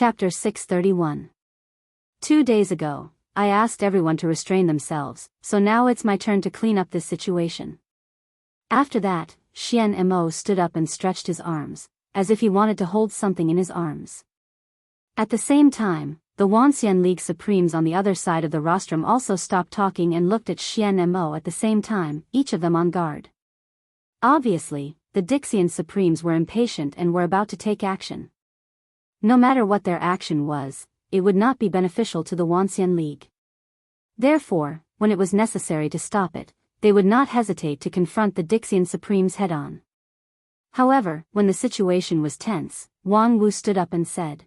Chapter 631. 2 days ago, I asked everyone to restrain themselves, so now it's my turn to clean up this situation. After that, Xian Mo stood up and stretched his arms, as if he wanted to hold something in his arms. At the same time, the Wuxia League Supremes on the other side of the rostrum also stopped talking and looked at Xian Mo at the same time, each of them on guard. Obviously, the Dixian Supremes were impatient and were about to take action. No matter what their action was, it would not be beneficial to the Wuxia League. Therefore, when it was necessary to stop it, they would not hesitate to confront the Dixian Supremes head-on. However, when the situation was tense, Wang Wu stood up and said,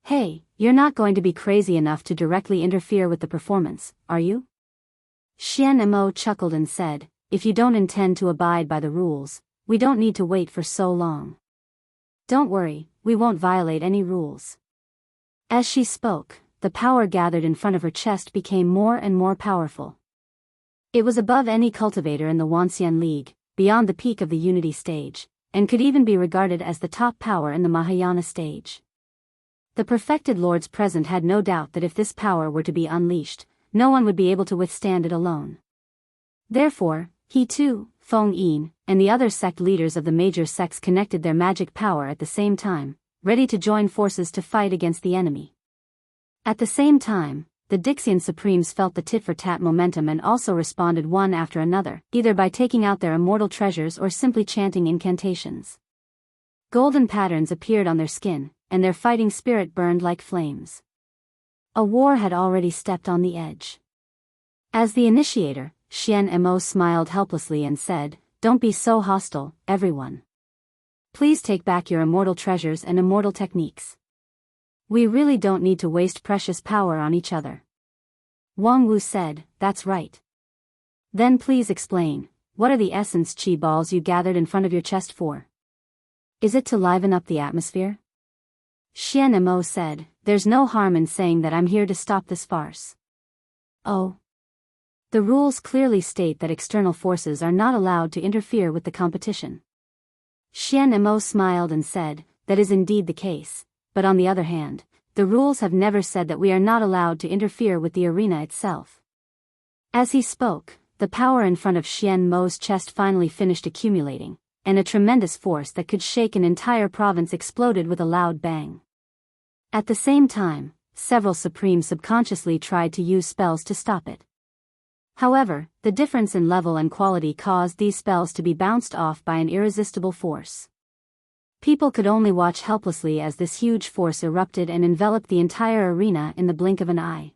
"Hey, you're not going to be crazy enough to directly interfere with the performance, are you?" Xian Mo chuckled and said, "If you don't intend to abide by the rules, we don't need to wait for so long. Don't worry, we won't violate any rules." As she spoke, the power gathered in front of her chest became more and more powerful. It was above any cultivator in the Wuxia League, beyond the peak of the Unity stage, and could even be regarded as the top power in the Mahayana stage. The perfected lords present had no doubt that if this power were to be unleashed, no one would be able to withstand it alone. Therefore, he too, Feng Yin, and the other sect leaders of the major sects connected their magic power at the same time, ready to join forces to fight against the enemy. At the same time, the Dixian Supremes felt the tit-for-tat momentum and also responded one after another, either by taking out their immortal treasures or simply chanting incantations. Golden patterns appeared on their skin, and their fighting spirit burned like flames. A war had already stepped on the edge. As the initiator, Xian Mo smiled helplessly and said, "Don't be so hostile, everyone. Please take back your immortal treasures and immortal techniques. We really don't need to waste precious power on each other." Wang Wu said, "That's right. Then please explain, what are the essence chi balls you gathered in front of your chest for? Is it to liven up the atmosphere?" Xian Mo said, "There's no harm in saying that I'm here to stop this farce." "Oh. The rules clearly state that external forces are not allowed to interfere with the competition." Xian Mo smiled and said, "That is indeed the case, but on the other hand, the rules have never said that we are not allowed to interfere with the arena itself." As he spoke, the power in front of Xian Mo's chest finally finished accumulating, and a tremendous force that could shake an entire province exploded with a loud bang. At the same time, several Supremes subconsciously tried to use spells to stop it. However, the difference in level and quality caused these spells to be bounced off by an irresistible force. People could only watch helplessly as this huge force erupted and enveloped the entire arena in the blink of an eye.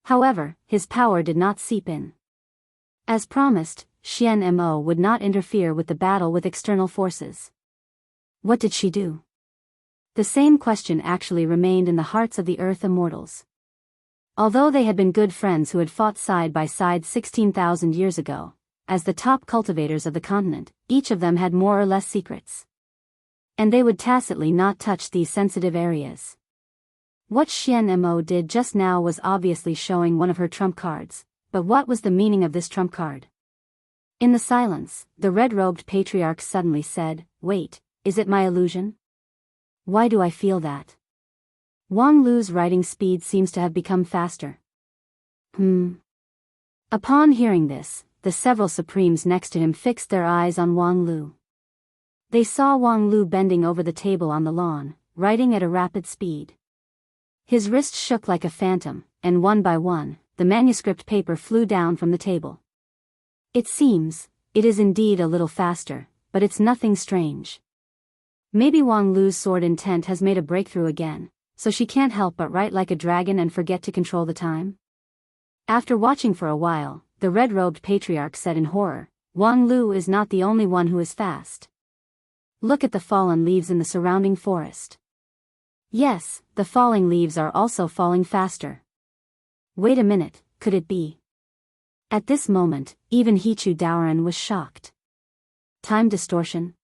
However, his power did not seep in. As promised, Xian Mo would not interfere with the battle with external forces. What did she do? The same question actually remained in the hearts of the Earth Immortals. Although they had been good friends who had fought side by side 16,000 years ago, as the top cultivators of the continent, each of them had more or less secrets. And they would tacitly not touch these sensitive areas. What Xian Mo did just now was obviously showing one of her trump cards, but what was the meaning of this trump card? In the silence, the red-robed patriarch suddenly said, "Wait, is it my illusion? Why do I feel that? Wang Lu's writing speed seems to have become faster." Upon hearing this, the several Supremes next to him fixed their eyes on Wang Lu. They saw Wang Lu bending over the table on the lawn, writing at a rapid speed. His wrist shook like a phantom, and one by one, the manuscript paper flew down from the table. It is indeed a little faster, but it's nothing strange. Maybe Wang Lu's sword intent has made a breakthrough again, so she can't help but write like a dragon and forget to control the time? After watching for a while, the red-robed patriarch said in horror, "Wang Lu is not the only one who is fast. Look at the fallen leaves in the surrounding forest. Yes, the falling leaves are also falling faster. Wait a minute, could it be?" At this moment, even Hichu Daoran was shocked. Time distortion?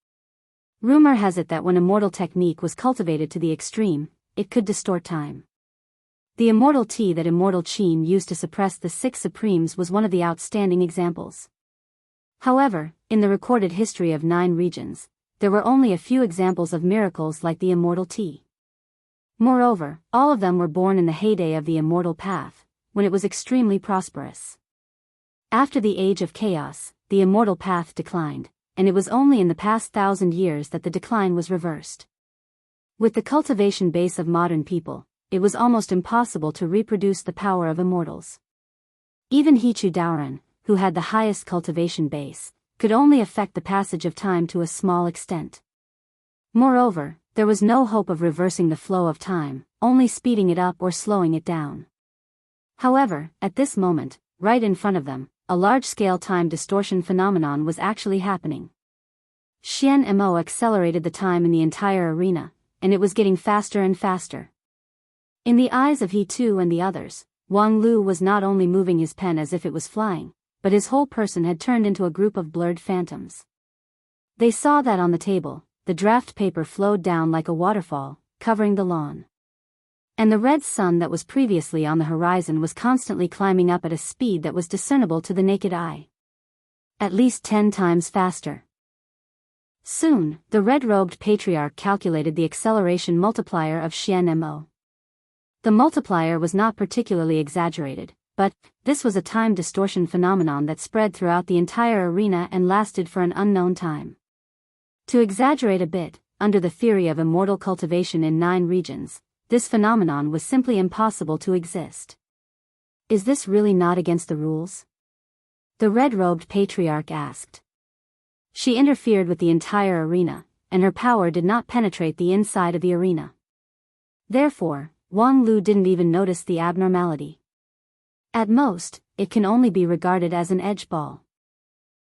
Rumor has it that when immortal technique was cultivated to the extreme, it could distort time. The immortal tea that Immortal Qin used to suppress the 6 Supremes was one of the outstanding examples. However, in the recorded history of 9 regions, there were only a few examples of miracles like the immortal tea. Moreover, all of them were born in the heyday of the immortal path, when it was extremely prosperous. After the age of chaos, the immortal path declined, and it was only in the past 1,000 years that the decline was reversed. With the cultivation base of modern people, it was almost impossible to reproduce the power of immortals. Even Hichu Daoran, who had the highest cultivation base, could only affect the passage of time to a small extent. Moreover, there was no hope of reversing the flow of time, only speeding it up or slowing it down. However, at this moment, right in front of them, a large-scale time distortion phenomenon was actually happening. Xian Mo accelerated the time in the entire arena, and it was getting faster and faster. In the eyes of He Tu and the others, Wang Lu was not only moving his pen as if it was flying, but his whole person had turned into a group of blurred phantoms. They saw that on the table, the draft paper flowed down like a waterfall, covering the lawn. And the red sun that was previously on the horizon was constantly climbing up at a speed that was discernible to the naked eye. At least 10 times faster. Soon, the red-robed patriarch calculated the acceleration multiplier of Xian Mo. The multiplier was not particularly exaggerated, but this was a time distortion phenomenon that spread throughout the entire arena and lasted for an unknown time. To exaggerate a bit, under the theory of immortal cultivation in 9 regions, this phenomenon was simply impossible to exist. Is this really not against the rules? The red-robed patriarch asked. She interfered with the entire arena, and her power did not penetrate the inside of the arena. Therefore, Wang Lu didn't even notice the abnormality. At most, it can only be regarded as an edge ball.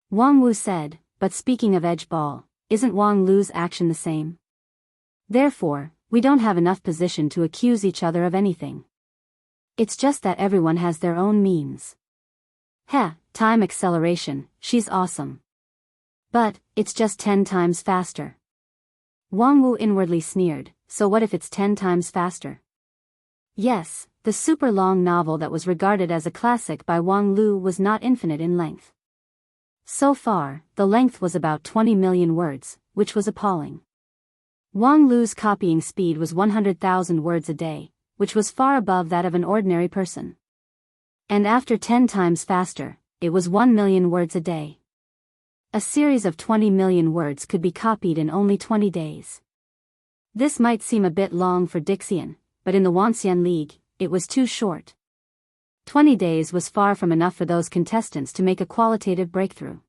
Wang Wu said, but speaking of edge ball, isn't Wang Lu's action the same? Therefore, we don't have enough position to accuse each other of anything. It's just that everyone has their own means. Heh, time acceleration, she's awesome. But, it's just 10 times faster. Wang Wu inwardly sneered, so what if it's 10 times faster? Yes, the super long novel that was regarded as a classic by Wang Lu was not infinite in length. So far, the length was about 20 million words, which was appalling. Wang Lu's copying speed was 100,000 words a day, which was far above that of an ordinary person. And after 10 times faster, it was 1 million words a day. A series of 20 million words could be copied in only 20 days. This might seem a bit long for Dixian, but in the Wanxian League, it was too short. 20 days was far from enough for those contestants to make a qualitative breakthrough.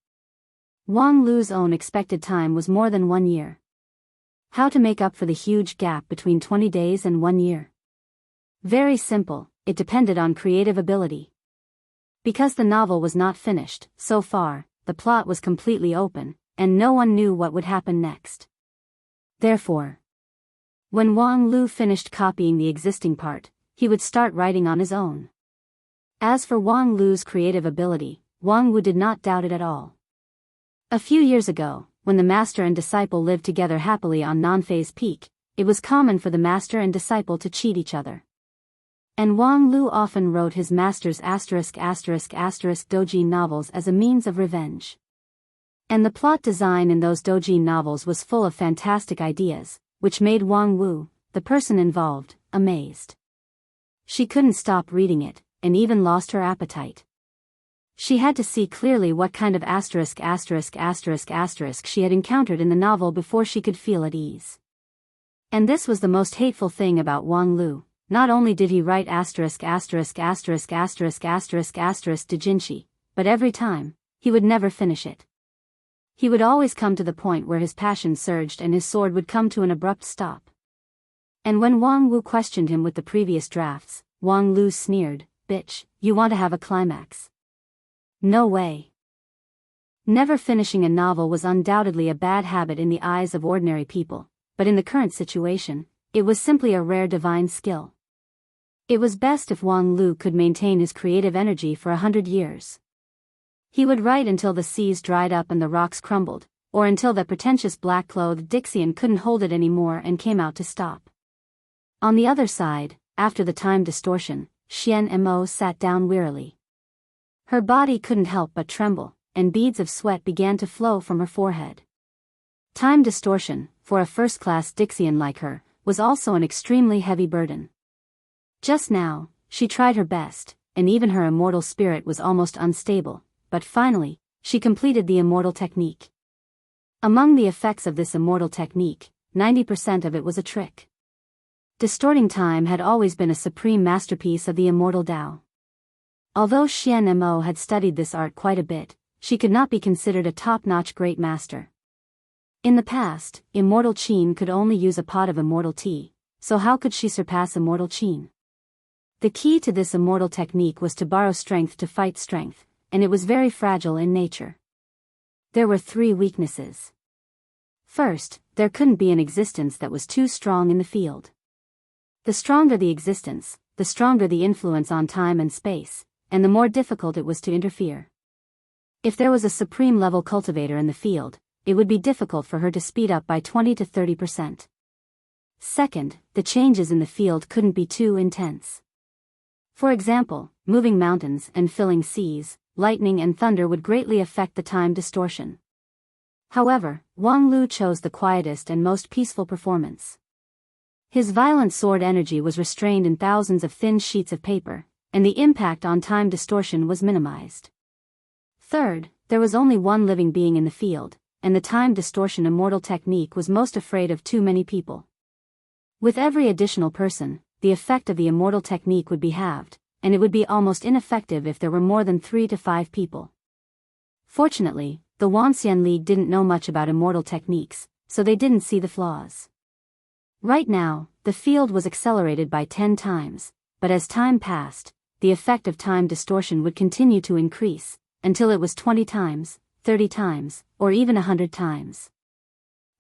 Wang Lu's own expected time was more than 1 year. How to make up for the huge gap between 20 days and 1 year? Very simple, it depended on creative ability. Because the novel was not finished, so far, the plot was completely open, and no one knew what would happen next. Therefore, when Wang Lu finished copying the existing part, he would start writing on his own. As for Wang Lu's creative ability, Wang Wu did not doubt it at all. A few years ago, when the master and disciple lived together happily on Nanfei's Peak, it was common for the master and disciple to cheat each other. And Wang Lu often wrote his master's doujin novels as a means of revenge. And the plot design in those doujin novels was full of fantastic ideas, which made Wang Wu, the person involved, amazed. She couldn't stop reading it, and even lost her appetite. She had to see clearly what kind of she had encountered in the novel before she could feel at ease. And this was the most hateful thing about Wang Lu. Not only did he write doujinshi, but every time, he would never finish it. He would always come to the point where his passion surged and his sword would come to an abrupt stop. And when Wang Wu questioned him with the previous drafts, Wang Lu sneered, "Bitch, you want to have a climax? No way." Never finishing a novel was undoubtedly a bad habit in the eyes of ordinary people, but in the current situation, it was simply a rare divine skill. It was best if Wang Lu could maintain his creative energy for 100 years. He would write until the seas dried up and the rocks crumbled, or until the pretentious black-clothed Dixian couldn't hold it anymore and came out to stop. On the other side, after the time distortion, Xian Mo sat down wearily. Her body couldn't help but tremble, and beads of sweat began to flow from her forehead. Time distortion, for a first-class Dixian like her, was also an extremely heavy burden. Just now, she tried her best, and even her immortal spirit was almost unstable, but finally, she completed the immortal technique. Among the effects of this immortal technique, 90% of it was a trick. Distorting time had always been a supreme masterpiece of the immortal Tao. Although Xian Mo had studied this art quite a bit, she could not be considered a top-notch great master. In the past, immortal Qin could only use a pot of immortal tea, so how could she surpass immortal Qin? The key to this immortal technique was to borrow strength to fight strength, and it was very fragile in nature. There were 3 weaknesses. First, there couldn't be an existence that was too strong in the field. The stronger the existence, the stronger the influence on time and space, and the more difficult it was to interfere. If there was a supreme level cultivator in the field, it would be difficult for her to speed up by 20 to 30%. Second, the changes in the field couldn't be too intense. For example, moving mountains and filling seas, lightning and thunder would greatly affect the time distortion. However, Wang Lu chose the quietest and most peaceful performance. His violent sword energy was restrained in thousands of thin sheets of paper, and the impact on time distortion was minimized. Third, there was only one living being in the field, and the time distortion immortal technique was most afraid of too many people. With every additional person, the effect of the immortal technique would be halved, and it would be almost ineffective if there were more than 3 to 5 people. Fortunately, the Wuxia League didn't know much about immortal techniques, so they didn't see the flaws. Right now, the field was accelerated by 10 times, but as time passed, the effect of time distortion would continue to increase, until it was 20 times, 30 times, or even 100 times.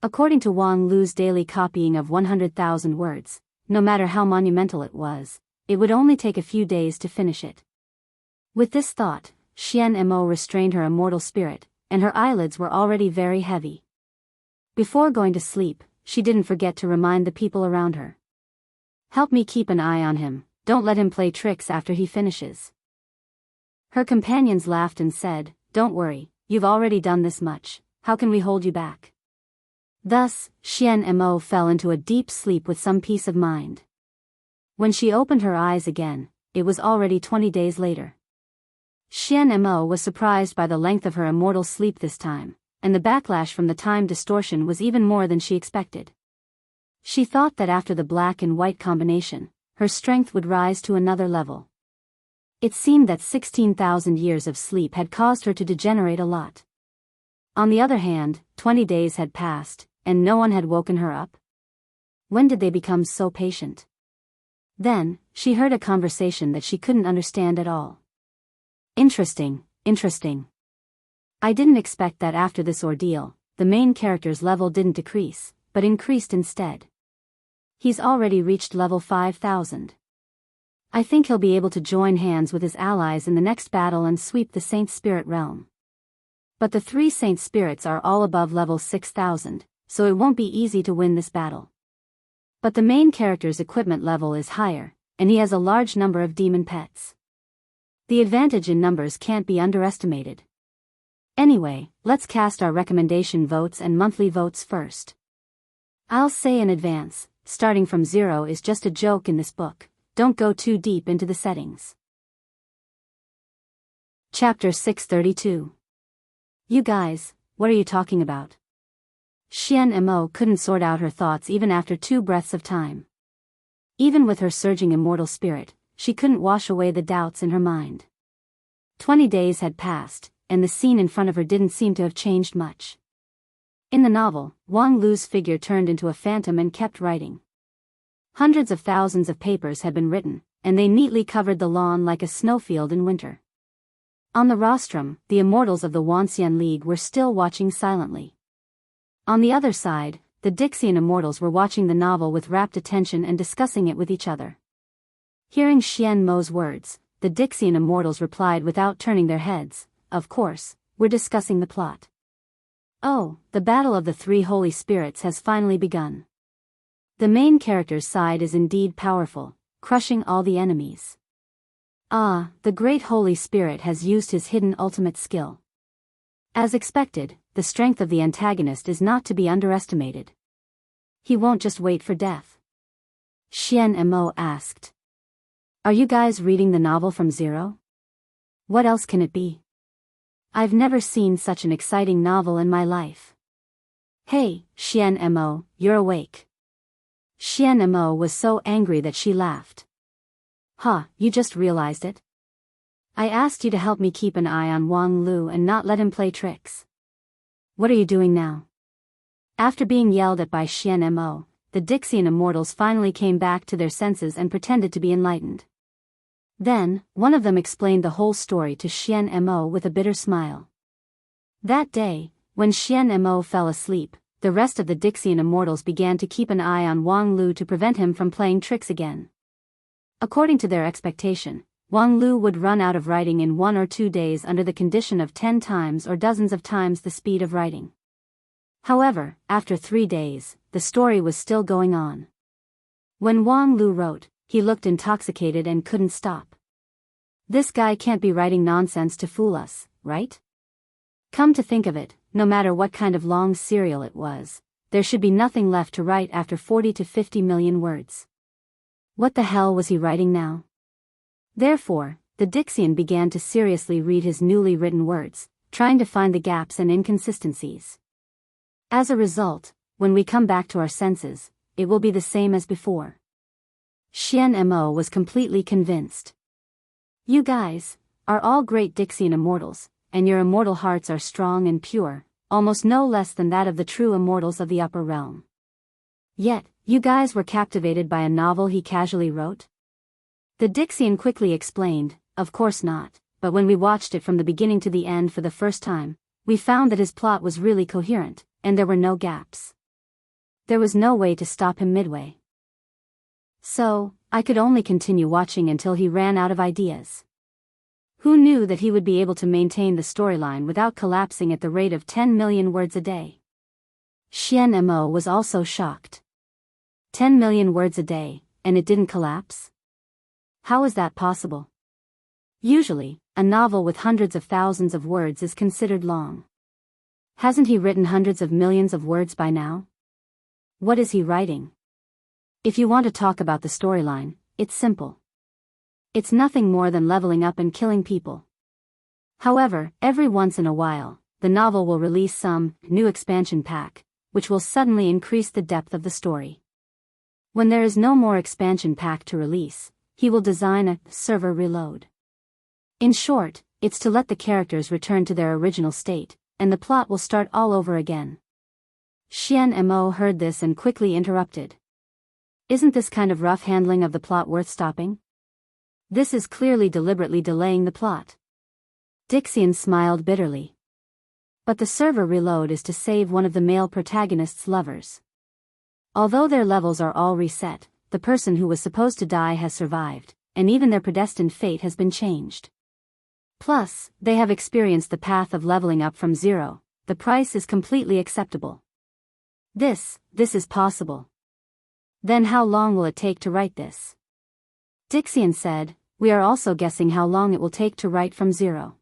According to Wang Lu's daily copying of 100,000 words, no matter how monumental it was, it would only take a few days to finish it. With this thought, Xian Mo restrained her immortal spirit, and her eyelids were already very heavy. Before going to sleep, she didn't forget to remind the people around her. "Help me keep an eye on him, don't let him play tricks after he finishes." Her companions laughed and said, "Don't worry, you've already done this much, how can we hold you back?" Thus, Xian Mo fell into a deep sleep with some peace of mind. When she opened her eyes again, it was already 20 days later. Xian Mo was surprised by the length of her immortal sleep this time, and the backlash from the time distortion was even more than she expected. She thought that after the black and white combination, her strength would rise to another level. It seemed that 16,000 years of sleep had caused her to degenerate a lot. On the other hand, 20 days had passed, and no one had woken her up. When did they become so patient? Then, she heard a conversation that she couldn't understand at all. Interesting. I didn't expect that after this ordeal, the main character's level didn't decrease, but increased instead. He's already reached level 5,000. I think he'll be able to join hands with his allies in the next battle and sweep the Saint Spirit realm. But the 3 Saint Spirits are all above level 6,000, so it won't be easy to win this battle. But the main character's equipment level is higher, and he has a large number of demon pets. The advantage in numbers can't be underestimated. Anyway, let's cast our recommendation votes and monthly votes first. I'll say in advance, starting from 0 is just a joke in this book, don't go too deep into the settings. Chapter 632. You guys, what are you talking about? Xian Mo couldn't sort out her thoughts even after 2 breaths of time. Even with her surging immortal spirit, she couldn't wash away the doubts in her mind. 20 days had passed, and the scene in front of her didn't seem to have changed much. In the novel, Wang Lu's figure turned into a phantom and kept writing. Hundreds of thousands of papers had been written, and they neatly covered the lawn like a snowfield in winter. On the rostrum, the immortals of the Wuxia League were still watching silently. On the other side, the Dixian immortals were watching the novel with rapt attention and discussing it with each other. Hearing Xian Mo's words, the Dixian immortals replied without turning their heads, "Of course, we're discussing the plot." Oh, the battle of the 3 holy spirits has finally begun. The main character's side is indeed powerful, crushing all the enemies. Ah, the great holy spirit has used his hidden ultimate skill. As expected, the strength of the antagonist is not to be underestimated. He won't just wait for death. Xian Mo asked. Are you guys reading the novel from zero? What else can it be? I've never seen such an exciting novel in my life. Hey, Xian Mo, you're awake. Xian Mo was so angry that she laughed. Huh, you just realized it? I asked you to help me keep an eye on Wang Lu and not let him play tricks. What are you doing now? After being yelled at by Xian Mo, the Dixian immortals finally came back to their senses and pretended to be enlightened. Then, one of them explained the whole story to Xian Mo with a bitter smile. That day, when Xian Mo fell asleep, the rest of the Dixian immortals began to keep an eye on Wang Lu to prevent him from playing tricks again. According to their expectation, Wang Lu would run out of writing in 1 or 2 days under the condition of 10 times or dozens of times the speed of writing. However, after 3 days, the story was still going on. When Wang Lu wrote, he looked intoxicated and couldn't stop. This guy can't be writing nonsense to fool us, right? Come to think of it, no matter what kind of long serial it was, there should be nothing left to write after 40 to 50 million words. What the hell was he writing now? Therefore, the Dixian began to seriously read his newly written words, trying to find the gaps and inconsistencies. As a result, when we come back to our senses, it will be the same as before. Xian Mo was completely convinced. You guys are all great Dixian immortals, and your immortal hearts are strong and pure, almost no less than that of the true immortals of the upper realm. Yet, you guys were captivated by a novel he casually wrote? The Dixian quickly explained, of course not, but when we watched it from the beginning to the end for the first time, we found that his plot was really coherent, and there were no gaps. There was no way to stop him midway. So, I could only continue watching until he ran out of ideas. Who knew that he would be able to maintain the storyline without collapsing at the rate of 10 million words a day? Xian Mo was also shocked. 10 million words a day, and it didn't collapse? How is that possible? Usually, a novel with hundreds of thousands of words is considered long. Hasn't he written hundreds of millions of words by now? What is he writing? If you want to talk about the storyline, it's simple. It's nothing more than leveling up and killing people. However, every once in a while, the novel will release some new expansion pack, which will suddenly increase the depth of the story. When there is no more expansion pack to release, he will design a server reload. In short, it's to let the characters return to their original state, and the plot will start all over again. Xian Mo heard this and quickly interrupted. Isn't this kind of rough handling of the plot worth stopping? This is clearly deliberately delaying the plot. Dixian smiled bitterly. But the server reload is to save one of the male protagonist's lovers. Although their levels are all reset, the person who was supposed to die has survived, and even their predestined fate has been changed. Plus, they have experienced the path of leveling up from zero. The price is completely acceptable. This is possible. Then how long will it take to write this? Dixian said, we are also guessing how long it will take to write from zero.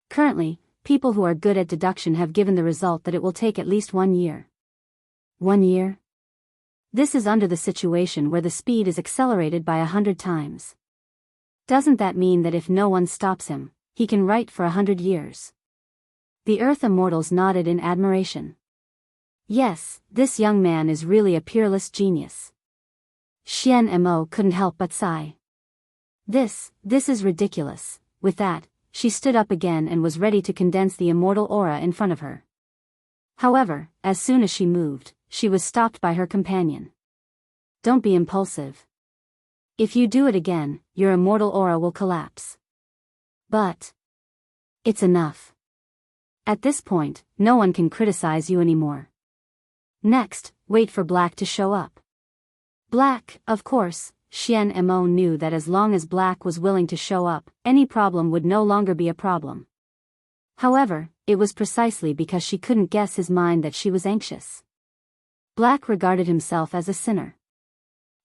Currently, people who are good at deduction have given the result that it will take at least 1 year. 1 year? This is under the situation where the speed is accelerated by 100 times. Doesn't that mean that if no one stops him, he can write for 100 years? The Earth Immortals nodded in admiration. Yes, this young man is really a peerless genius. Xian Mo couldn't help but sigh. This is ridiculous. With that, she stood up again and was ready to condense the immortal aura in front of her. However, as soon as she moved, she was stopped by her companion. Don't be impulsive. If you do it again, your immortal aura will collapse. But it's enough. At this point, no one can criticize you anymore. Next, wait for Black to show up. Black, of course. Xian Mo knew that as long as Black was willing to show up, any problem would no longer be a problem. However, it was precisely because she couldn't guess his mind that she was anxious. Black regarded himself as a sinner.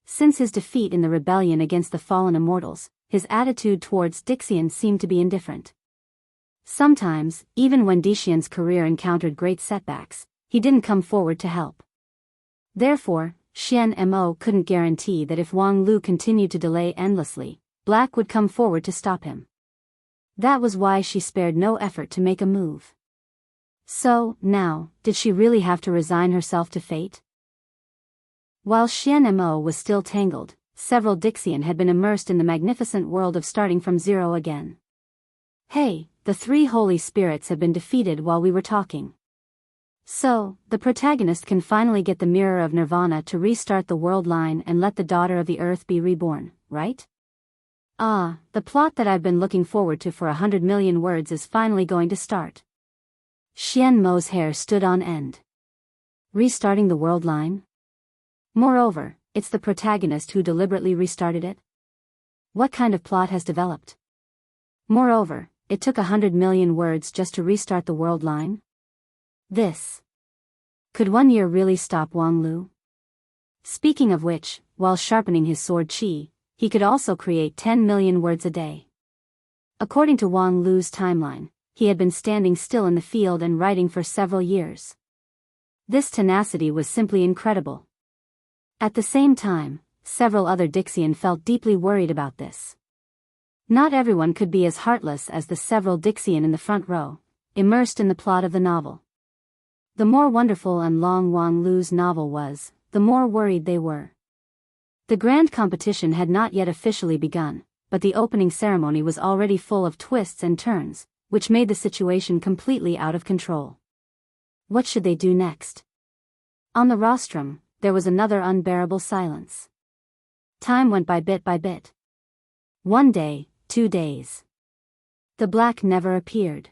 Since his defeat in the rebellion against the fallen immortals, his attitude towards Dixian seemed to be indifferent. Sometimes, even when Dixian's career encountered great setbacks, he didn't come forward to help. Therefore, Xian Mo couldn't guarantee that if Wang Lu continued to delay endlessly, Black would come forward to stop him. That was why she spared no effort to make a move. So, now, did she really have to resign herself to fate? While Xian Mo was still tangled, several Dixian had been immersed in the magnificent world of starting from zero again. Hey, the three holy spirits have been defeated while we were talking. So, the protagonist can finally get the mirror of Nirvana to restart the world line and let the daughter of the earth be reborn, right? Ah, the plot that I've been looking forward to for 100 million words is finally going to start. Xian Mo's hair stood on end. Restarting the world line? Moreover, it's the protagonist who deliberately restarted it? What kind of plot has developed? Moreover, it took 100 million words just to restart the world line? This. Could 1 year really stop Wang Lu? Speaking of which, while sharpening his sword qi, he could also create 10 million words a day. According to Wang Lu's timeline, he had been standing still in the field and writing for several years. This tenacity was simply incredible. At the same time, several other Dixian felt deeply worried about this. Not everyone could be as heartless as the several Dixian in the front row, immersed in the plot of the novel. The more wonderful and long Wang Lu's novel was, the more worried they were. The grand competition had not yet officially begun, but the opening ceremony was already full of twists and turns, which made the situation completely out of control. What should they do next? On the rostrum, there was another unbearable silence. Time went by bit by bit. 1 day, 2 days. The Black never appeared.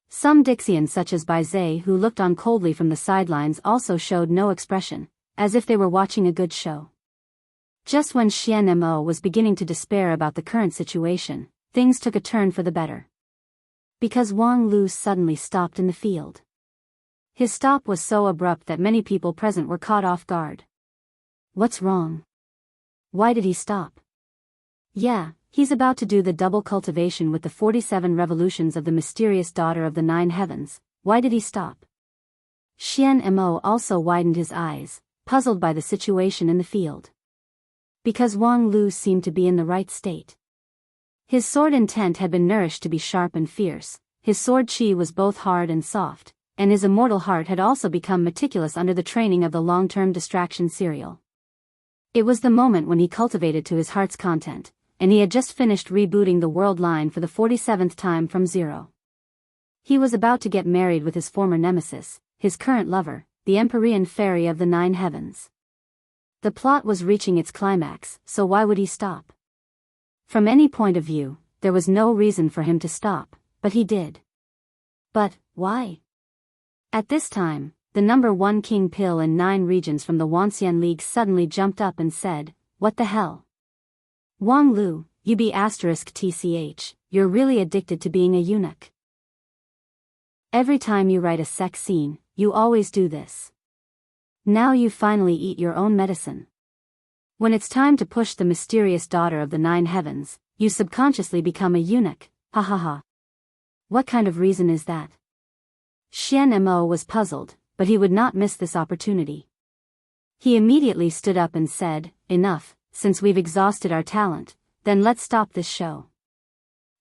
Some Dixians such as Baizé who looked on coldly from the sidelines also showed no expression, as if they were watching a good show. Just when Xian Mo was beginning to despair about the current situation, things took a turn for the better. Because Wang Lu suddenly stopped in the field. His stop was so abrupt that many people present were caught off guard. What's wrong? Why did he stop? Yeah, he's about to do the double cultivation with the 47 revolutions of the mysterious daughter of the 9 heavens. Why did he stop? Xian Mo also widened his eyes, puzzled by the situation in the field. Because Wang Lu seemed to be in the right state. His sword intent had been nourished to be sharp and fierce, his sword qi was both hard and soft, and his immortal heart had also become meticulous under the training of the long-term distraction serial. It was the moment when he cultivated to his heart's content, and he had just finished rebooting the world line for the 47th time from zero. He was about to get married with his former nemesis, his current lover, the Empyrean fairy of the 9 heavens. The plot was reaching its climax, so why would he stop? From any point of view, there was no reason for him to stop, but he did. But, why? At this time, the number 1 king pill in 9 regions from the Wanxian League suddenly jumped up and said, "What the hell? Wang Lu, you be *tch, you're really addicted to being a eunuch. Every time you write a sex scene, you always do this. Now you finally eat your own medicine. When it's time to push the mysterious daughter of the 9 heavens, you subconsciously become a eunuch, ha ha ha. What kind of reason is that?" Xian Mo was puzzled, but he would not miss this opportunity. He immediately stood up and said, "Enough, since we've exhausted our talent, then let's stop this show."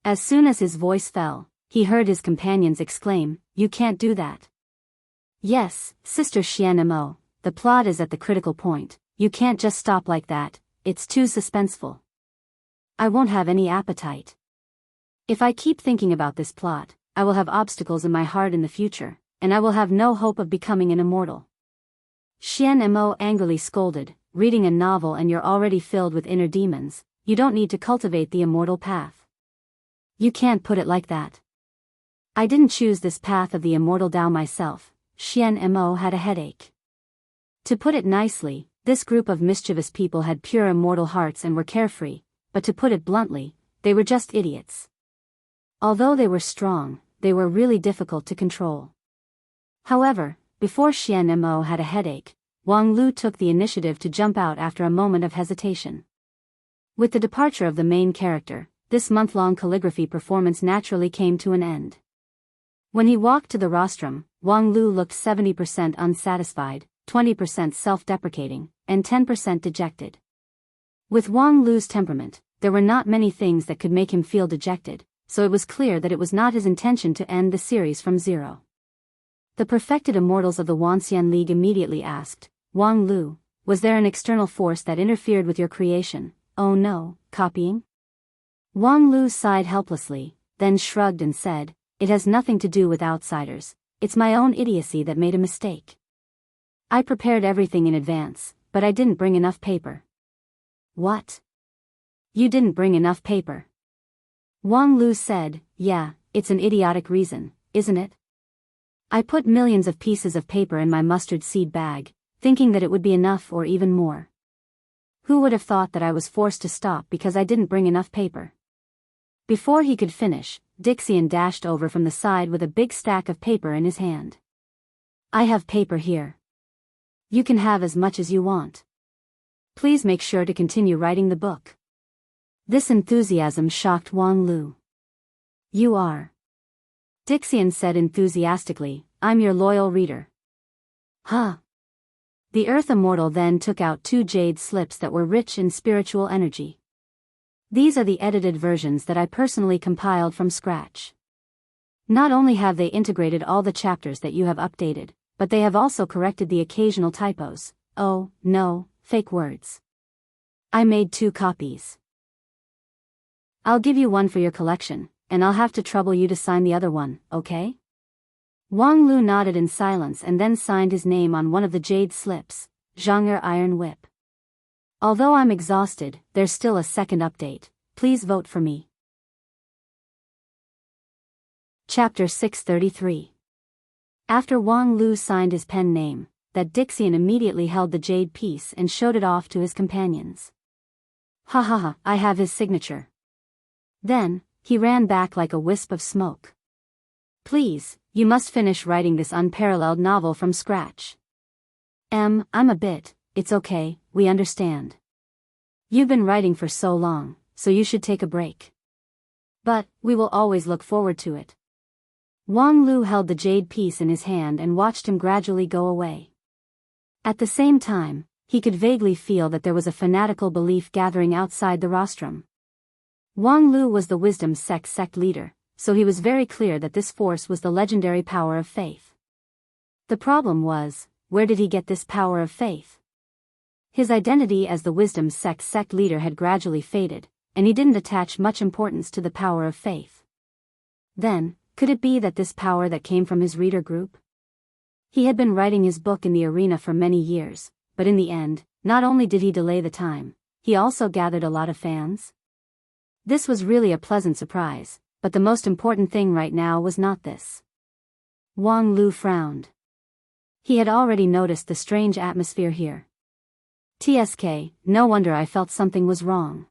As soon as his voice fell, he heard his companions exclaim, "You can't do that." "Yes, Sister Xian Mo, the plot is at the critical point, you can't just stop like that, it's too suspenseful. I won't have any appetite. If I keep thinking about this plot, I will have obstacles in my heart in the future, and I will have no hope of becoming an immortal." Xian Mo angrily scolded, "Reading a novel and you're already filled with inner demons, you don't need to cultivate the immortal path. You can't put it like that. I didn't choose this path of the immortal Dao myself." Xian Mo had a headache. To put it nicely, this group of mischievous people had pure immortal hearts and were carefree, but to put it bluntly, they were just idiots. Although they were strong, they were really difficult to control. However, before Xian Mo had a headache, Wang Lu took the initiative to jump out after a moment of hesitation. With the departure of the main character, this month-long calligraphy performance naturally came to an end. When he walked to the rostrum, Wang Lu looked 70% unsatisfied, 20% self-deprecating, and 10% dejected. With Wang Lu's temperament, there were not many things that could make him feel dejected, so it was clear that it was not his intention to end the series from zero. The perfected immortals of the Wanxian League immediately asked, Wang Lu, was there an external force that interfered with your creation? Oh no, copying? Wang Lu sighed helplessly, then shrugged and said, it has nothing to do with outsiders, it's my own idiocy that made a mistake. I prepared everything in advance, but I didn't bring enough paper. What? You didn't bring enough paper? Wang Lu said, yeah, it's an idiotic reason, isn't it? I put millions of pieces of paper in my mustard seed bag, thinking that it would be enough or even more. Who would have thought that I was forced to stop because I didn't bring enough paper? Before he could finish, Dixian dashed over from the side with a big stack of paper in his hand. I have paper here. You can have as much as you want. Please make sure to continue writing the book. This enthusiasm shocked Wang Lu. You are. Dixian said enthusiastically, I'm your loyal reader. Huh. The Earth Immortal then took out 2 jade slips that were rich in spiritual energy. These are the edited versions that I personally compiled from scratch. Not only have they integrated all the chapters that you have updated, but they have also corrected the occasional typos. Oh, no, fake words. I made 2 copies. I'll give you one for your collection, and I'll have to trouble you to sign the other one, okay? Wang Lu nodded in silence and then signed his name on one of the jade slips, Zhang'er Iron Whip. Although I'm exhausted, there's still a second update. Please vote for me. Chapter 633. After Wang Lu signed his pen name, that Dixian immediately held the jade piece and showed it off to his companions. Ha ha ha, I have his signature. Then, he ran back like a wisp of smoke. Please, you must finish writing this unparalleled novel from scratch. I'm a bit, it's okay, we understand. You've been writing for so long, so you should take a break. But, we will always look forward to it. Wang Lu held the jade piece in his hand and watched him gradually go away. At the same time, he could vaguely feel that there was a fanatical belief gathering outside the rostrum. Wang Lu was the wisdom sect leader, so he was very clear that this force was the legendary power of faith. The problem was, where did he get this power of faith? His identity as the wisdom sect leader had gradually faded, and he didn't attach much importance to the power of faith. Then, could it be that this power that came from his reader group? He had been writing his book in the arena for many years, but in the end, not only did he delay the time, he also gathered a lot of fans. This was really a pleasant surprise, but the most important thing right now was not this. Wang Lu frowned. He had already noticed the strange atmosphere here. TSK, no wonder I felt something was wrong.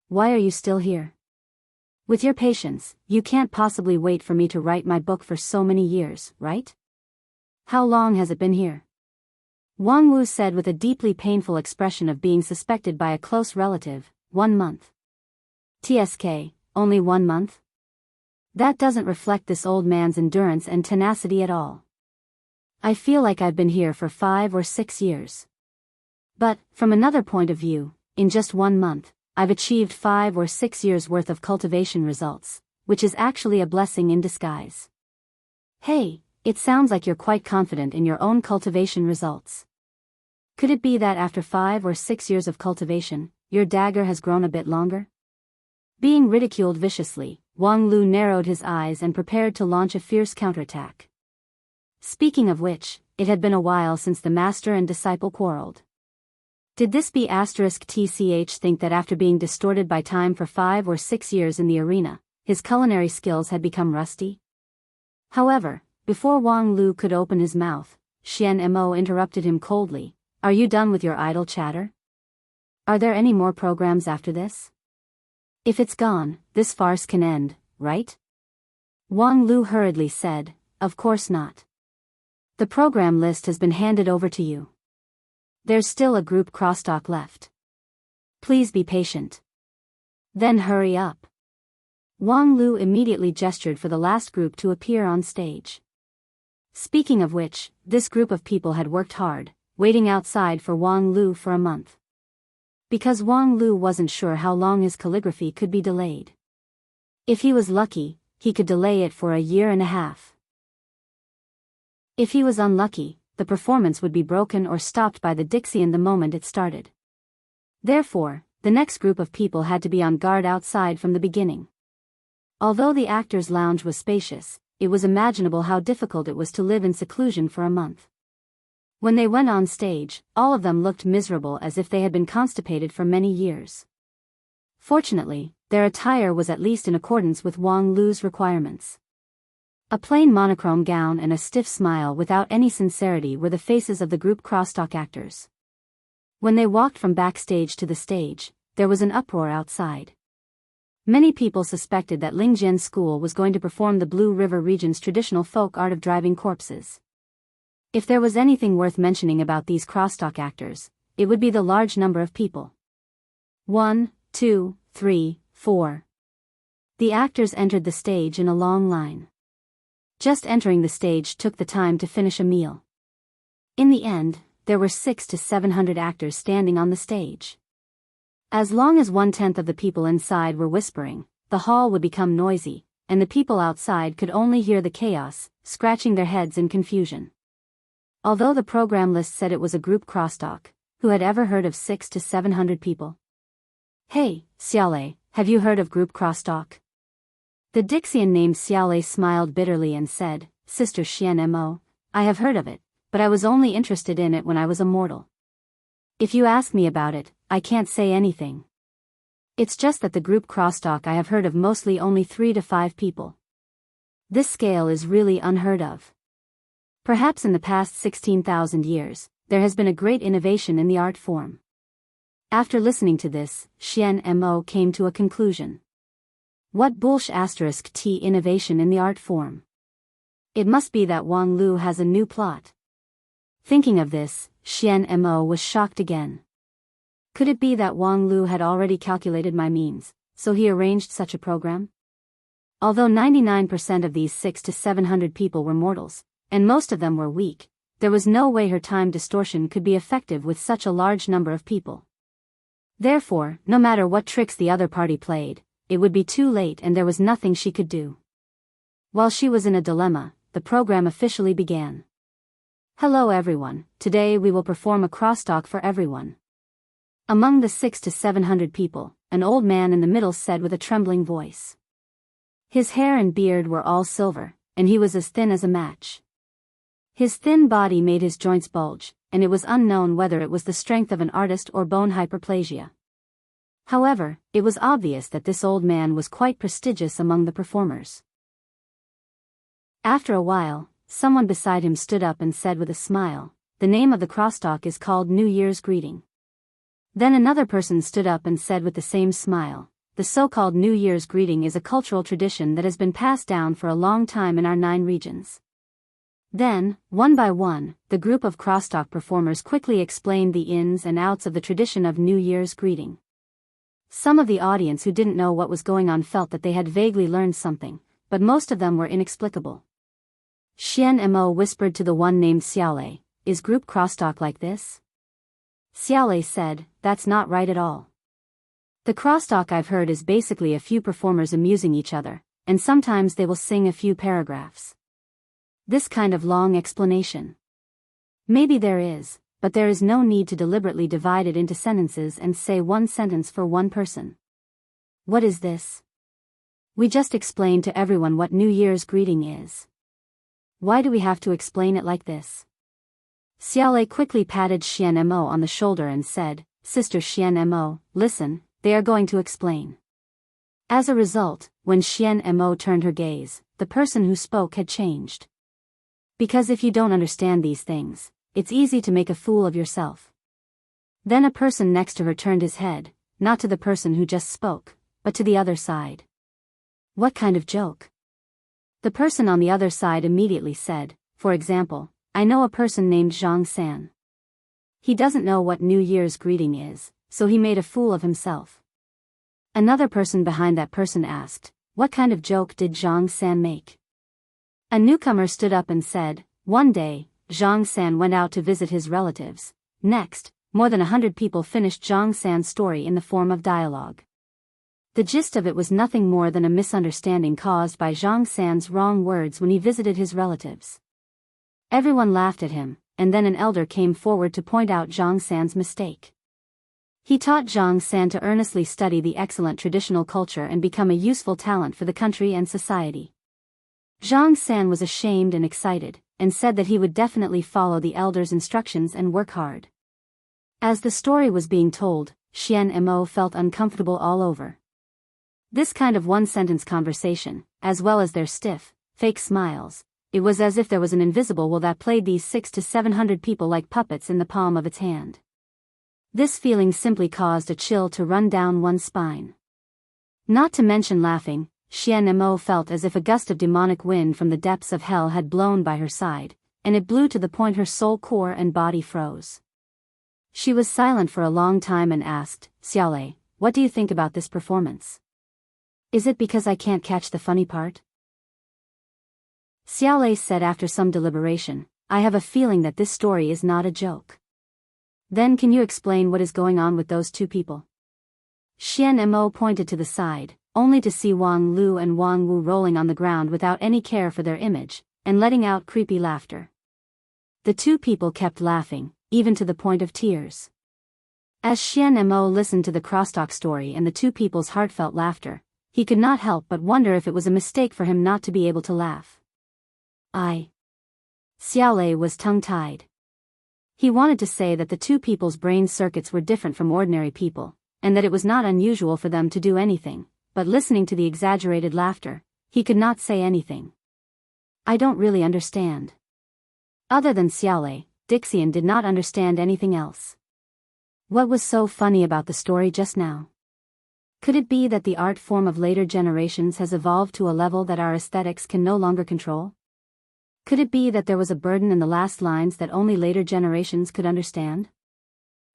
Why are you still here? With your patience, you can't possibly wait for me to write my book for so many years, right? How long has it been here? Wang Wu said with a deeply painful expression of being suspected by a close relative. 1 month. TSK, only 1 month? That doesn't reflect this old man's endurance and tenacity at all. I feel like I've been here for 5 or 6 years. But, from another point of view, in just 1 month, I've achieved 5 or 6 years worth of cultivation results, which is actually a blessing in disguise. Hey, it sounds like you're quite confident in your own cultivation results. Could it be that after 5 or 6 years of cultivation, your dagger has grown a bit longer? Being ridiculed viciously, Wang Lu narrowed his eyes and prepared to launch a fierce counterattack. Speaking of which, it had been a while since the master and disciple quarreled. Did this *TCH think that after being distorted by time for 5 or 6 years in the arena, his culinary skills had become rusty? However, before Wang Lu could open his mouth, Xian Mo interrupted him coldly. Are you done with your idle chatter? Are there any more programs after this? If it's gone, this farce can end, right? Wang Lu hurriedly said, of course not. The program list has been handed over to you. There's still a group crosstalk left. Please be patient. Then hurry up. Wang Lu immediately gestured for the last group to appear on stage. Speaking of which, this group of people had worked hard, waiting outside for Wang Lu for a month. Because Wang Lu wasn't sure how long his calligraphy could be delayed. If he was lucky, he could delay it for a year and a half. If he was unlucky, the performance would be broken or stopped by the Dixian the moment it started. Therefore, the next group of people had to be on guard outside from the beginning. Although the actors' lounge was spacious, it was imaginable how difficult it was to live in seclusion for a month. When they went on stage, all of them looked miserable as if they had been constipated for many years. Fortunately, their attire was at least in accordance with Wang Lu's requirements. A plain monochrome gown and a stiff smile without any sincerity were the faces of the group crosstalk actors. When they walked from backstage to the stage, there was an uproar outside. Many people suspected that Lingjian School was going to perform the Blue River region's traditional folk art of driving corpses. If there was anything worth mentioning about these crosstalk actors, it would be the large number of people. 1, 2, 3, 4. The actors entered the stage in a long line. Just entering the stage took the time to finish a meal. In the end, there were 600 to 700 actors standing on the stage. As long as 1/10 of the people inside were whispering, the hall would become noisy, and the people outside could only hear the chaos, scratching their heads in confusion. Although the program list said it was a group crosstalk, who had ever heard of 600 to 700 people? Hey, Xiaolei, have you heard of group crosstalk? The Dixian named Xiaolei smiled bitterly and said, Sister Xian Mo, I have heard of it, but I was only interested in it when I was a mortal. If you ask me about it, I can't say anything. It's just that the group crosstalk I have heard of mostly only 3 to 5 people. This scale is really unheard of. Perhaps in the past 16,000 years, there has been a great innovation in the art form. After listening to this, Xian Mo came to a conclusion. What **t innovation in the art form? It must be that Wang Lu has a new plot. Thinking of this, Xian Mo was shocked again. Could it be that Wang Lu had already calculated my means, so he arranged such a program? Although 99% of these 600 to 700 people were mortals, and most of them were weak, there was no way her time distortion could be effective with such a large number of people. Therefore, no matter what tricks the other party played, it would be too late and there was nothing she could do. While she was in a dilemma, the program officially began. Hello everyone, today we will perform a crosstalk for everyone. Among the 600 to 700 people, an old man in the middle said with a trembling voice. His hair and beard were all silver, and he was as thin as a match. His thin body made his joints bulge, and it was unknown whether it was the strength of an artist or bone hyperplasia. However, it was obvious that this old man was quite prestigious among the performers. After a while, someone beside him stood up and said with a smile, the name of the crosstalk is called New Year's Greeting. Then another person stood up and said with the same smile, the so-called New Year's Greeting is a cultural tradition that has been passed down for a long time in our 9 regions. Then, one by one, the group of crosstalk performers quickly explained the ins and outs of the tradition of New Year's Greeting. Some of the audience who didn't know what was going on felt that they had vaguely learned something, but most of them were inexplicable. Xian Mo whispered to the one named Xiaolei, is group crosstalk like this? Xiaolei said, that's not right at all. The crosstalk I've heard is basically a few performers amusing each other, and sometimes they will sing a few paragraphs. This kind of long explanation. Maybe there is, but there is no need to deliberately divide it into sentences and say one sentence for one person. What is this? We just explained to everyone what New Year's greeting is. Why do we have to explain it like this? Xiaolei quickly patted Xian Mo on the shoulder and said, Sister Xian Mo, listen, they are going to explain. As a result, when Xian Mo turned her gaze, the person who spoke had changed. Because if you don't understand these things, it's easy to make a fool of yourself. Then a person next to her turned his head, not to the person who just spoke, but to the other side. What kind of joke? The person on the other side immediately said, for example, I know a person named Zhang San. He doesn't know what New Year's greeting is, so he made a fool of himself. Another person behind that person asked, what kind of joke did Zhang San make? A newcomer stood up and said, one day, Zhang San went out to visit his relatives. Next, more than 100 people finished Zhang San's story in the form of dialogue. The gist of it was nothing more than a misunderstanding caused by Zhang San's wrong words when he visited his relatives. Everyone laughed at him, and then an elder came forward to point out Zhang San's mistake. He taught Zhang San to earnestly study the excellent traditional culture and become a useful talent for the country and society. Zhang San was ashamed and excited, and said that he would definitely follow the elder's instructions and work hard. As the story was being told, Xian Mo felt uncomfortable all over. This kind of one-sentence conversation, as well as their stiff, fake smiles, it was as if there was an invisible will that played these 600 to 700 people like puppets in the palm of its hand. This feeling simply caused a chill to run down one's spine. Not to mention laughing, Xian Mo felt as if a gust of demonic wind from the depths of hell had blown by her side, and it blew to the point her soul core and body froze. She was silent for a long time and asked, "Xiaolei, what do you think about this performance? Is it because I can't catch the funny part?" Xiaolei said after some deliberation, "I have a feeling that this story is not a joke." "Then can you explain what is going on with those two people?" Xian Mo pointed to the side, only to see Wang Lu and Wang Wu rolling on the ground without any care for their image, and letting out creepy laughter. The two people kept laughing, even to the point of tears. As Xian Mo listened to the crosstalk story and the two people's heartfelt laughter, he could not help but wonder if it was a mistake for him not to be able to laugh. Xiaolei was tongue-tied. He wanted to say that the two people's brain circuits were different from ordinary people, and that it was not unusual for them to do anything, but listening to the exaggerated laughter, he could not say anything. "I don't really understand." Other than Xiaolei, Dixian did not understand anything else. What was so funny about the story just now? Could it be that the art form of later generations has evolved to a level that our aesthetics can no longer control? Could it be that there was a burden in the last lines that only later generations could understand?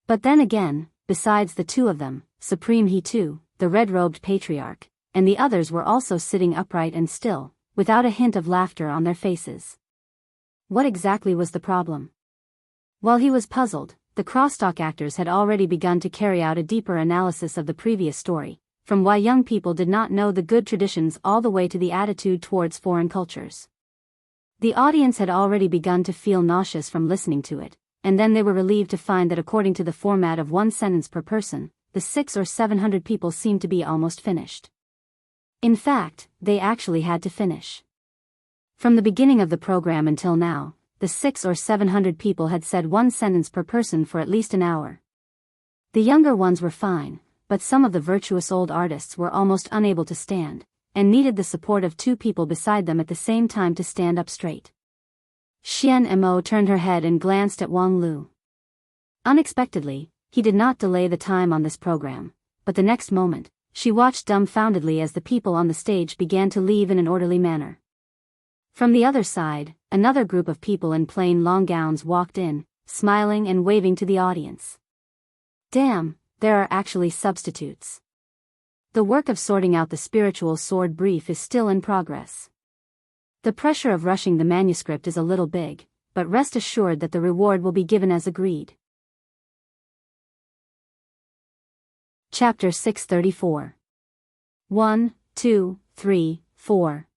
But then again, besides the two of them, Supreme He too, the red-robed patriarch, and the others were also sitting upright and still, without a hint of laughter on their faces. What exactly was the problem? While he was puzzled, the crosstalk actors had already begun to carry out a deeper analysis of the previous story, from why young people did not know the good traditions all the way to the attitude towards foreign cultures. The audience had already begun to feel nauseous from listening to it, and then they were relieved to find that according to the format of one sentence per person, the 600 or 700 people seemed to be almost finished. In fact, they actually had to finish. From the beginning of the program until now, the 600 or 700 people had said one sentence per person for at least an hour. The younger ones were fine, but some of the virtuous old artists were almost unable to stand, and needed the support of two people beside them at the same time to stand up straight. Xian Mo turned her head and glanced at Wang Lu. Unexpectedly, he did not delay the time on this program, but the next moment, she watched dumbfoundedly as the people on the stage began to leave in an orderly manner. From the other side, another group of people in plain long gowns walked in, smiling and waving to the audience. Damn, there are actually substitutes. The work of sorting out the spiritual sword brief is still in progress. The pressure of rushing the manuscript is a little big, but rest assured that the reward will be given as agreed. Chapter 634. 1, 2, 3, 4.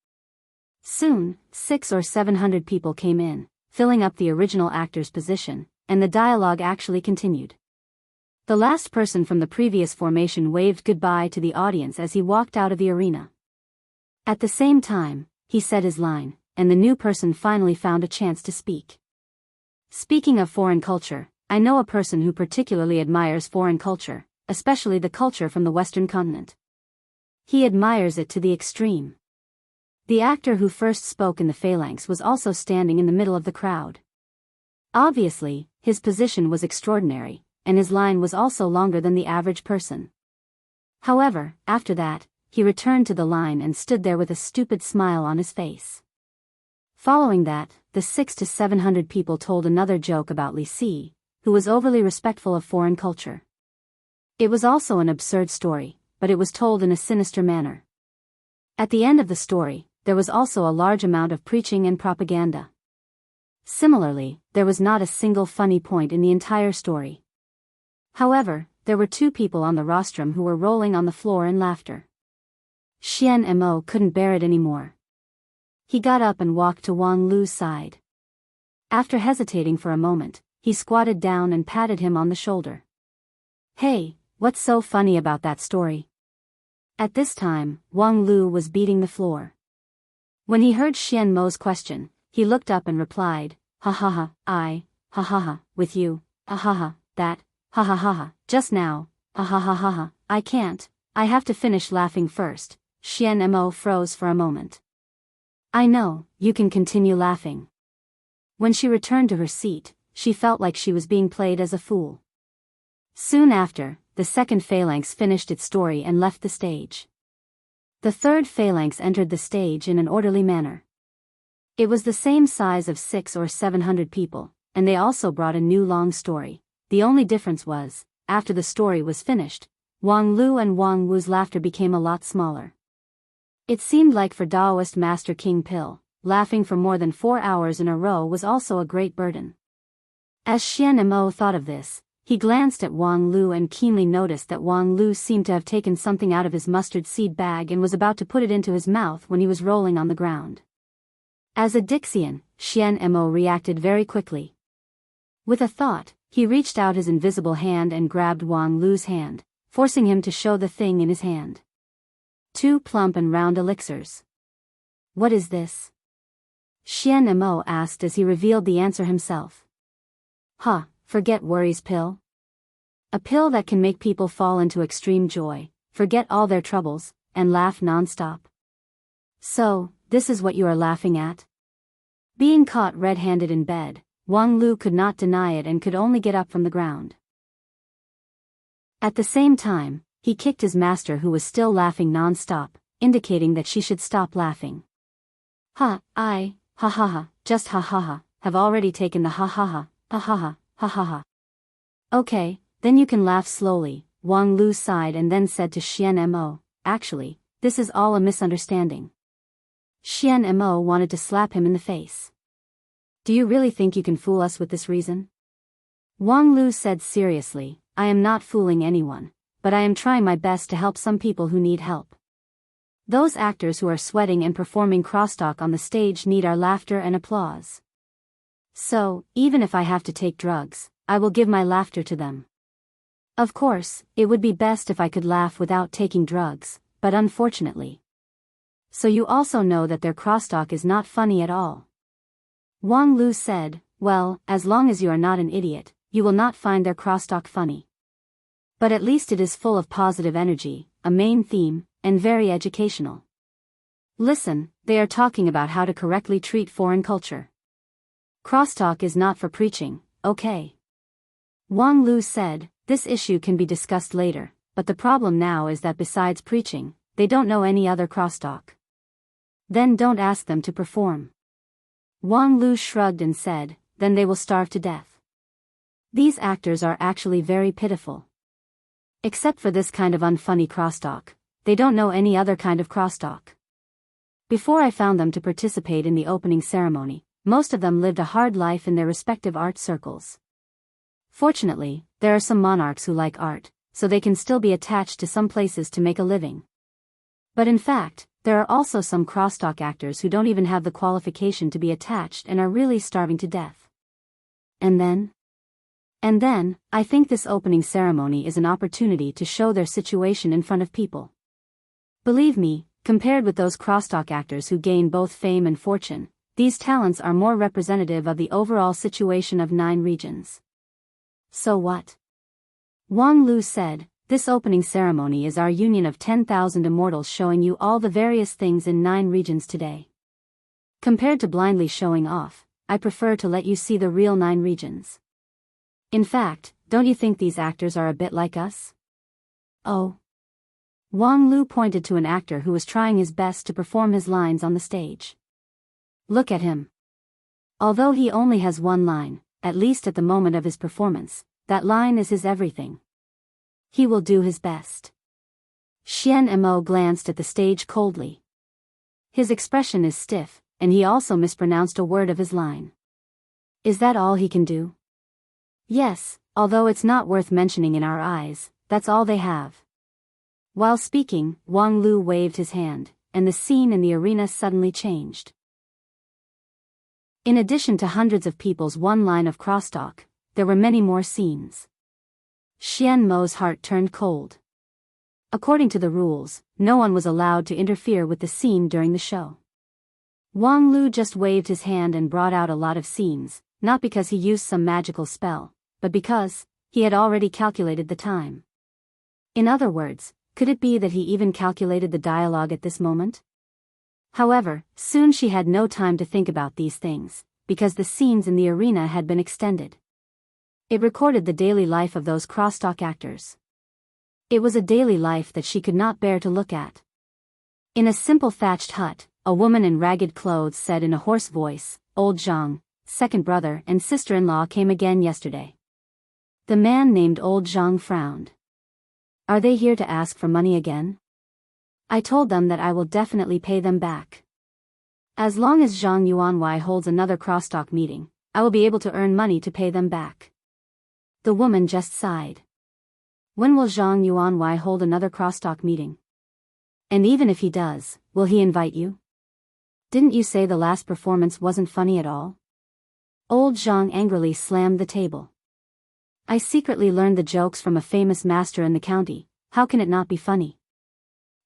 Soon, 600 or 700 people came in, filling up the original actor's position, and the dialogue actually continued. The last person from the previous formation waved goodbye to the audience as he walked out of the arena. At the same time, he said his line, and the new person finally found a chance to speak. "Speaking of foreign culture, I know a person who particularly admires foreign culture, especially the culture from the Western continent. He admires it to the extreme." The actor who first spoke in the phalanx was also standing in the middle of the crowd. Obviously, his position was extraordinary, and his line was also longer than the average person. However, after that, he returned to the line and stood there with a stupid smile on his face. Following that, the 600 to 700 people told another joke about Li Si, who was overly respectful of foreign culture. It was also an absurd story, but it was told in a sinister manner. At the end of the story, there was also a large amount of preaching and propaganda. Similarly, there was not a single funny point in the entire story. However, there were two people on the rostrum who were rolling on the floor in laughter. Xian Mo couldn't bear it anymore. He got up and walked to Wang Lu's side. After hesitating for a moment, he squatted down and patted him on the shoulder. "Hey, what's so funny about that story?" At this time, Wang Lu was beating the floor. When he heard Xian Mo's question, he looked up and replied, "Ha ha ha, with you, that, ha, just now, ha, I can't, I have to finish laughing first." Xian Mo froze for a moment. "I know, you can continue laughing." When she returned to her seat, she felt like she was being played as a fool. Soon after, the second phalanx finished its story and left the stage. The third phalanx entered the stage in an orderly manner. It was the same size of 600 or 700 people, and they also brought a new long story. The only difference was, after the story was finished, Wang Lu and Wang Wu's laughter became a lot smaller. It seemed like for Taoist Master King Pill, laughing for more than 4 hours in a row was also a great burden. As Xian Mo thought of this, he glanced at Wang Lu and keenly noticed that Wang Lu seemed to have taken something out of his mustard seed bag and was about to put it into his mouth when he was rolling on the ground. As a Dixian, Xian Mo reacted very quickly. With a thought, he reached out his invisible hand and grabbed Wang Lu's hand, forcing him to show the thing in his hand. 2 plump and round elixirs. "What is this?" Xian Mo asked as he revealed the answer himself. Forget worries pill. A pill that can make people fall into extreme joy, forget all their troubles, and laugh non-stop. "So, this is what you are laughing at?" Being caught red-handed in bed, Wang Lu could not deny it and could only get up from the ground. At the same time, he kicked his master who was still laughing non-stop, indicating that she should stop laughing. Just have already taken the ha. "Okay, then you can laugh slowly," Wang Lu sighed and then said to Xian Mo, "Actually, this is all a misunderstanding." Xian Mo wanted to slap him in the face. "Do you really think you can fool us with this reason?" Wang Lu said seriously, "I am not fooling anyone, but I am trying my best to help some people who need help. Those actors who are sweating and performing crosstalk on the stage need our laughter and applause. So, even if I have to take drugs, I will give my laughter to them. Of course, it would be best if I could laugh without taking drugs, but unfortunately. So you also know that their crosstalk is not funny at all." Wang Lu said, "Well, as long as you are not an idiot, you will not find their crosstalk funny. But at least it is full of positive energy, a main theme, and very educational. Listen, they are talking about how to correctly treat foreign culture. Crosstalk is not for preaching, okay?" Wang Lu said, "This issue can be discussed later, but the problem now is that besides preaching, they don't know any other crosstalk. Then don't ask them to perform." Wang Lu shrugged and said, "Then they will starve to death. These actors are actually very pitiful. Except for this kind of unfunny crosstalk, they don't know any other kind of crosstalk. Before I found them to participate in the opening ceremony, most of them lived a hard life in their respective art circles. Fortunately, there are some monarchs who like art, so they can still be attached to some places to make a living. But in fact, there are also some crosstalk actors who don't even have the qualification to be attached and are really starving to death. And then, I think this opening ceremony is an opportunity to show their situation in front of people. Believe me, compared with those crosstalk actors who gain both fame and fortune, these talents are more representative of the overall situation of 9 regions. So what?" Wang Lu said, "This opening ceremony is our union of 10,000 immortals showing you all the various things in 9 regions today. Compared to blindly showing off, I prefer to let you see the real 9 regions. In fact, don't you think these actors are a bit like us?" "Oh." Wang Lu pointed to an actor who was trying his best to perform his lines on the stage. "Look at him. Although he only has one line, at least at the moment of his performance, that line is his everything. He will do his best." Xian Mo glanced at the stage coldly. His expression is stiff, and he also mispronounced a word of his line. Is that all he can do? Yes, although it's not worth mentioning in our eyes, that's all they have. While speaking, Wang Lu waved his hand, and the scene in the arena suddenly changed. In addition to hundreds of people's one line of crosstalk, there were many more scenes. Xian Mo's heart turned cold. According to the rules, no one was allowed to interfere with the scene during the show. Wang Lu just waved his hand and brought out a lot of scenes, not because he used some magical spell, but because he had already calculated the time. In other words, could it be that he even calculated the dialogue at this moment? However, soon she had no time to think about these things, because the scenes in the arena had been extended. It recorded the daily life of those crosstalk actors. It was a daily life that she could not bear to look at. In a simple thatched hut, a woman in ragged clothes said in a hoarse voice, "Old Zhang, second brother and sister-in-law came again yesterday." The man named Old Zhang frowned. "Are they here to ask for money again?" "I told them that I will definitely pay them back. As long as Zhang Yuanwei holds another crosstalk meeting, I will be able to earn money to pay them back." The woman just sighed. When will Zhang Yuanwei hold another crosstalk meeting? And even if he does, will he invite you? Didn't you say the last performance wasn't funny at all? Old Zhang angrily slammed the table. "I secretly learned the jokes from a famous master in the county, how can it not be funny?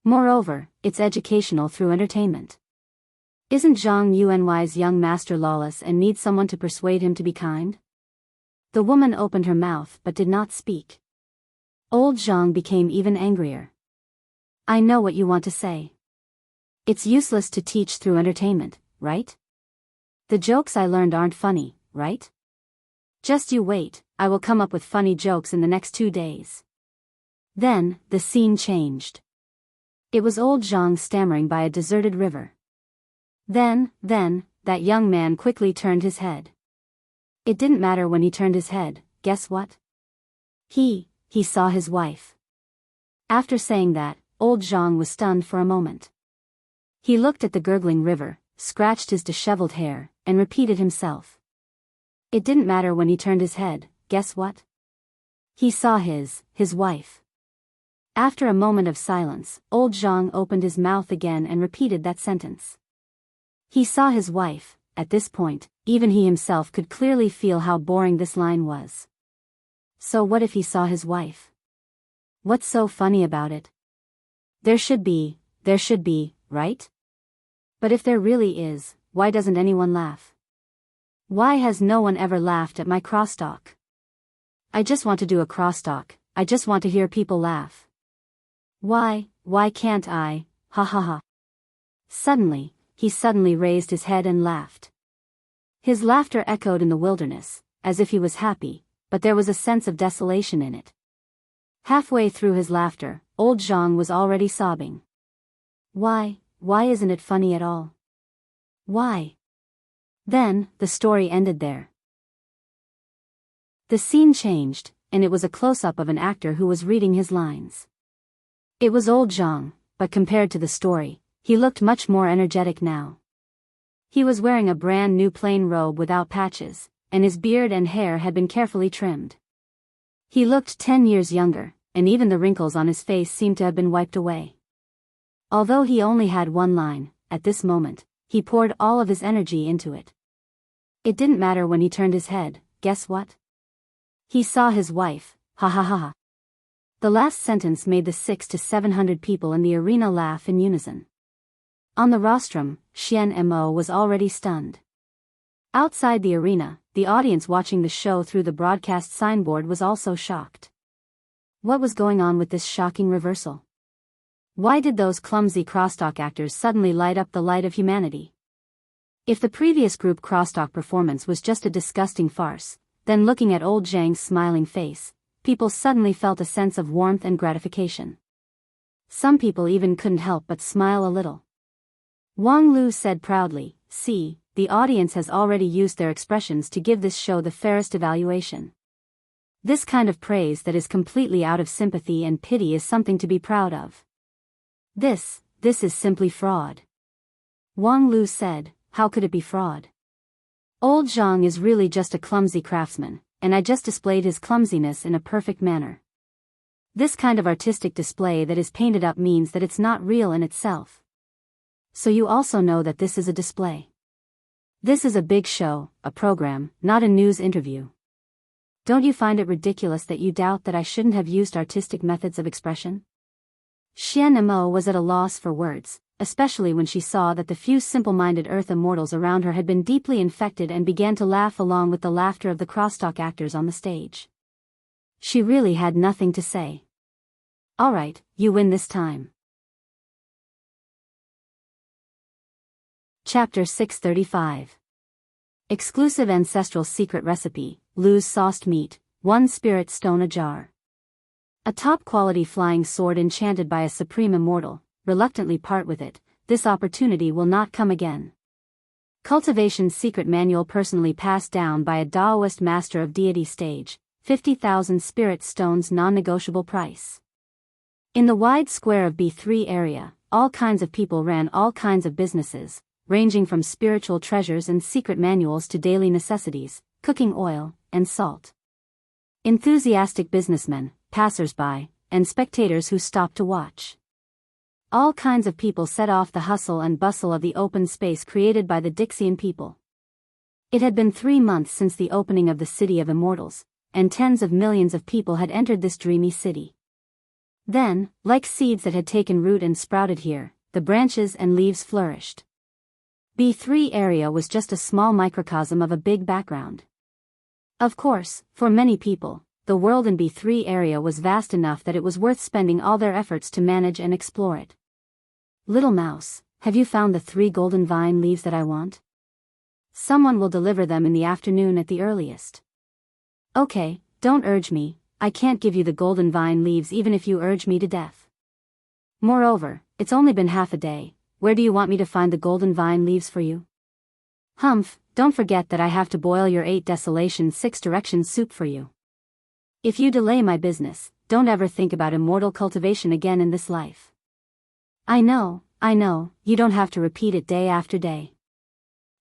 Moreover, it's educational through entertainment. Isn't Zhang Yuanwei's young master lawless and needs someone to persuade him to be kind?" The woman opened her mouth but did not speak. Old Zhang became even angrier. "I know what you want to say. It's useless to teach through entertainment, right? The jokes I learned aren't funny, right? Just you wait, I will come up with funny jokes in the next 2 days." Then, the scene changed. It was old Zhang stammering by a deserted river. Then, that young man quickly turned his head. It didn't matter when he turned his head, guess what? He saw his wife. After saying that, old Zhang was stunned for a moment. He looked at the gurgling river, scratched his disheveled hair, and repeated himself. It didn't matter when he turned his head, guess what? He saw his wife. After a moment of silence, old Zhang opened his mouth again and repeated that sentence. He saw his wife. At this point, even he himself could clearly feel how boring this line was. So what if he saw his wife? What's so funny about it? There should be, right? But if there really is, why doesn't anyone laugh? Why has no one ever laughed at my crosstalk? I just want to do a crosstalk, I just want to hear people laugh. Why can't I, ha ha ha. Suddenly, he raised his head and laughed. His laughter echoed in the wilderness, as if he was happy, but there was a sense of desolation in it. Halfway through his laughter, old Zhang was already sobbing. Why isn't it funny at all? Why? Then, the story ended there. The scene changed, and it was a close-up of an actor who was reading his lines. It was old Zhang, but compared to the story, he looked much more energetic now. He was wearing a brand new plain robe without patches, and his beard and hair had been carefully trimmed. He looked 10 years younger, and even the wrinkles on his face seemed to have been wiped away. Although he only had one line, at this moment, he poured all of his energy into it. It didn't matter when he turned his head, guess what? He saw his wife, ha ha ha ha. The last sentence made the 600 to 700 people in the arena laugh in unison. On the rostrum, Xian Mo was already stunned. Outside the arena, the audience watching the show through the broadcast signboard was also shocked. What was going on with this shocking reversal? Why did those clumsy crosstalk actors suddenly light up the light of humanity? If the previous group crosstalk performance was just a disgusting farce, then looking at old Zhang's smiling face, people suddenly felt a sense of warmth and gratification. Some people even couldn't help but smile a little. Wang Lu said proudly, "See, the audience has already used their expressions to give this show the fairest evaluation. This kind of praise that is completely out of sympathy and pity is something to be proud of. This is simply fraud." Wang Lu said, "How could it be fraud? Old Zhang is really just a clumsy craftsman, and I just displayed his clumsiness in a perfect manner. This kind of artistic display that is painted up means that it's not real in itself. So you also know that this is a display. This is a big show, a program, not a news interview. Don't you find it ridiculous that you doubt that I shouldn't have used artistic methods of expression? Xian Mo was at a loss for words, especially when she saw that the few simple-minded Earth immortals around her had been deeply infected and began to laugh along with the laughter of the crosstalk actors on the stage. She really had nothing to say. Alright, you win this time. Chapter 635. Exclusive Ancestral Secret Recipe, Lose Sauced Meat, 1 Spirit Stone a Jar. A top-quality flying sword enchanted by a supreme immortal, reluctantly part with it, this opportunity will not come again. Cultivation Secret Manual personally passed down by a Taoist Master of Deity stage, 50,000 spirit stones non-negotiable price. In the wide square of B3 area, all kinds of people ran all kinds of businesses, ranging from spiritual treasures and secret manuals to daily necessities, cooking oil, and salt. Enthusiastic businessmen, passers-by, and spectators who stopped to watch. All kinds of people set off the hustle and bustle of the open space created by the Dixian people. It had been 3 months since the opening of the City of Immortals, and tens of millions of people had entered this dreamy city. Then, like seeds that had taken root and sprouted here, the branches and leaves flourished. B3 area was just a small microcosm of a big background. Of course, for many people, the world in B3 area was vast enough that it was worth spending all their efforts to manage and explore it. Little mouse, have you found the 3 golden vine leaves that I want? Someone will deliver them in the afternoon at the earliest. Okay, don't urge me, I can't give you the golden vine leaves even if you urge me to death. Moreover, it's only been half a day, where do you want me to find the golden vine leaves for you? Humph, don't forget that I have to boil your 8 desolation 6 directions soup for you. If you delay my business, don't ever think about immortal cultivation again in this life. I know, you don't have to repeat it day after day.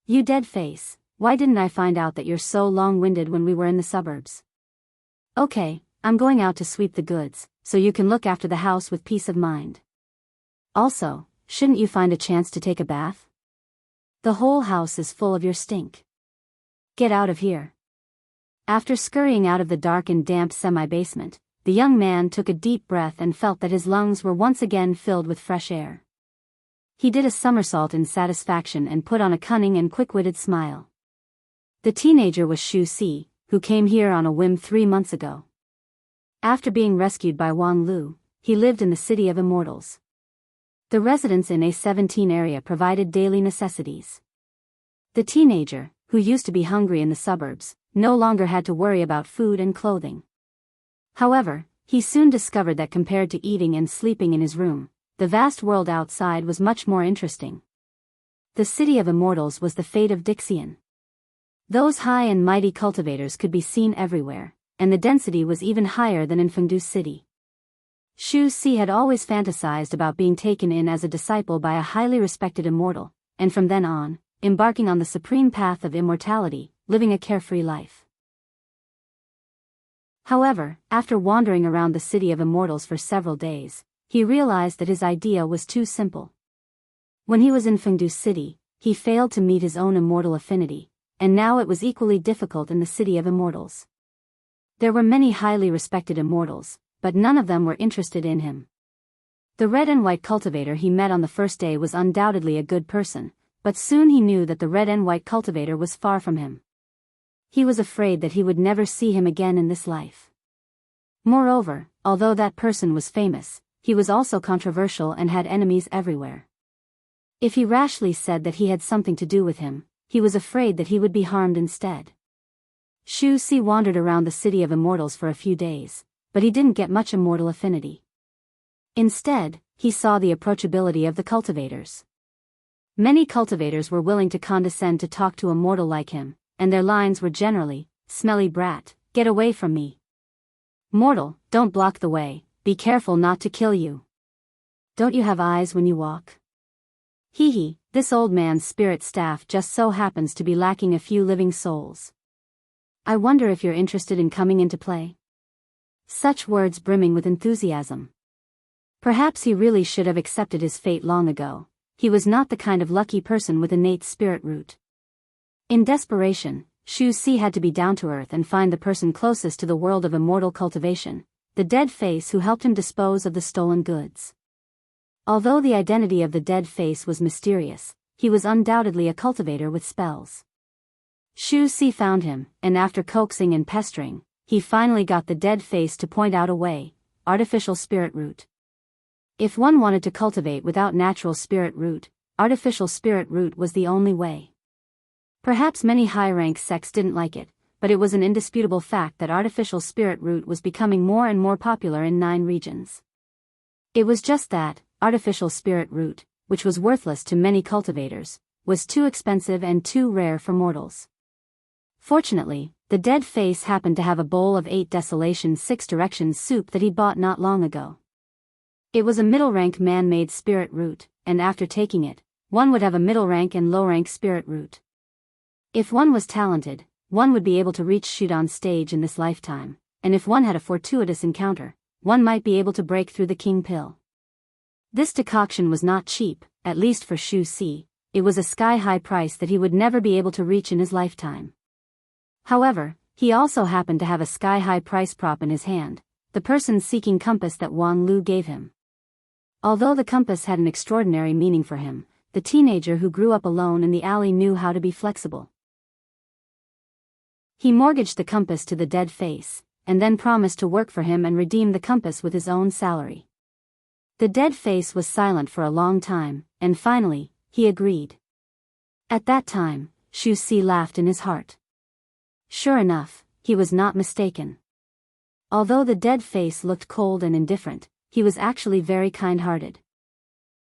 You dead face, why didn't I find out that you're so long-winded when we were in the suburbs? Okay, I'm going out to sweep the goods, so you can look after the house with peace of mind. Also, shouldn't you find a chance to take a bath? The whole house is full of your stink. Get out of here. After scurrying out of the dark and damp semi-basement, the young man took a deep breath and felt that his lungs were once again filled with fresh air. He did a somersault in satisfaction and put on a cunning and quick-witted smile. The teenager was Xu Si, who came here on a whim 3 months ago. After being rescued by Wang Lu, he lived in the City of Immortals. The residents in A17 area provided daily necessities. The teenager, who used to be hungry in the suburbs, no longer had to worry about food and clothing. However, he soon discovered that compared to eating and sleeping in his room, the vast world outside was much more interesting. The City of Immortals was the fate of Dixian. Those high and mighty cultivators could be seen everywhere, and the density was even higher than in Fengdu City. Xu Si had always fantasized about being taken in as a disciple by a highly respected immortal, and from then on, embarking on the supreme path of immortality, living a carefree life. However, after wandering around the City of Immortals for several days, he realized that his idea was too simple. When he was in Fengdu City, he failed to meet his own immortal affinity, and now it was equally difficult in the City of Immortals. There were many highly respected immortals, but none of them were interested in him. The red and white cultivator he met on the first day was undoubtedly a good person, but soon he knew that the red and white cultivator was far from him. He was afraid that he would never see him again in this life. Moreover, although that person was famous, he was also controversial and had enemies everywhere. If he rashly said that he had something to do with him, he was afraid that he would be harmed instead. Xu Si wandered around the City of Immortals for a few days, but he didn't get much immortal affinity. Instead, he saw the approachability of the cultivators. Many cultivators were willing to condescend to talk to a mortal like him, and their lines were generally, "Smelly brat, get away from me. Mortal, don't block the way, be careful not to kill you. Don't you have eyes when you walk?" Hee hee, this old man's spirit staff just so happens to be lacking a few living souls. I wonder if you're interested in coming into play. Such words brimming with enthusiasm. Perhaps he really should have accepted his fate long ago. He was not the kind of lucky person with innate spirit root. In desperation, Xu Si had to be down to earth and find the person closest to the world of immortal cultivation, the dead face who helped him dispose of the stolen goods. Although the identity of the dead face was mysterious, he was undoubtedly a cultivator with spells. Xu Si found him, and after coaxing and pestering, he finally got the dead face to point out a way: artificial spirit root. If one wanted to cultivate without natural spirit root, artificial spirit root was the only way. Perhaps many high-rank sects didn't like it, but it was an indisputable fact that artificial spirit root was becoming more and more popular in 9 regions. It was just that, artificial spirit root, which was worthless to many cultivators, was too expensive and too rare for mortals. Fortunately, the dead face happened to have a bowl of 8 desolation 6 directions soup that he'd bought not long ago. It was a middle-rank man-made spirit root, and after taking it, one would have a middle-rank and low-rank spirit root. If one was talented, one would be able to reach shoot on stage in this lifetime, and if one had a fortuitous encounter, one might be able to break through the king pill. This decoction was not cheap, at least for Xu Si. It was a sky-high price that he would never be able to reach in his lifetime. However, he also happened to have a sky-high price prop in his hand, the person-seeking compass that Wang Lu gave him. Although the compass had an extraordinary meaning for him, the teenager who grew up alone in the alley knew how to be flexible. He mortgaged the compass to the dead face, and then promised to work for him and redeem the compass with his own salary. The dead face was silent for a long time, and finally, he agreed. At that time, Xu Si laughed in his heart. Sure enough, he was not mistaken. Although the dead face looked cold and indifferent, he was actually very kind-hearted.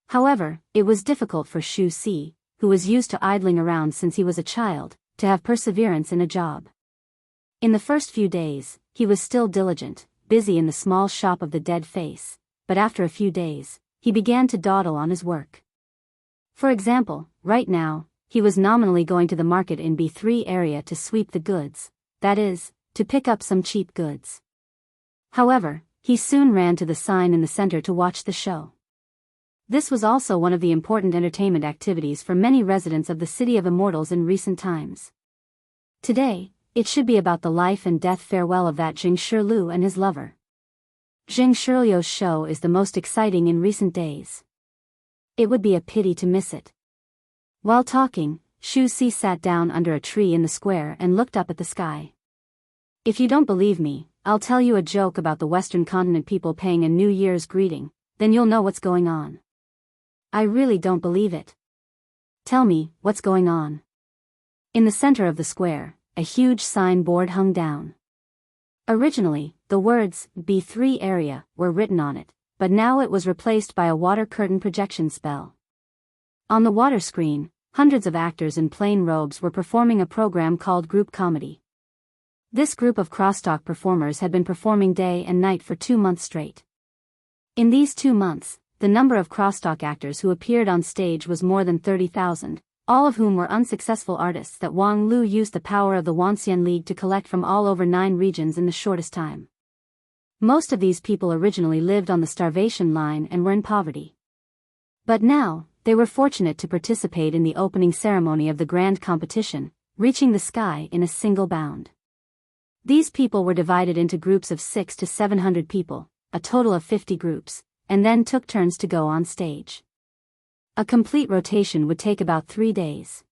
However, it was difficult for Xu Si, who was used to idling around since he was a child, to have perseverance in a job. In the first few days, he was still diligent, busy in the small shop of the dead face, but after a few days, he began to dawdle on his work. For example, right now, he was nominally going to the market in B3 area to sweep the goods, that is, to pick up some cheap goods. However, he soon ran to the sign in the center to watch the show. This was also one of the important entertainment activities for many residents of the City of Immortals in recent times. Today, it should be about the life and death farewell of that Jing Shiliu and his lover. Jing Shiliu's show is the most exciting in recent days. It would be a pity to miss it. While talking, Xu Si sat down under a tree in the square and looked up at the sky. If you don't believe me, I'll tell you a joke about the Western continent people paying a New Year's greeting, then you'll know what's going on. I really don't believe it. Tell me, what's going on? In the center of the square, a huge signboard hung down. Originally, the words, B3 area, were written on it, but now it was replaced by a water curtain projection spell. On the water screen, hundreds of actors in plain robes were performing a program called group comedy. This group of crosstalk performers had been performing day and night for 2 months straight. In these 2 months, the number of crosstalk actors who appeared on stage was more than 30,000, all of whom were unsuccessful artists that Wang Lu used the power of the Wanxian League to collect from all over 9 regions in the shortest time. Most of these people originally lived on the starvation line and were in poverty. But now, they were fortunate to participate in the opening ceremony of the grand competition, reaching the sky in a single bound. These people were divided into groups of 600 to 700 people, a total of 50 groups, and then took turns to go on stage. A complete rotation would take about 3 days.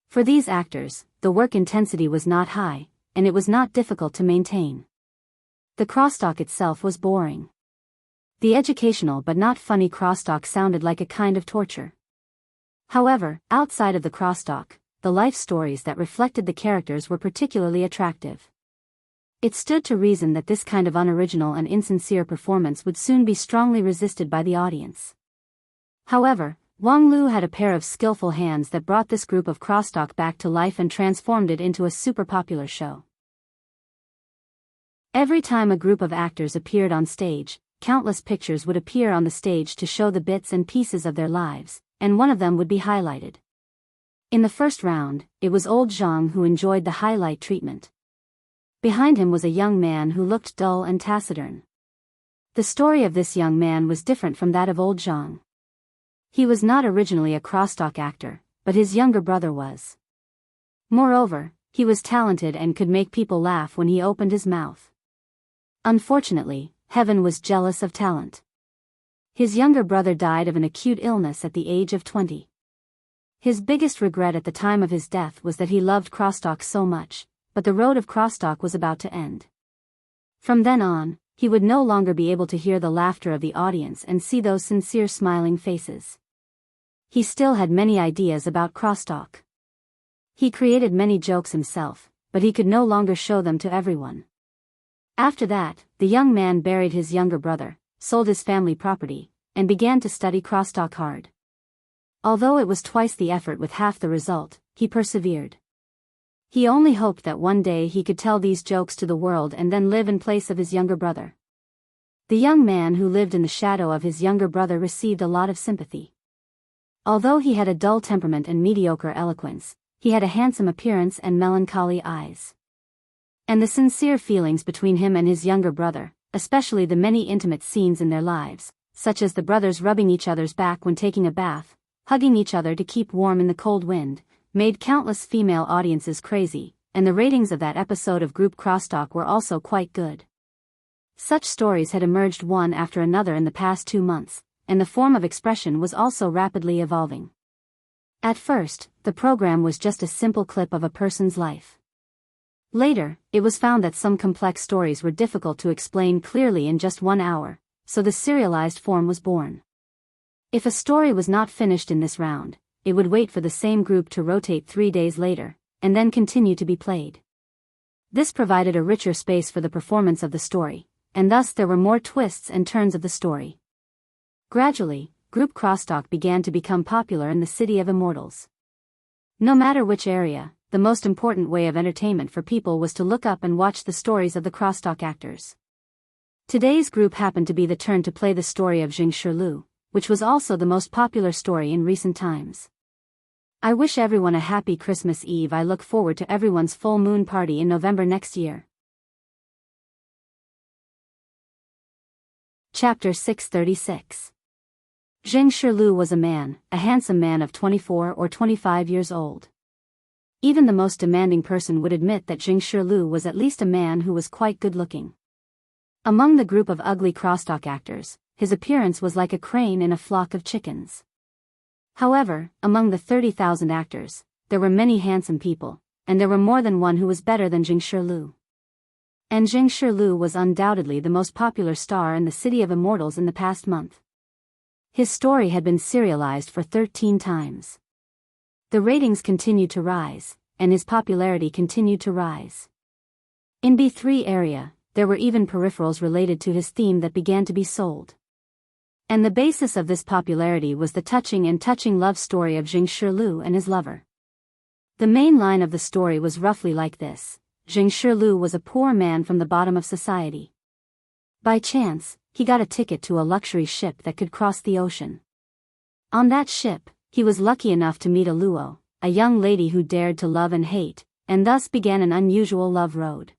For these actors, the work intensity was not high, and it was not difficult to maintain. The crosstalk itself was boring. The educational but not funny crosstalk sounded like a kind of torture. However, outside of the crosstalk, the life stories that reflected the characters were particularly attractive. It stood to reason that this kind of unoriginal and insincere performance would soon be strongly resisted by the audience. However, Wang Lu had a pair of skillful hands that brought this group of crosstalk back to life and transformed it into a super popular show. Every time a group of actors appeared on stage, countless pictures would appear on the stage to show the bits and pieces of their lives, and one of them would be highlighted. In the first round, it was old Zhang who enjoyed the highlight treatment. Behind him was a young man who looked dull and taciturn. The story of this young man was different from that of old Zhang. He was not originally a crosstalk actor, but his younger brother was. Moreover, he was talented and could make people laugh when he opened his mouth. Unfortunately, heaven was jealous of talent. His younger brother died of an acute illness at the age of 20. His biggest regret at the time of his death was that he loved crosstalk so much, but the road of crosstalk was about to end. From then on, he would no longer be able to hear the laughter of the audience and see those sincere smiling faces. He still had many ideas about crosstalk. He created many jokes himself, but he could no longer show them to everyone. After that, the young man buried his younger brother, sold his family property, and began to study crosstalk hard. Although it was twice the effort with half the result, he persevered. He only hoped that one day he could tell these jokes to the world and then live in place of his younger brother. The young man who lived in the shadow of his younger brother received a lot of sympathy. Although he had a dull temperament and mediocre eloquence, he had a handsome appearance and melancholy eyes. And the sincere feelings between him and his younger brother, especially the many intimate scenes in their lives, such as the brothers rubbing each other's back when taking a bath, hugging each other to keep warm in the cold wind, made countless female audiences crazy, and the ratings of that episode of group crosstalk were also quite good. Such stories had emerged one after another in the past 2 months, and the form of expression was also rapidly evolving. At first, the program was just a simple clip of a person's life. Later, it was found that some complex stories were difficult to explain clearly in just 1 hour, so the serialized form was born. If a story was not finished in this round, it would wait for the same group to rotate 3 days later, and then continue to be played. This provided a richer space for the performance of the story, and thus there were more twists and turns of the story. Gradually, group crosstalk began to become popular in the city of immortals. No matter which area, the most important way of entertainment for people was to look up and watch the stories of the crosstalk actors. Today's group happened to be the turn to play the story of Jing Shilu, which was also the most popular story in recent times. I wish everyone a happy Christmas Eve. I look forward to everyone's full moon party in November next year. Chapter 636. Jing Shilu was a handsome man of 24 or 25 years old. Even the most demanding person would admit that Jing Shilu was at least a man who was quite good-looking. Among the group of ugly crosstalk actors, his appearance was like a crane in a flock of chickens. However, among the 30,000 actors, there were many handsome people, and there were more than one who was better than Jing Shilu. And Jing Shilu was undoubtedly the most popular star in the City of Immortals in the past month. His story had been serialized for 13 times. The ratings continued to rise, and his popularity continued to rise. In B3 area, there were even peripherals related to his theme that began to be sold. And the basis of this popularity was the touching love story of Jing Shilu and his lover. The main line of the story was roughly like this: Jing Shilu was a poor man from the bottom of society. By chance, he got a ticket to a luxury ship that could cross the ocean. On that ship, he was lucky enough to meet a Luo, a young lady who dared to love and hate, and thus began an unusual love road.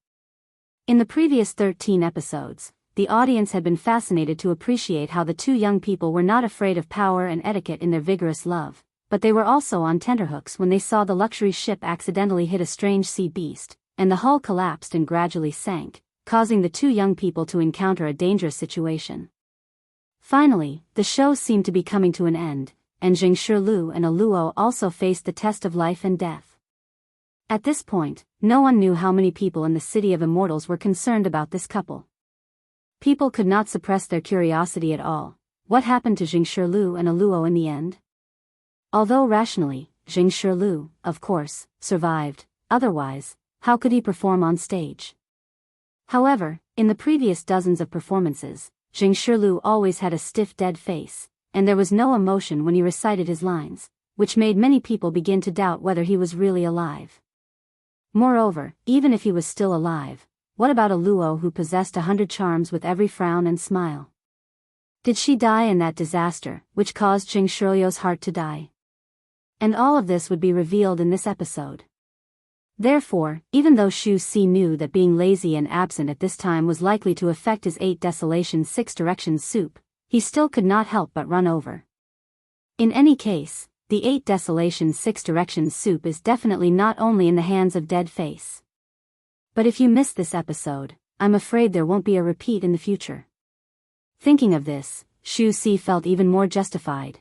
In the previous 13 episodes, the audience had been fascinated to appreciate how the two young people were not afraid of power and etiquette in their vigorous love, but they were also on tenterhooks when they saw the luxury ship accidentally hit a strange sea beast, and the hull collapsed and gradually sank, causing the two young people to encounter a dangerous situation. Finally, the show seemed to be coming to an end, and Jing Shilu and a Luo also faced the test of life and death. At this point, no one knew how many people in the City of Immortals were concerned about this couple. People could not suppress their curiosity at all. What happened to Jing Shilu and a Luo in the end? Although rationally, Jing Shilu, of course, survived, otherwise, how could he perform on stage? However, in the previous dozens of performances, Jing Shilu always had a stiff dead face, and there was no emotion when he recited his lines, which made many people begin to doubt whether he was really alive. Moreover, even if he was still alive, what about a Luo who possessed 100 charms with every frown and smile? Did she die in that disaster, which caused Jing Shirlio's heart to die? And all of this would be revealed in this episode. Therefore, even though Xu Si knew that being lazy and absent at this time was likely to affect his 8 Desolations 6 Directions soup, he still could not help but run over. In any case, the 8 Desolations 6 Directions soup is definitely not only in the hands of Dead Face. But if you missed this episode, I'm afraid there won't be a repeat in the future. Thinking of this, Xu Si felt even more justified.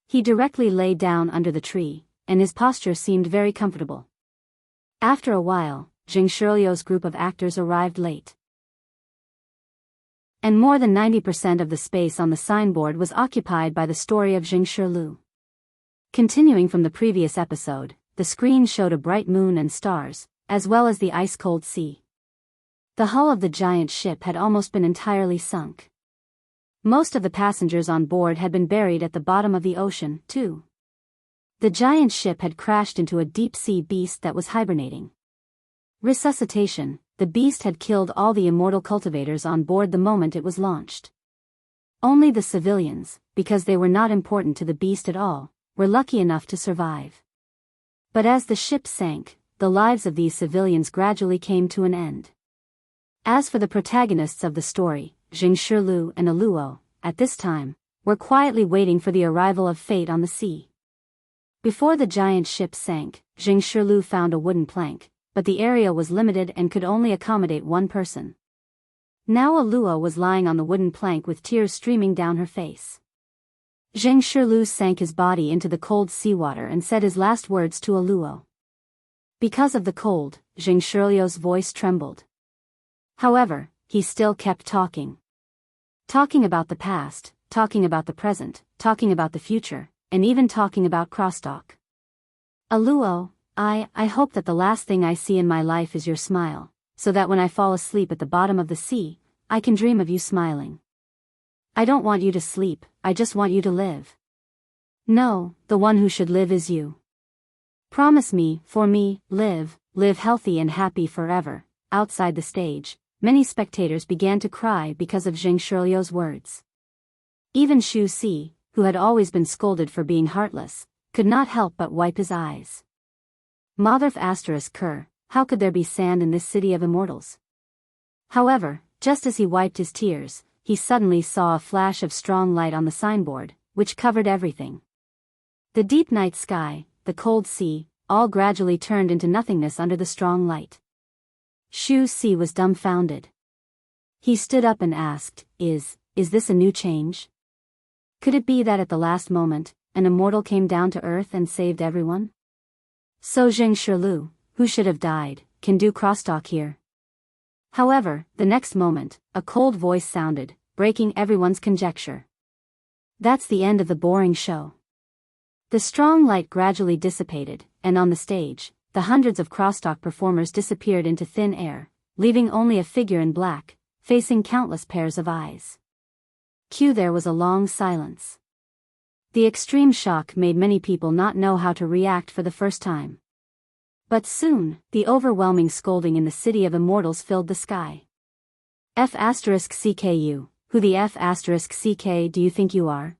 He directly lay down under the tree, and his posture seemed very comfortable. After a while, Jing Shirlio's group of actors arrived late. And more than 90% of the space on the signboard was occupied by the story of Jing Shirlu. Continuing from the previous episode, the screen showed a bright moon and stars, as well as the ice-cold sea. The hull of the giant ship had almost been entirely sunk. Most of the passengers on board had been buried at the bottom of the ocean, too. The giant ship had crashed into a deep-sea beast that was hibernating. Resuscitation, the beast had killed all the immortal cultivators on board the moment it was launched. Only the civilians, because they were not important to the beast at all, were lucky enough to survive. But as the ship sank, the lives of these civilians gradually came to an end. As for the protagonists of the story, Jing Shirlu and Aluo, at this time, were quietly waiting for the arrival of fate on the sea. Before the giant ship sank, Jing Shirlu found a wooden plank, but the area was limited and could only accommodate one person. Now Aluo was lying on the wooden plank with tears streaming down her face. Jing Shirlu sank his body into the cold seawater and said his last words to Aluo. Because of the cold, Jing Shirlio's voice trembled. However, he still kept talking. Talking about the past, talking about the present, talking about the future, and even talking about crosstalk. Aluo, I hope that the last thing I see in my life is your smile, so that when I fall asleep at the bottom of the sea, I can dream of you smiling. I don't want you to sleep, I just want you to live. No, the one who should live is you. Promise me, for me, live healthy and happy forever. Outside the stage, many spectators began to cry because of Jing Shirlio's words. Even Xu Si, who had always been scolded for being heartless, could not help but wipe his eyes. Motherf **Ker, how could there be sand in this city of immortals? However, just as he wiped his tears, he suddenly saw a flash of strong light on the signboard, which covered everything. The deep night sky, the cold sea, all gradually turned into nothingness under the strong light. Xu Si was dumbfounded. He stood up and asked, Is this a new change? Could it be that at the last moment, an immortal came down to earth and saved everyone? So Jing Shirlu, who should have died, can do crosstalk here. However, the next moment, a cold voice sounded, breaking everyone's conjecture. That's the end of the boring show. The strong light gradually dissipated, and on the stage, the hundreds of crosstalk performers disappeared into thin air, leaving only a figure in black, facing countless pairs of eyes. There was a long silence. The extreme shock made many people not know how to react for the first time. But soon, the overwhelming scolding in the city of immortals filled the sky. F***CKU, who the F***CK do you think you are?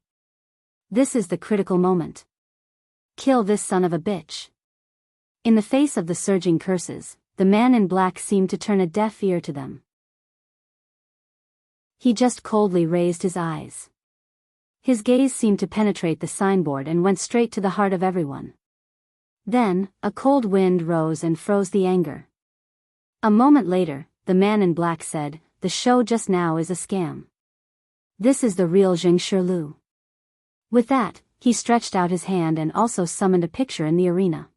This is the critical moment. Kill this son of a bitch. In the face of the surging curses, the man in black seemed to turn a deaf ear to them. He just coldly raised his eyes. His gaze seemed to penetrate the signboard and went straight to the heart of everyone. Then, a cold wind rose and froze the anger. A moment later, the man in black said, "The show just now is a scam. This is the real Jing Shirlu." With that, he stretched out his hand and also summoned a picture in the arena.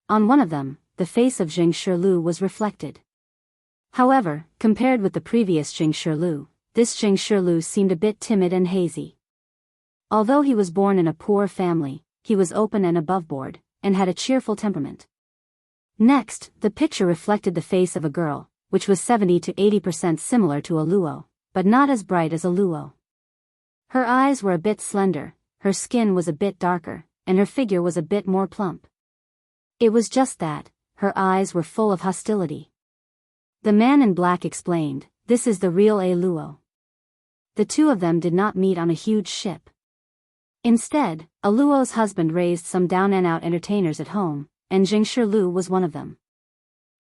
On one of them, the face of Jing Shirlu was reflected. However, compared with the previous Jing Shirlu, this Jing Shirlu seemed a bit timid and hazy. Although he was born in a poor family, he was open and aboveboard, and had a cheerful temperament. Next, the picture reflected the face of a girl, which was 70 to 80% similar to Aluo, but not as bright as Aluo. Her eyes were a bit slender, her skin was a bit darker, and her figure was a bit more plump. It was just that, her eyes were full of hostility. The man in black explained, "This is the real Aluo." the two of them did not meet on a huge ship. Instead, Luo's husband raised some down-and-out entertainers at home, and Lu was one of them.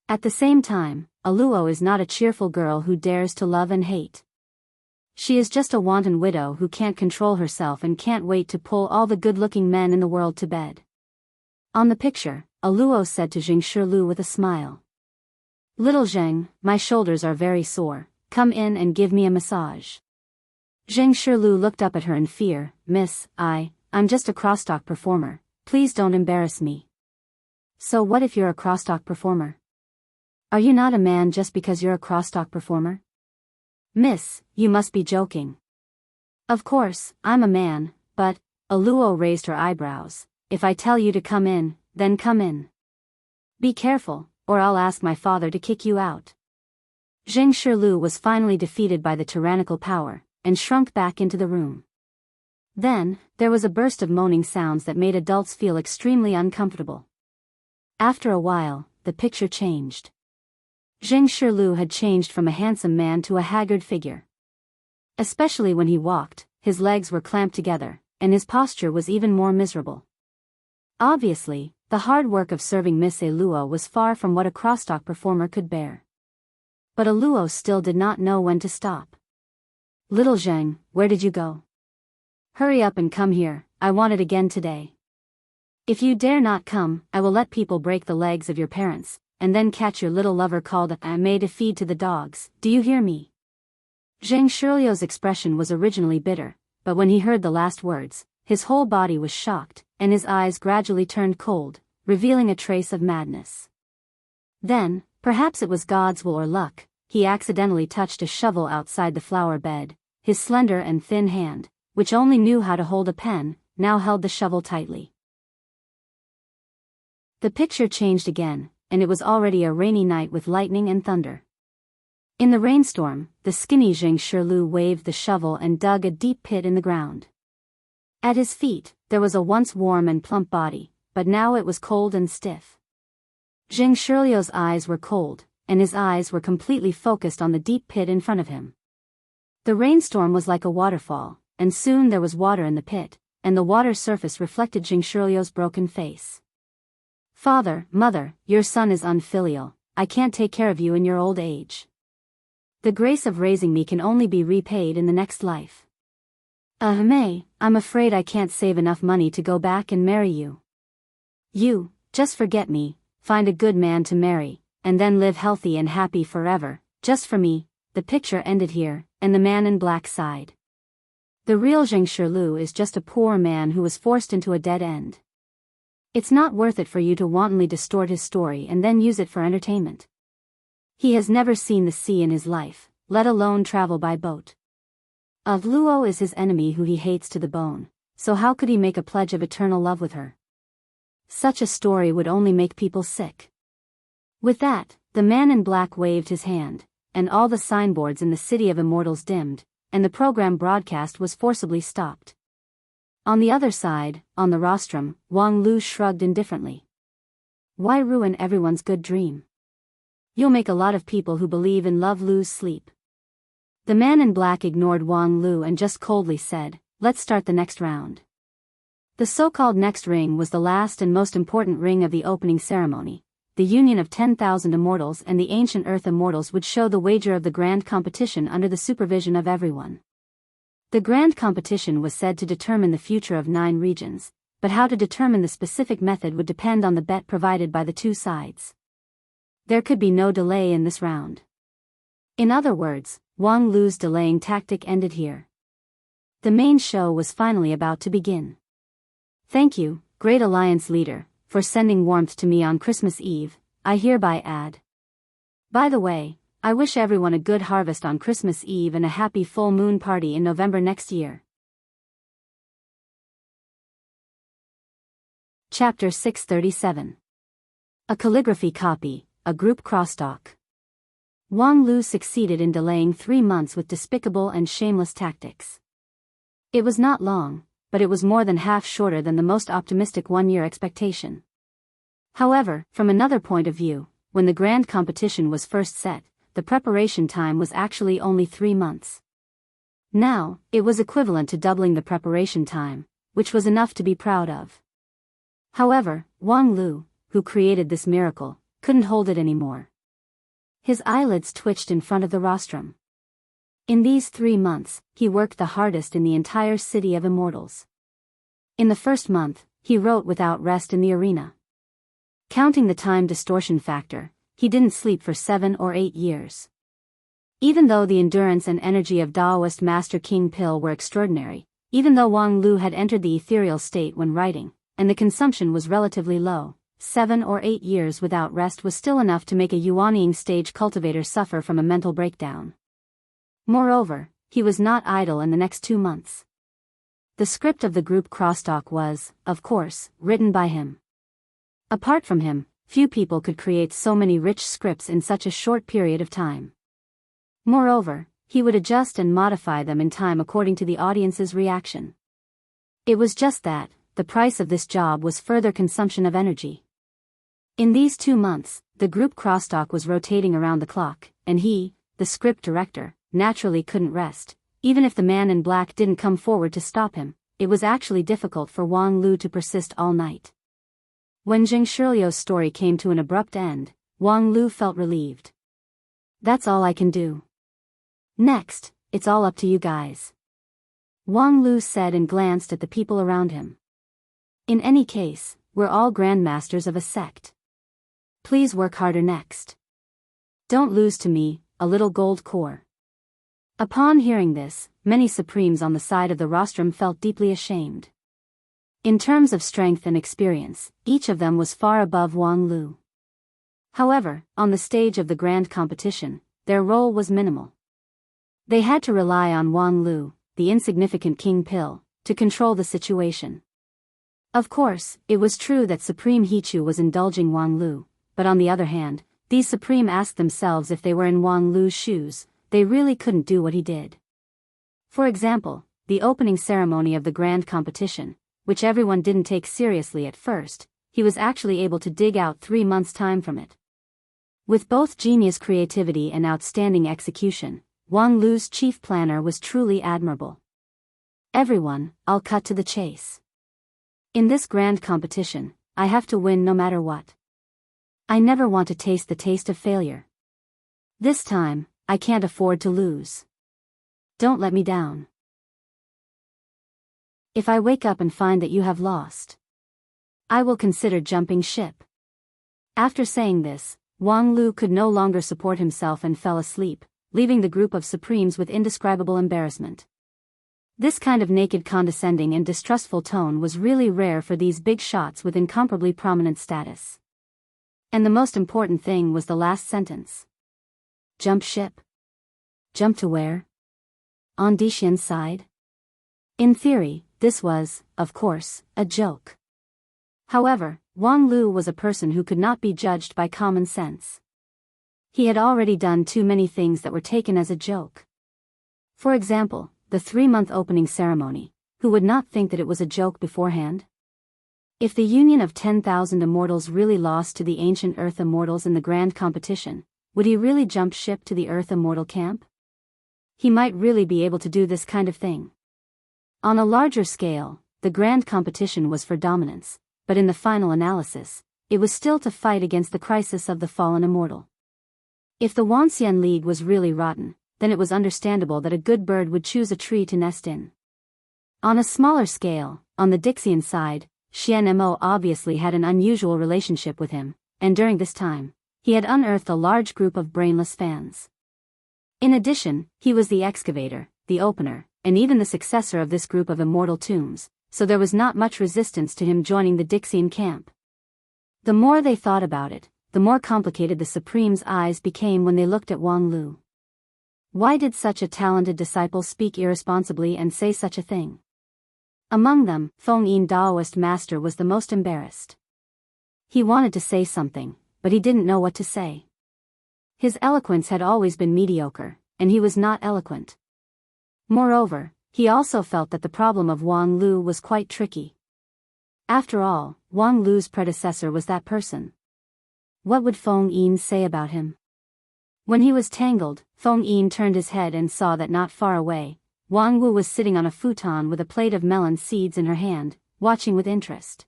At the same time, Luo is not a cheerful girl who dares to love and hate. She is just a wanton widow who can't control herself and can't wait to pull all the good-looking men in the world to bed. On the picture, Luo said to Lu with a smile, "Little Zheng, my shoulders are very sore, come in and give me a massage." Lu looked up at her in fear. "Miss, I'm just a crosstalk performer, please don't embarrass me." "So what if you're a crosstalk performer? Are you not a man just because you're a crosstalk performer?" "Miss, you must be joking." "Of course, I'm a man, but," Luo raised her eyebrows, "if I tell you to come in, then come in. Be careful, or I'll ask my father to kick you out." Lu was finally defeated by the tyrannical power, and shrunk back into the room. Then, there was a burst of moaning sounds that made adults feel extremely uncomfortable. After a while, the picture changed. Lu had changed from a handsome man to a haggard figure. Especially when he walked, his legs were clamped together, and his posture was even more miserable. Obviously, the hard work of serving Miss Luo was far from what a crosstalk performer could bear. But Luo still did not know when to stop. "Little Zheng, where did you go? Hurry up and come here, I want it again today. If you dare not come, I will let people break the legs of your parents, and then catch your little lover called I made to feed to the dogs, do you hear me?" Luo's expression was originally bitter, but when he heard the last words, his whole body was shocked, and his eyes gradually turned cold, revealing a trace of madness. Then, perhaps it was God's will or luck, he accidentally touched a shovel outside the flower bed. His slender and thin hand, which only knew how to hold a pen, now held the shovel tightly. The picture changed again, and it was already a rainy night with lightning and thunder. In the rainstorm, the skinny Lu waved the shovel and dug a deep pit in the ground. At his feet, there was a once warm and plump body, but now it was cold and stiff. Luo's eyes were cold, and his eyes were completely focused on the deep pit in front of him. The rainstorm was like a waterfall, and soon there was water in the pit, and the water surface reflected Luo's broken face. "Father, mother, your son is unfilial, I can't take care of you in your old age. The grace of raising me can only be repaid in the next life. I'm afraid I can't save enough money to go back and marry you. You, just forget me, find a good man to marry, and then live healthy and happy forever, just for me." The picture ended here, and the man in black sighed. The real Lu is just a poor man who was forced into a dead end. It's not worth it for you to wantonly distort his story and then use it for entertainment. He has never seen the sea in his life, let alone travel by boat. Luo is his enemy who he hates to the bone, so how could he make a pledge of eternal love with her? Such a story would only make people sick. With that, the man in black waved his hand, and all the signboards in the City of Immortals dimmed, and the program broadcast was forcibly stopped. On the other side, on the rostrum, Wang Lu shrugged indifferently. "Why ruin everyone's good dream? You'll make a lot of people who believe in love lose sleep." The man in black ignored Wang Lu and just coldly said, "Let's start the next round." The so-called next ring was the last and most important ring of the opening ceremony. The union of 10,000 immortals and the ancient earth immortals would show the wager of the grand competition under the supervision of everyone. The grand competition was said to determine the future of 9 regions, but how to determine the specific method would depend on the bet provided by the two sides. There could be no delay in this round. In other words, Wang Lu's delaying tactic ended here. The main show was finally about to begin. "Thank you, Great Alliance leader, for sending warmth to me on Christmas Eve, I hereby add. By the way, I wish everyone a good harvest on Christmas Eve and a happy full moon party in November next year." Chapter 637. A calligraphy copy, a group crosstalk. Wang Lu succeeded in delaying 3 months with despicable and shameless tactics. It was not long, but it was more than half shorter than the most optimistic 1-year expectation. However, from another point of view, when the grand competition was first set, the preparation time was actually only 3 months. Now, it was equivalent to doubling the preparation time, which was enough to be proud of. However, Wang Lu, who created this miracle, couldn't hold it anymore. His eyelids twitched in front of the rostrum. In these 3 months, he worked the hardest in the entire city of immortals. In the first month, he wrote without rest in the arena. Counting the time distortion factor, he didn't sleep for 7 or 8 years. Even though the endurance and energy of Daoist Master King Pill were extraordinary, even though Wang Lu had entered the ethereal state when writing, and the consumption was relatively low, 7 or 8 years without rest was still enough to make a Yuanying stage cultivator suffer from a mental breakdown. Moreover, he was not idle in the next 2 months. The script of the group crosstalk was, of course, written by him. Apart from him, few people could create so many rich scripts in such a short period of time. Moreover, he would adjust and modify them in time according to the audience's reaction. It was just that, the price of this job was further consumption of energy. In these 2 months, the group crosstalk was rotating around the clock, and he, the script director, naturally couldn't rest. Even if the man in black didn't come forward to stop him, it was actually difficult for Wang Lu to persist all night. When Zheng Shiliu's story came to an abrupt end, Wang Lu felt relieved. That's all I can do. Next, it's all up to you guys. Wang Lu said and glanced at the people around him. In any case, we're all grandmasters of a sect. Please work harder next. Don't lose to me, a little gold core. Upon hearing this, many supremes on the side of the rostrum felt deeply ashamed. In terms of strength and experience, each of them was far above Wang Lu. However, on the stage of the grand competition, their role was minimal. They had to rely on Wang Lu, the insignificant King Pill, to control the situation. Of course, it was true that Supreme Hichu was indulging Wang Lu, but on the other hand, these Supreme asked themselves if they were in Wang Lu's shoes, they really couldn't do what he did. For example, the opening ceremony of the grand competition, which everyone didn't take seriously at first, he was actually able to dig out 3 months' time from it. With both genius creativity and outstanding execution, Wang Lu's chief planner was truly admirable. Everyone, I'll cut to the chase. In this grand competition, I have to win no matter what. I never want to taste the taste of failure. This time, I can't afford to lose. Don't let me down. If I wake up and find that you have lost, I will consider jumping ship. After saying this, Wang Lu could no longer support himself and fell asleep, leaving the group of Supremes with indescribable embarrassment. This kind of naked condescending and distrustful tone was really rare for these big shots with incomparably prominent status. And the most important thing was the last sentence. Jump ship? Jump to where? On Dixian's side? In theory, this was, of course, a joke. However, Wang Lu was a person who could not be judged by common sense. He had already done too many things that were taken as a joke. For example, the 3-month opening ceremony. Who would not think that it was a joke beforehand? If the union of 10,000 immortals really lost to the ancient Earth immortals in the grand competition, would he really jump ship to the Earth immortal camp? He might really be able to do this kind of thing. On a larger scale, the grand competition was for dominance, but in the final analysis, it was still to fight against the crisis of the fallen immortal. If the Wanxian League was really rotten, then it was understandable that a good bird would choose a tree to nest in. On a smaller scale, on the Dixian side, Xian Mo obviously had an unusual relationship with him, and during this time, he had unearthed a large group of brainless fans. In addition, he was the excavator, the opener, and even the successor of this group of immortal tombs, so there was not much resistance to him joining the Dixian camp. The more they thought about it, the more complicated the Supreme's eyes became when they looked at Wang Lu. Why did such a talented disciple speak irresponsibly and say such a thing? Among them, Feng Yin Daoist master was the most embarrassed. He wanted to say something, but he didn't know what to say. His eloquence had always been mediocre, and he was not eloquent. Moreover, he also felt that the problem of Wang Lu was quite tricky. After all, Wang Lu's predecessor was that person. What would Feng Yin say about him? When he was tangled, Feng Yin turned his head and saw that not far away, Wang Wu was sitting on a futon with a plate of melon seeds in her hand, watching with interest.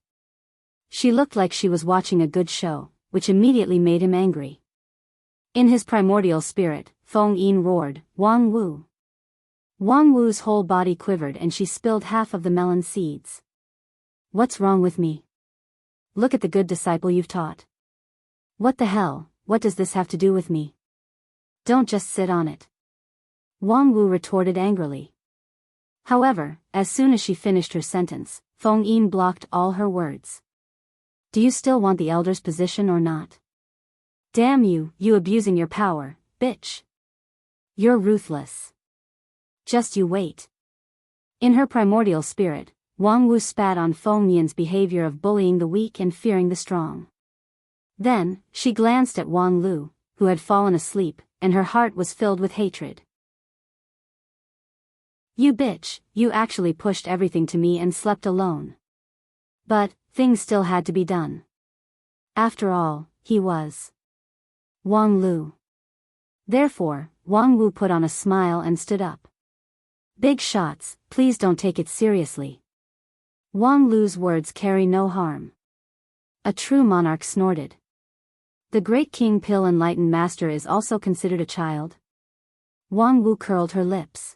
She looked like she was watching a good show, which immediately made him angry. In his primordial spirit, Feng Yin roared, "Wang Wu!" Wang Wu's whole body quivered and she spilled half of the melon seeds. "What's wrong with me? Look at the good disciple you've taught. What the hell, what does this have to do with me? Don't just sit on it." Wang Wu retorted angrily. However, as soon as she finished her sentence, Feng Yin blocked all her words. "Do you still want the elder's position or not? Damn you, you abusing your power, bitch. You're ruthless. Just you wait." In her primordial spirit, Wang Wu spat on Feng Yin's behavior of bullying the weak and fearing the strong. Then, she glanced at Wang Lu, who had fallen asleep, and her heart was filled with hatred. "You bitch, you actually pushed everything to me and slept alone." But, things still had to be done. After all, he was Wang Lu. Therefore, Wang Wu put on a smile and stood up. "Big shots, please don't take it seriously. Wang Lu's words carry no harm." A true monarch snorted. "The great King Pill Enlightened Master is also considered a child?" Wang Wu curled her lips.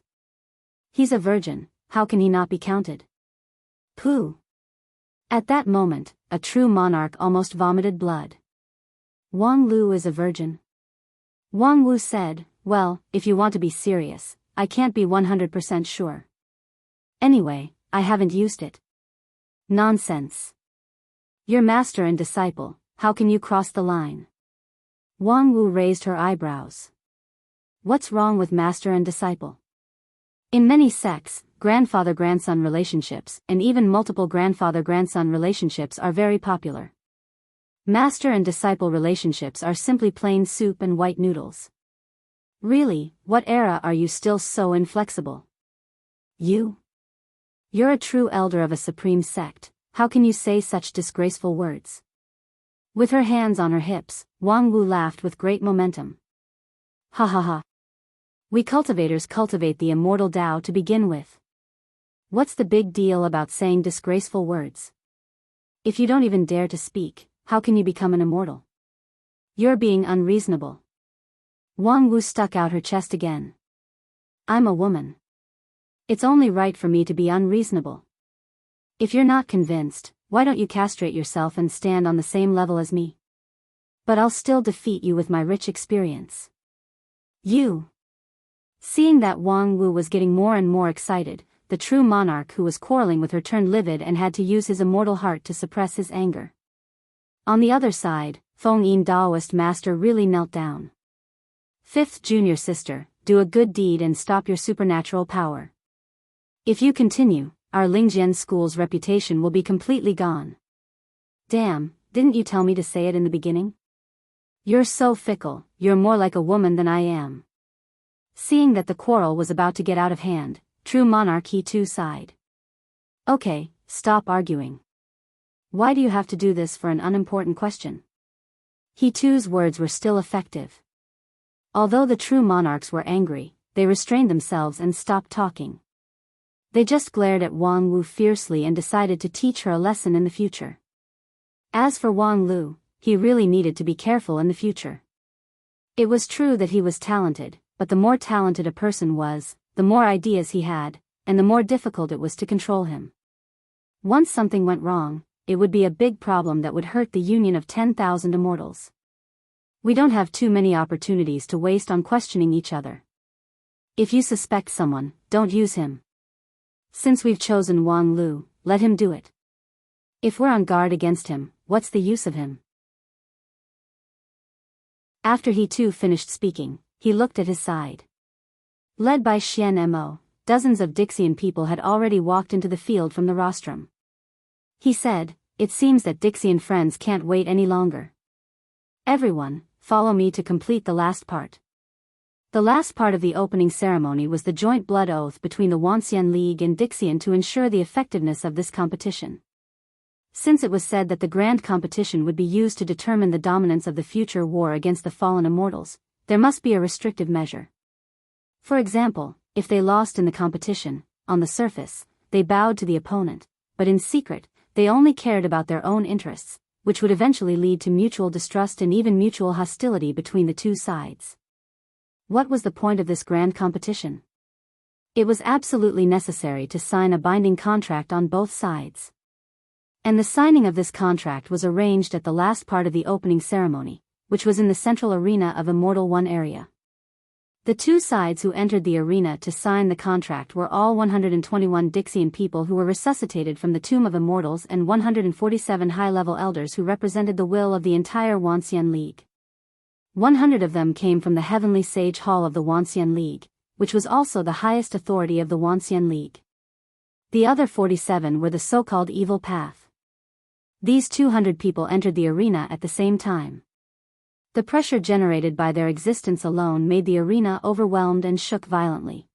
"He's a virgin, how can he not be counted?" Pooh. At that moment, a true monarch almost vomited blood. "Wang Lu is a virgin?" Wang Wu said, "Well, if you want to be serious, I can't be 100% sure. Anyway, I haven't used it." "Nonsense. You're master and disciple, how can you cross the line?" Wang Wu raised her eyebrows. "What's wrong with master and disciple?" In many sects, grandfather-grandson relationships and even multiple grandfather-grandson relationships are very popular. Master and disciple relationships are simply plain soup and white noodles. Really, what era are you still so inflexible? You're a true elder of a supreme sect, how can you say such disgraceful words? With her hands on her hips, Wang Wu laughed with great momentum. "Ha ha ha. We cultivators cultivate the immortal Tao to begin with. What's the big deal about saying disgraceful words? If you don't even dare to speak, how can you become an immortal? You're being unreasonable." Wang Wu stuck out her chest again. "I'm a woman. It's only right for me to be unreasonable. If you're not convinced, why don't you castrate yourself and stand on the same level as me? But I'll still defeat you with my rich experience." "You." Seeing that Wang Wu was getting more and more excited, the true monarch who was quarreling with her turned livid and had to use his immortal heart to suppress his anger. On the other side, Feng Yin Daoist master really knelt down. "Fifth junior sister, do a good deed and stop your supernatural power. If you continue, our Lingjian school's reputation will be completely gone." "Damn, didn't you tell me to say it in the beginning? You're so fickle, you're more like a woman than I am." Seeing that the quarrel was about to get out of hand, true monarch He too sighed. "Okay, stop arguing. Why do you have to do this for an unimportant question?" He too's words were still effective. Although the true monarchs were angry, they restrained themselves and stopped talking. They just glared at Wang Wu fiercely and decided to teach her a lesson in the future. As for Wang Lu, he really needed to be careful in the future. It was true that he was talented, but the more talented a person was, the more ideas he had, and the more difficult it was to control him. Once something went wrong, it would be a big problem that would hurt the union of 10,000 immortals. We don't have too many opportunities to waste on questioning each other. If you suspect someone, don't use him. Since we've chosen Wang Lu, let him do it. If we're on guard against him, what's the use of him? After he too finished speaking, he looked at his side. Led by Xian Mo, dozens of Dixian people had already walked into the field from the rostrum. He said, "It seems that Dixian friends can't wait any longer. Everyone, follow me to complete the last part." The last part of the opening ceremony was the joint blood oath between the Wanxian League and Dixian to ensure the effectiveness of this competition. Since it was said that the grand competition would be used to determine the dominance of the future war against the fallen immortals, there must be a restrictive measure. For example, if they lost in the competition, on the surface, they bowed to the opponent, but in secret, they only cared about their own interests, which would eventually lead to mutual distrust and even mutual hostility between the two sides. What was the point of this grand competition? It was absolutely necessary to sign a binding contract on both sides. And the signing of this contract was arranged at the last part of the opening ceremony, which was in the central arena of Immortal One area. The two sides who entered the arena to sign the contract were all 121 Dixian people who were resuscitated from the Tomb of Immortals and 147 high-level elders who represented the will of the entire Wanxian League. 100 of them came from the Heavenly Sage Hall of the Wanxian League, which was also the highest authority of the Wanxian League. The other 47 were the so-called Evil Path. These 200 people entered the arena at the same time. The pressure generated by their existence alone made the arena overwhelmed and shook violently.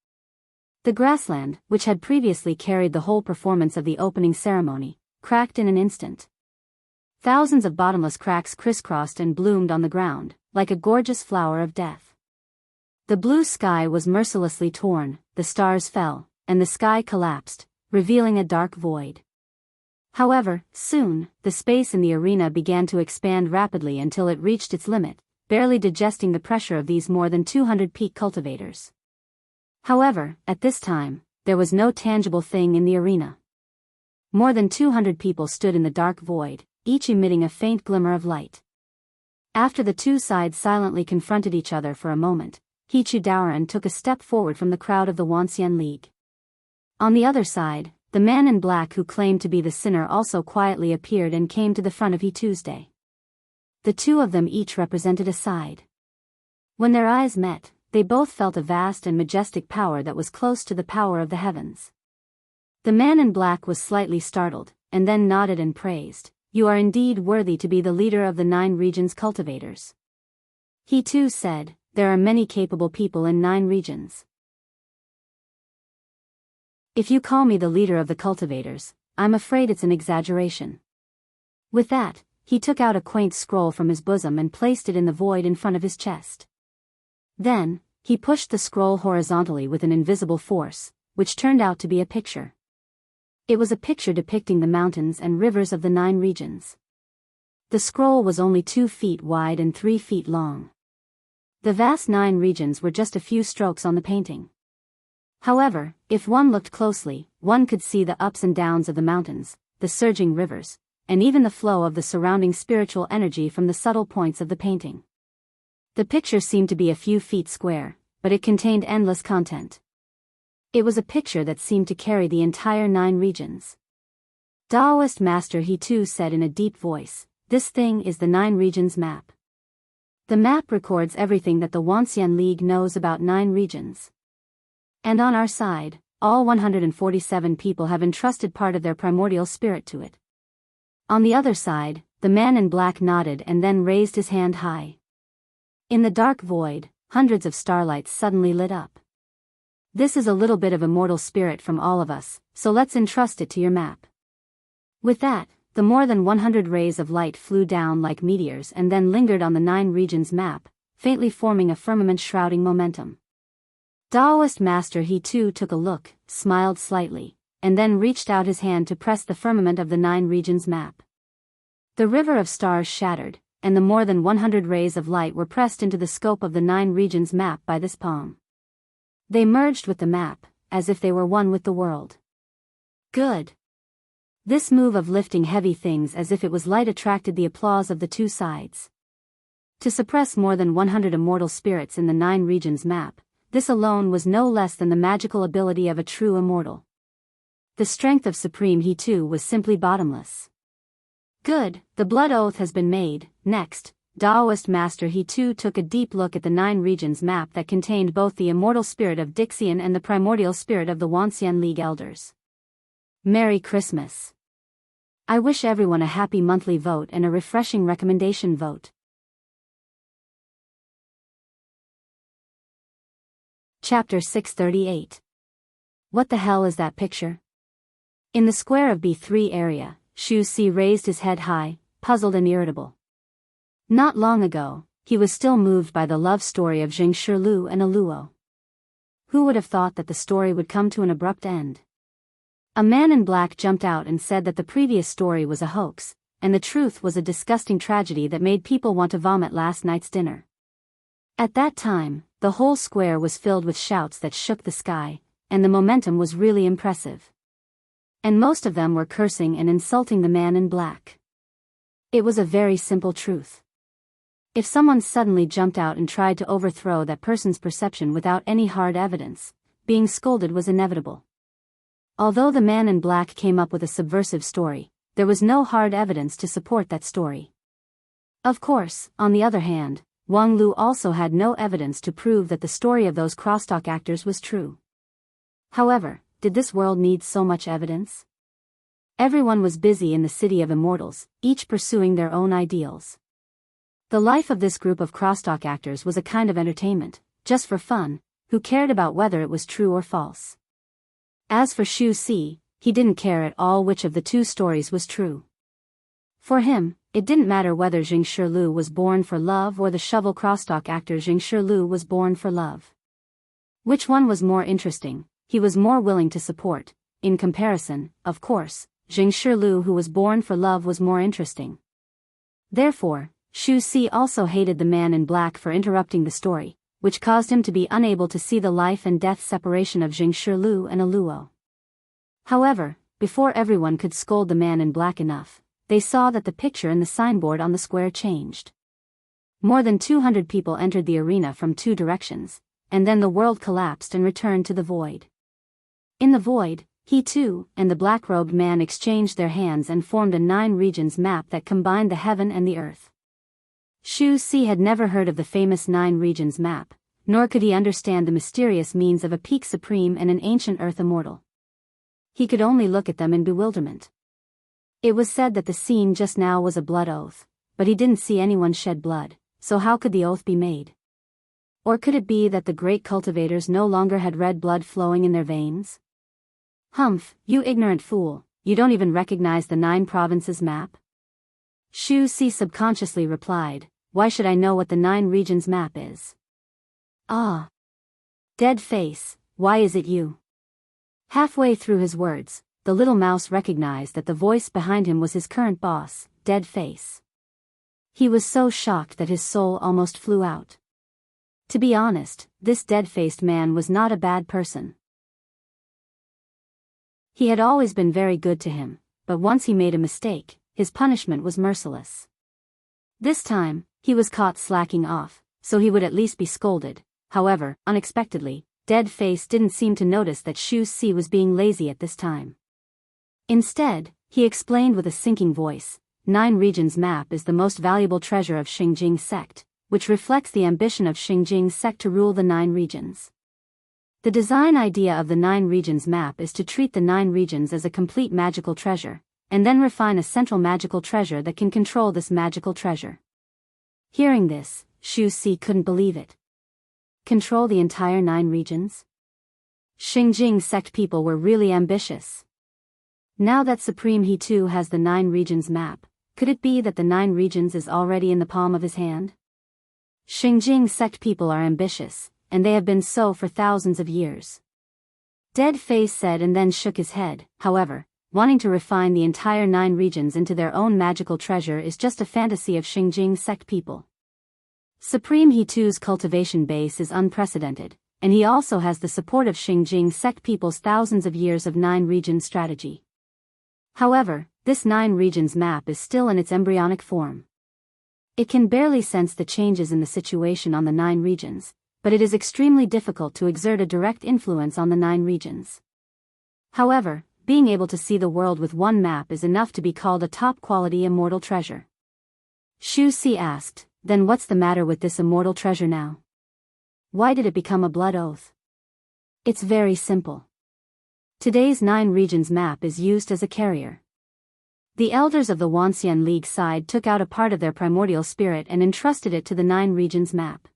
The grassland, which had previously carried the whole performance of the opening ceremony, cracked in an instant. Thousands of bottomless cracks crisscrossed and bloomed on the ground, like a gorgeous flower of death. The blue sky was mercilessly torn, the stars fell, and the sky collapsed, revealing a dark void. However, soon, the space in the arena began to expand rapidly until it reached its limit, barely digesting the pressure of these more than 200 peak cultivators. However, at this time, there was no tangible thing in the arena. More than 200 people stood in the dark void, each emitting a faint glimmer of light. After the two sides silently confronted each other for a moment, Hichu Daoran took a step forward from the crowd of the Wanxian League. On the other side, the man in black who claimed to be the sinner also quietly appeared and came to the front of He Tuesday. The two of them each represented a side. When their eyes met, they both felt a vast and majestic power that was close to the power of the heavens. The man in black was slightly startled, and then nodded and praised, "You are indeed worthy to be the leader of the 9 regions cultivators." He too said, "There are many capable people in 9 regions. If you call me the leader of the cultivators, I'm afraid it's an exaggeration." With that, he took out a quaint scroll from his bosom and placed it in the void in front of his chest. Then, he pushed the scroll horizontally with an invisible force, which turned out to be a picture. It was a picture depicting the mountains and rivers of the 9 regions. The scroll was only 2 feet wide and 3 feet long. The vast 9 regions were just a few strokes on the painting. However, if one looked closely, one could see the ups and downs of the mountains, the surging rivers, and even the flow of the surrounding spiritual energy from the subtle points of the painting. The picture seemed to be a few feet square, but it contained endless content. It was a picture that seemed to carry the entire 9 regions. Taoist Master He too said in a deep voice, "This thing is the 9 regions map." The map records everything that the Wanxian League knows about 9 regions. And on our side, all 147 people have entrusted part of their primordial spirit to it. On the other side, the man in black nodded and then raised his hand high. In the dark void, hundreds of starlights suddenly lit up. "This is a little bit of immortal spirit from all of us, so let's entrust it to your map." With that, the more than 100 rays of light flew down like meteors and then lingered on the 9 regions map, faintly forming a firmament shrouding momentum. Taoist Master He too took a look, smiled slightly, and then reached out his hand to press the firmament of the 9 regions map. The river of stars shattered, and the more than 100 rays of light were pressed into the scope of the 9 regions map by this palm. They merged with the map, as if they were one with the world. Good. This move of lifting heavy things as if it was light attracted the applause of the two sides. To suppress more than 100 immortal spirits in the 9 regions map, this alone was no less than the magical ability of a true immortal. The strength of Supreme He too was simply bottomless. Good, the blood oath has been made. Next, Taoist Master He too took a deep look at the 9 regions map that contained both the immortal spirit of Dixian and the primordial spirit of the Wanxian League elders. Merry Christmas. I wish everyone a happy monthly vote and a refreshing recommendation vote. Chapter 638. What the hell is that picture? In the square of B3 area, Shu Si raised his head high, puzzled and irritable. Not long ago, he was still moved by the love story of Zheng Shirlu and Aluo. Who would have thought that the story would come to an abrupt end? A man in black jumped out and said that the previous story was a hoax, and the truth was a disgusting tragedy that made people want to vomit last night's dinner. At that time, the whole square was filled with shouts that shook the sky, and the momentum was really impressive. And most of them were cursing and insulting the man in black. It was a very simple truth. If someone suddenly jumped out and tried to overthrow that person's perception without any hard evidence, being scolded was inevitable. Although the man in black came up with a subversive story, there was no hard evidence to support that story. Of course, on the other hand, Wang Lu also had no evidence to prove that the story of those crosstalk actors was true. However, did this world need so much evidence? Everyone was busy in the city of immortals, each pursuing their own ideals. The life of this group of crosstalk actors was a kind of entertainment, just for fun, who cared about whether it was true or false. As for Xu Si, he didn't care at all which of the two stories was true. For him, it didn't matter whether Jing Shirlu was born for love or the shovel crosstalk actor Jing Shirlu was born for love. Which one was more interesting, he was more willing to support. In comparison, of course, Jing Shirlu who was born for love was more interesting. Therefore, Xu Si also hated the man in black for interrupting the story, which caused him to be unable to see the life and death separation of Jing Shirlu and Aluo. However, before everyone could scold the man in black enough, they saw that the picture in the signboard on the square changed. More than 200 people entered the arena from two directions, and then the world collapsed and returned to the void. In the void, he too and the black-robed man exchanged their hands and formed a 9 regions map that combined the heaven and the earth. Xu Si had never heard of the famous 9 regions map, nor could he understand the mysterious means of a peak supreme and an ancient earth immortal. He could only look at them in bewilderment. It was said that the scene just now was a blood oath, but he didn't see anyone shed blood, so how could the oath be made? Or could it be that the great cultivators no longer had red blood flowing in their veins? Humph, you ignorant fool, you don't even recognize the 9 provinces map? Xu Si subconsciously replied, why should I know what the 9 regions map is? Ah. Dead face, why is it you? Halfway through his words, the little mouse recognized that the voice behind him was his current boss, Dead Face. He was so shocked that his soul almost flew out. To be honest, this dead-faced man was not a bad person. He had always been very good to him, but once he made a mistake, his punishment was merciless. This time, he was caught slacking off, so he would at least be scolded. However, unexpectedly, Dead Face didn't seem to notice that Xu Si was being lazy at this time. Instead, he explained with a sinking voice, 9 regions map is the most valuable treasure of Xingjing sect, which reflects the ambition of Xingjing sect to rule the 9 regions. The design idea of the 9 regions map is to treat the 9 regions as a complete magical treasure, and then refine a central magical treasure that can control this magical treasure. Hearing this, Xu Si couldn't believe it. Control the entire 9 regions? Xingjing sect people were really ambitious. Now that Supreme he too has the 9 regions map, could it be that the 9 regions is already in the palm of his hand? Xingjing sect people are ambitious, and they have been so for thousands of years. Dead Face said and then shook his head. However, wanting to refine the entire 9 regions into their own magical treasure is just a fantasy of Xingjing sect people. Supreme he too's cultivation base is unprecedented, and he also has the support of Xingjing sect people's thousands of years of 9 region strategy. However, this 9 regions map is still in its embryonic form. It can barely sense the changes in the situation on the 9 regions, but it is extremely difficult to exert a direct influence on the 9 regions. However, being able to see the world with one map is enough to be called a top-quality immortal treasure. Xu Si asked, then what's the matter with this immortal treasure now? Why did it become a blood oath? It's very simple. Today's 9 regions map is used as a carrier. The elders of the Wanxian League side took out a part of their primordial spirit and entrusted it to the 9 regions map.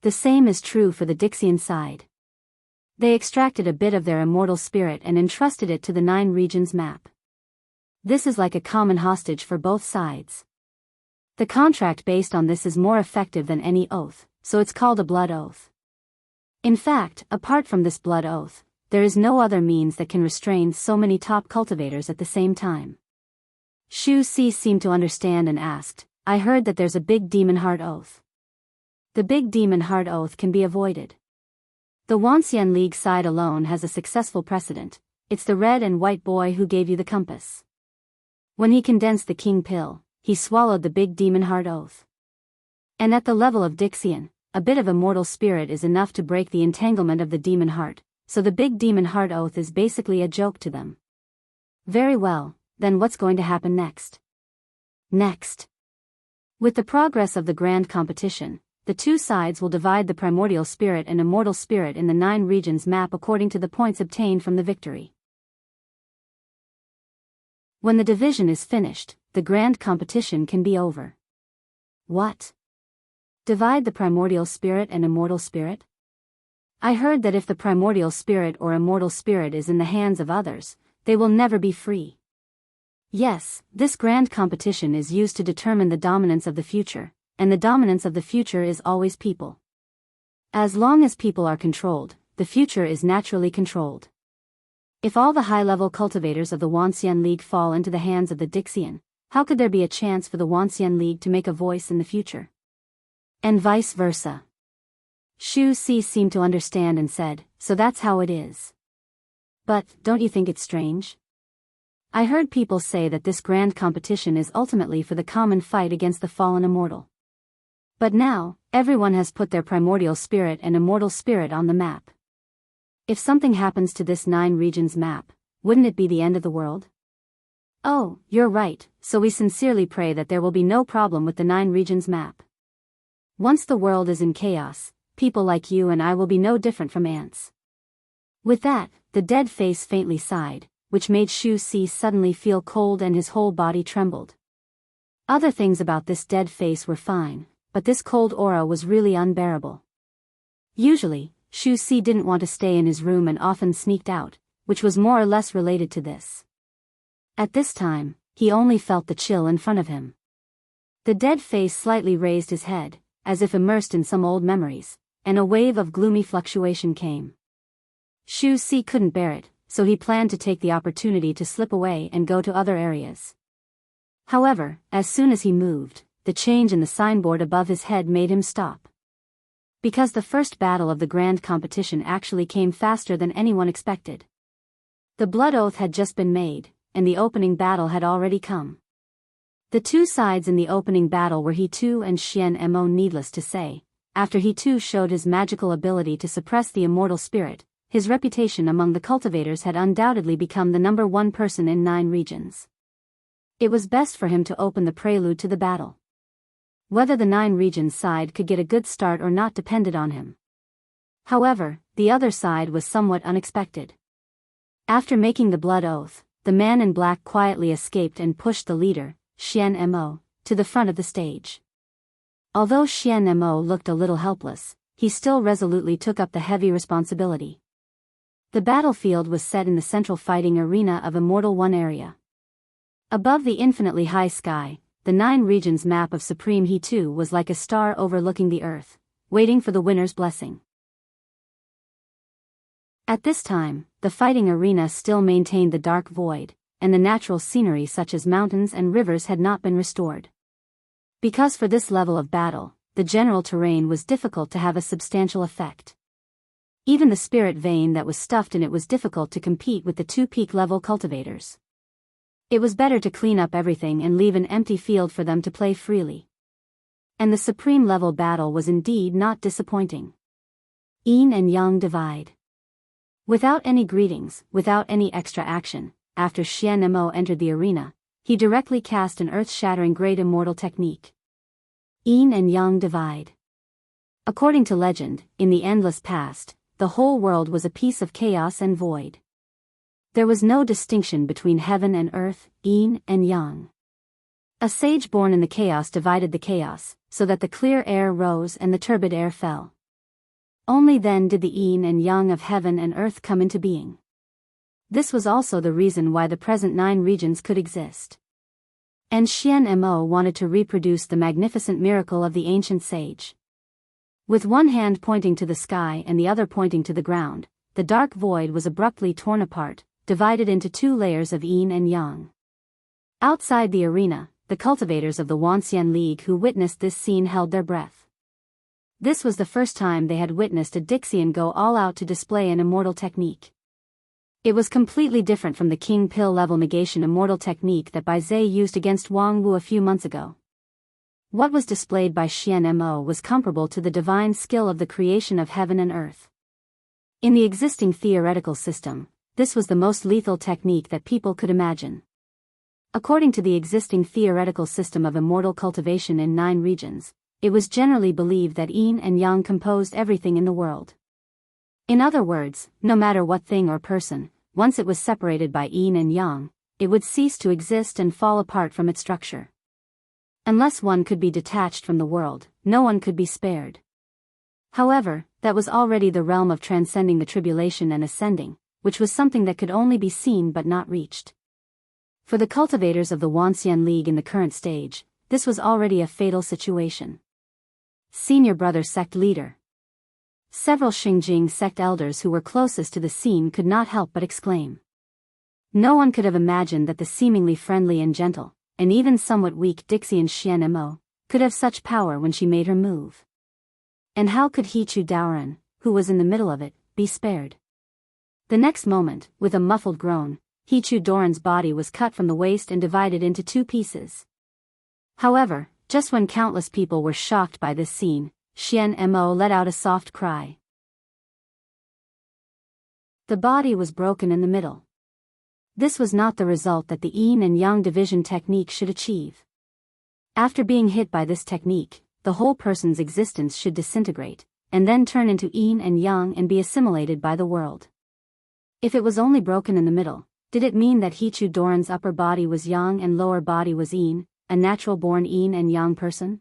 The same is true for the Dixian side. They extracted a bit of their immortal spirit and entrusted it to the 9 regions map. This is like a common hostage for both sides. The contract based on this is more effective than any oath, so it's called a blood oath. In fact, apart from this blood oath, there is no other means that can restrain so many top cultivators at the same time. Shu Si seemed to understand and asked, I heard that there's a big demon heart oath. The big demon heart oath can be avoided. The Wanxian League side alone has a successful precedent. It's the red and white boy who gave you the compass. When he condensed the king pill, he swallowed the big demon heart oath. And at the level of Dixian, a bit of immortal spirit is enough to break the entanglement of the demon heart, so the big demon heart oath is basically a joke to them. Very well, then what's going to happen next? Next. With the progress of the grand competition, the two sides will divide the primordial spirit and immortal spirit in the 9 regions map according to the points obtained from the victory. When the division is finished, the grand competition can be over. What? Divide the primordial spirit and immortal spirit? I heard that if the primordial spirit or immortal spirit is in the hands of others, they will never be free. Yes, this grand competition is used to determine the dominance of the future, and the dominance of the future is always people. As long as people are controlled, the future is naturally controlled. If all the high-level cultivators of the Wanxian League fall into the hands of the Dixian, how could there be a chance for the Wanxian League to make a voice in the future? And vice versa. Shu Si seemed to understand and said, so that's how it is. But, don't you think it's strange? I heard people say that this grand competition is ultimately for the common fight against the fallen immortal. But now, everyone has put their primordial spirit and immortal spirit on the map. If something happens to this 9 regions map, wouldn't it be the end of the world? Oh, you're right, so we sincerely pray that there will be no problem with the 9 regions map. Once the world is in chaos, people like you and I will be no different from ants. With that, the dead face faintly sighed, which made Shu Si suddenly feel cold and his whole body trembled. Other things about this dead face were fine, but this cold aura was really unbearable. Usually, Shu Si didn't want to stay in his room and often sneaked out, which was more or less related to this. At this time, he only felt the chill in front of him. The dead face slightly raised his head, as if immersed in some old memories, and a wave of gloomy fluctuation came. Shu Si couldn't bear it, so he planned to take the opportunity to slip away and go to other areas. However, as soon as he moved, the change in the signboard above his head made him stop. Because the first battle of the grand competition actually came faster than anyone expected. The blood oath had just been made, and the opening battle had already come. The two sides in the opening battle were He Tu and Xian Mo. Needless to say, after He Tu showed his magical ability to suppress the immortal spirit, his reputation among the cultivators had undoubtedly become the number 1 person in 9 regions. It was best for him to open the prelude to the battle. Whether the 9 regions side could get a good start or not depended on him. However, the other side was somewhat unexpected. After making the blood oath, the man in black quietly escaped and pushed the leader, Xian Mo, to the front of the stage. Although Xian Mo looked a little helpless, he still resolutely took up the heavy responsibility. The battlefield was set in the central fighting arena of Immortal One area. Above the infinitely high sky, the 9 regions map of Supreme He Tu was like a star overlooking the earth, waiting for the winner's blessing. At this time, the fighting arena still maintained the dark void, and the natural scenery such as mountains and rivers had not been restored. Because for this level of battle, the general terrain was difficult to have a substantial effect. Even the spirit vein that was stuffed in it was difficult to compete with the 2 peak level cultivators. It was better to clean up everything and leave an empty field for them to play freely. And the supreme level battle was indeed not disappointing. Yin and Yang divide. Without any greetings, without any extra action, after Xian Mo entered the arena, he directly cast an earth-shattering great immortal technique. Yin and Yang divide. According to legend, in the endless past, the whole world was a piece of chaos and void. There was no distinction between heaven and earth, yin and yang. A sage born in the chaos divided the chaos, so that the clear air rose and the turbid air fell. Only then did the yin and yang of heaven and earth come into being. This was also the reason why the present 9 regions could exist. And Xian Mo wanted to reproduce the magnificent miracle of the ancient sage. With one hand pointing to the sky and the other pointing to the ground, the dark void was abruptly torn apart, divided into two layers of yin and yang. Outside the arena, the cultivators of the Wuxia League who witnessed this scene held their breath. This was the first time they had witnessed a Dixian go all out to display an immortal technique. It was completely different from the King Pill level negation immortal technique that Bai Zhe used against Wang Wu a few months ago. What was displayed by Xian Mo was comparable to the divine skill of the creation of heaven and earth. In the existing theoretical system, this was the most lethal technique that people could imagine. According to the existing theoretical system of immortal cultivation in 9 regions, it was generally believed that yin and yang composed everything in the world. In other words, no matter what thing or person, once it was separated by yin and yang, it would cease to exist and fall apart from its structure. Unless one could be detached from the world, no one could be spared. However, that was already the realm of transcending the tribulation and ascending, which was something that could only be seen but not reached. For the cultivators of the Wuxia League in the current stage, this was already a fatal situation. Senior Brother Sect Leader. Several Xingjing sect elders who were closest to the scene could not help but exclaim. No one could have imagined that the seemingly friendly and gentle, and even somewhat weak Dixian Xian Mo, could have such power when she made her move. And how could Hichu Daoran, who was in the middle of it, be spared? The next moment, with a muffled groan, Hichu Doran's body was cut from the waist and divided into 2 pieces. However, just when countless people were shocked by this scene, Xian Mo let out a soft cry. The body was broken in the middle. This was not the result that the yin and yang division technique should achieve. After being hit by this technique, the whole person's existence should disintegrate, and then turn into yin and yang and be assimilated by the world. If it was only broken in the middle, did it mean that Hichu Doran's upper body was yang and lower body was yin, a natural-born yin and yang person?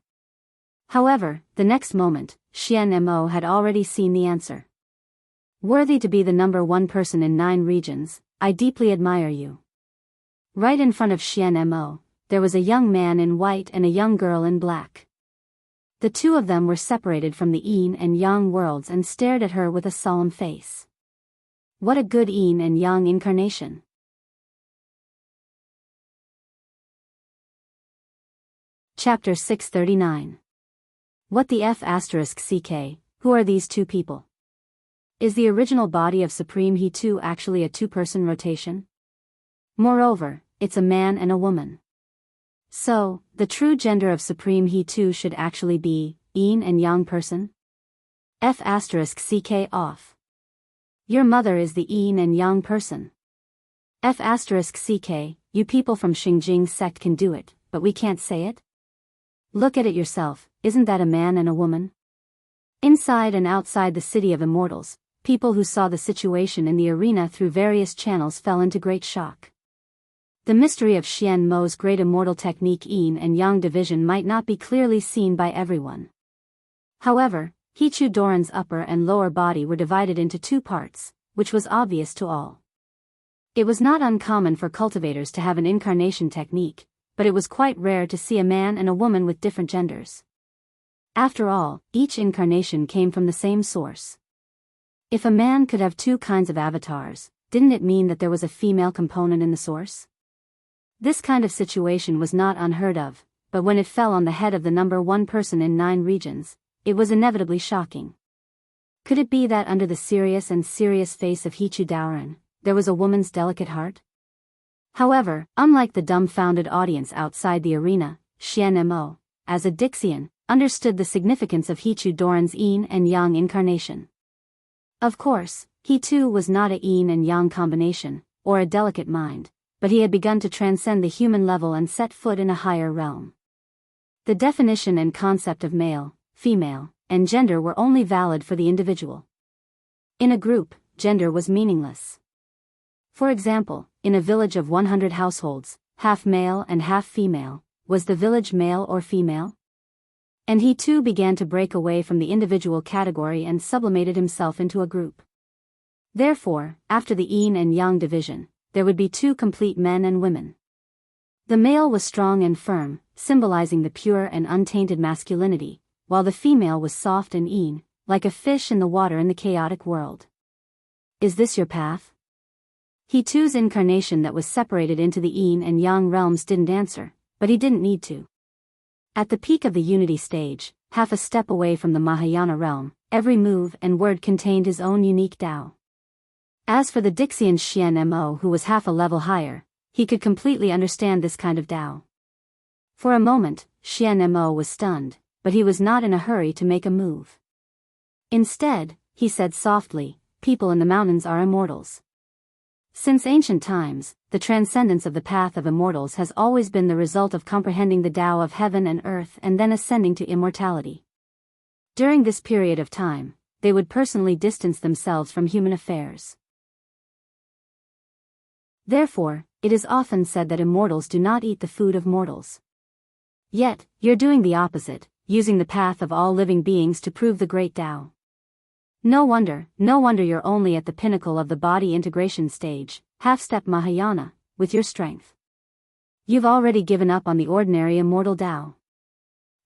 However, the next moment, Xian Mo had already seen the answer. Worthy to be the number 1 person in 9 regions, I deeply admire you. Right in front of Xian Mo, there was a young man in white and a young girl in black. The 2 of them were separated from the yin and yang worlds and stared at her with a solemn face. What a good yin and yang incarnation. Chapter 639. What the F***CK, who are these 2 people? Is the original body of Supreme He2 actually a 2-person rotation? Moreover, it's a man and a woman. So, the true gender of Supreme He2 should actually be yin and yang person? F***CK off. Your mother is the yin and yang person. F***CK, you people from Xingjing sect can do it, but we can't say it? Look at it yourself, isn't that a man and a woman? Inside and outside the city of immortals, people who saw the situation in the arena through various channels fell into great shock. The mystery of Xian Mo's great immortal technique yin and yang division might not be clearly seen by everyone. However, Hichu Doran's upper and lower body were divided into 2 parts, which was obvious to all. It was not uncommon for cultivators to have an incarnation technique, but it was quite rare to see a man and a woman with different genders. After all, each incarnation came from the same source. If a man could have 2 kinds of avatars, didn't it mean that there was a female component in the source? This kind of situation was not unheard of, but when it fell on the head of the number 1 person in 9 regions, it was inevitably shocking. Could it be that under the serious face of Hichu Daoran, there was a woman's delicate heart? However, unlike the dumbfounded audience outside the arena, Xian Mo, as a Dixian, understood the significance of Hichu Doran's yin and yang incarnation. Of course, he too was not a yin and yang combination, or a delicate mind, but he had begun to transcend the human level and set foot in a higher realm. The definition and concept of male, female, and gender were only valid for the individual. In a group, gender was meaningless. For example, in a village of 100 households, half male and half female, was the village male or female? And he too began to break away from the individual category and sublimated himself into a group. Therefore, after the yin and yang division, there would be 2 complete men and women. The male was strong and firm, symbolizing the pure and untainted masculinity, while the female was soft and yin, like a fish in the water in the chaotic world. Is this your path? He too's incarnation that was separated into the yin and yang realms didn't answer, but he didn't need to. At the peak of the unity stage, half a step away from the Mahayana realm, every move and word contained his own unique Tao. As for the Dixian Xian Mo who was half a level higher, he could completely understand this kind of Tao. For a moment, Xian Mo was stunned, but he was not in a hurry to make a move. Instead, he said softly, people in the mountains are immortals. Since ancient times, the transcendence of the path of immortals has always been the result of comprehending the Tao of heaven and earth and then ascending to immortality. During this period of time, they would personally distance themselves from human affairs. Therefore, it is often said that immortals do not eat the food of mortals. Yet, you're doing the opposite, using the path of all living beings to prove the great Tao. No wonder you're only at the pinnacle of the body integration stage, half-step Mahayana, with your strength. You've already given up on the ordinary immortal Tao.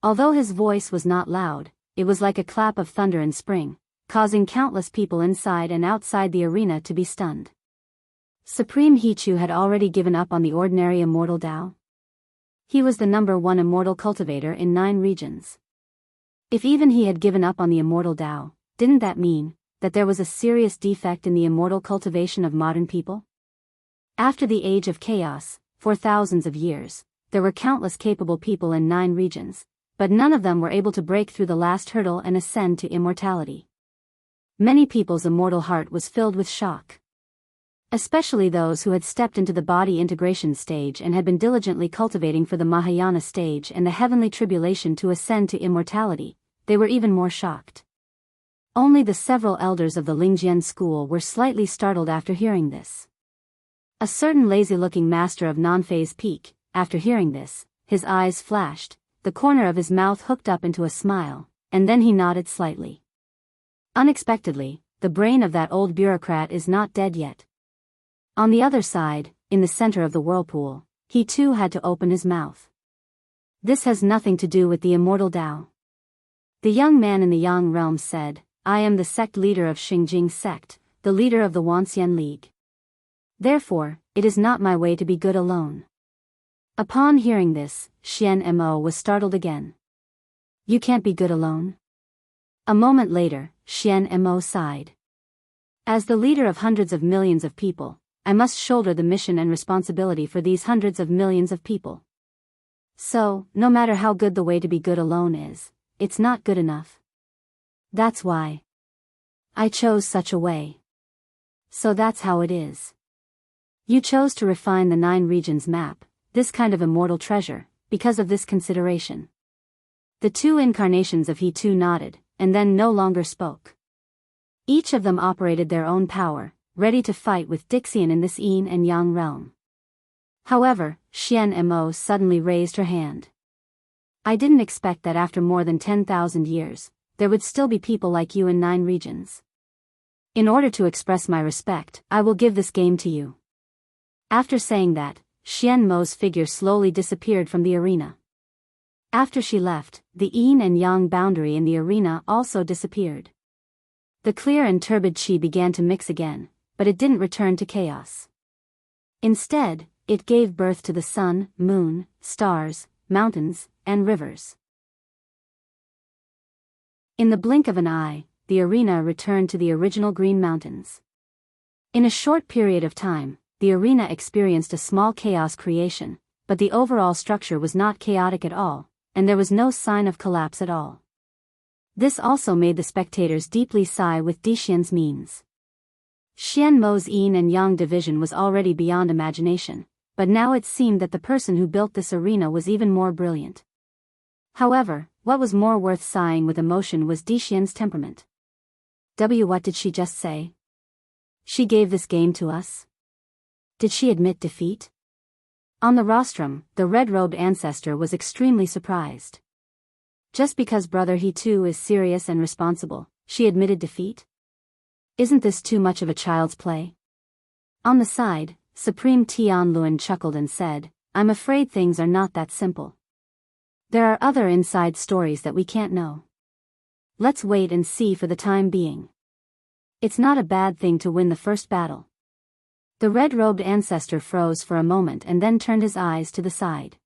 Although his voice was not loud, it was like a clap of thunder in spring, causing countless people inside and outside the arena to be stunned. Supreme Hichu had already given up on the ordinary immortal Tao. He was the #1 immortal cultivator in 9 regions. If even he had given up on the immortal Tao, didn't that mean that there was a serious defect in the immortal cultivation of modern people? After the age of chaos, for thousands of years, there were countless capable people in 9 regions, but none of them were able to break through the last hurdle and ascend to immortality. Many people's immortal heart was filled with shock. Especially those who had stepped into the body integration stage and had been diligently cultivating for the Mahayana stage and the heavenly tribulation to ascend to immortality, they were even more shocked. Only the several elders of the Lingjian school were slightly startled after hearing this. A certain lazy-looking master of Nanfei's peak, after hearing this, his eyes flashed, the corner of his mouth hooked up into a smile, and then he nodded slightly. Unexpectedly, the brain of that old bureaucrat is not dead yet. On the other side, in the center of the whirlpool, he too had to open his mouth. This has nothing to do with the immortal Tao. The young man in the Yang realm said, I am the sect leader of Xingjing sect, the leader of the Wanxian League. Therefore, it is not my way to be good alone. Upon hearing this, Xian Mo was startled again. You can't be good alone? A moment later, Xian Mo sighed. As the leader of hundreds of millions of people, I must shoulder the mission and responsibility for these hundreds of millions of people. So, no matter how good the way to be good alone is, it's not good enough. That's why I chose such a way. So that's how it is. You chose to refine the 9 regions map, this kind of immortal treasure, because of this consideration. The 2 incarnations of He too nodded, and then no longer spoke. Each of them operated their own power, ready to fight with Dixian in this Yin and Yang realm. However, Xian Mo suddenly raised her hand. I didn't expect that after more than 10,000 years, there would still be people like you in 9 regions. In order to express my respect, I will give this game to you. After saying that, Xian Mo's figure slowly disappeared from the arena. After she left, the Yin and Yang boundary in the arena also disappeared. The clear and turbid qi began to mix again, but it didn't return to chaos. Instead, it gave birth to the sun, moon, stars, mountains, and rivers. In the blink of an eye, the arena returned to the original green mountains. In a short period of time, the arena experienced a small chaos creation, but the overall structure was not chaotic at all, and there was no sign of collapse at all. This also made the spectators deeply sigh with Dixian's means. Xian Mo's Yin and Yang division was already beyond imagination, but now it seemed that the person who built this arena was even more brilliant. However, what was more worth sighing with emotion was Dixian's temperament. What did she just say? She gave this game to us? Did she admit defeat? On the rostrum, the red-robed ancestor was extremely surprised. Just because brother he too is serious and responsible, she admitted defeat? Isn't this too much of a child's play? On the side, Supreme Tianluan chuckled and said, I'm afraid things are not that simple. There are other inside stories that we can't know. let's wait and see for the time being. It's not a bad thing to win the first battle. The red-robed ancestor froze for a moment and then turned his eyes to the side.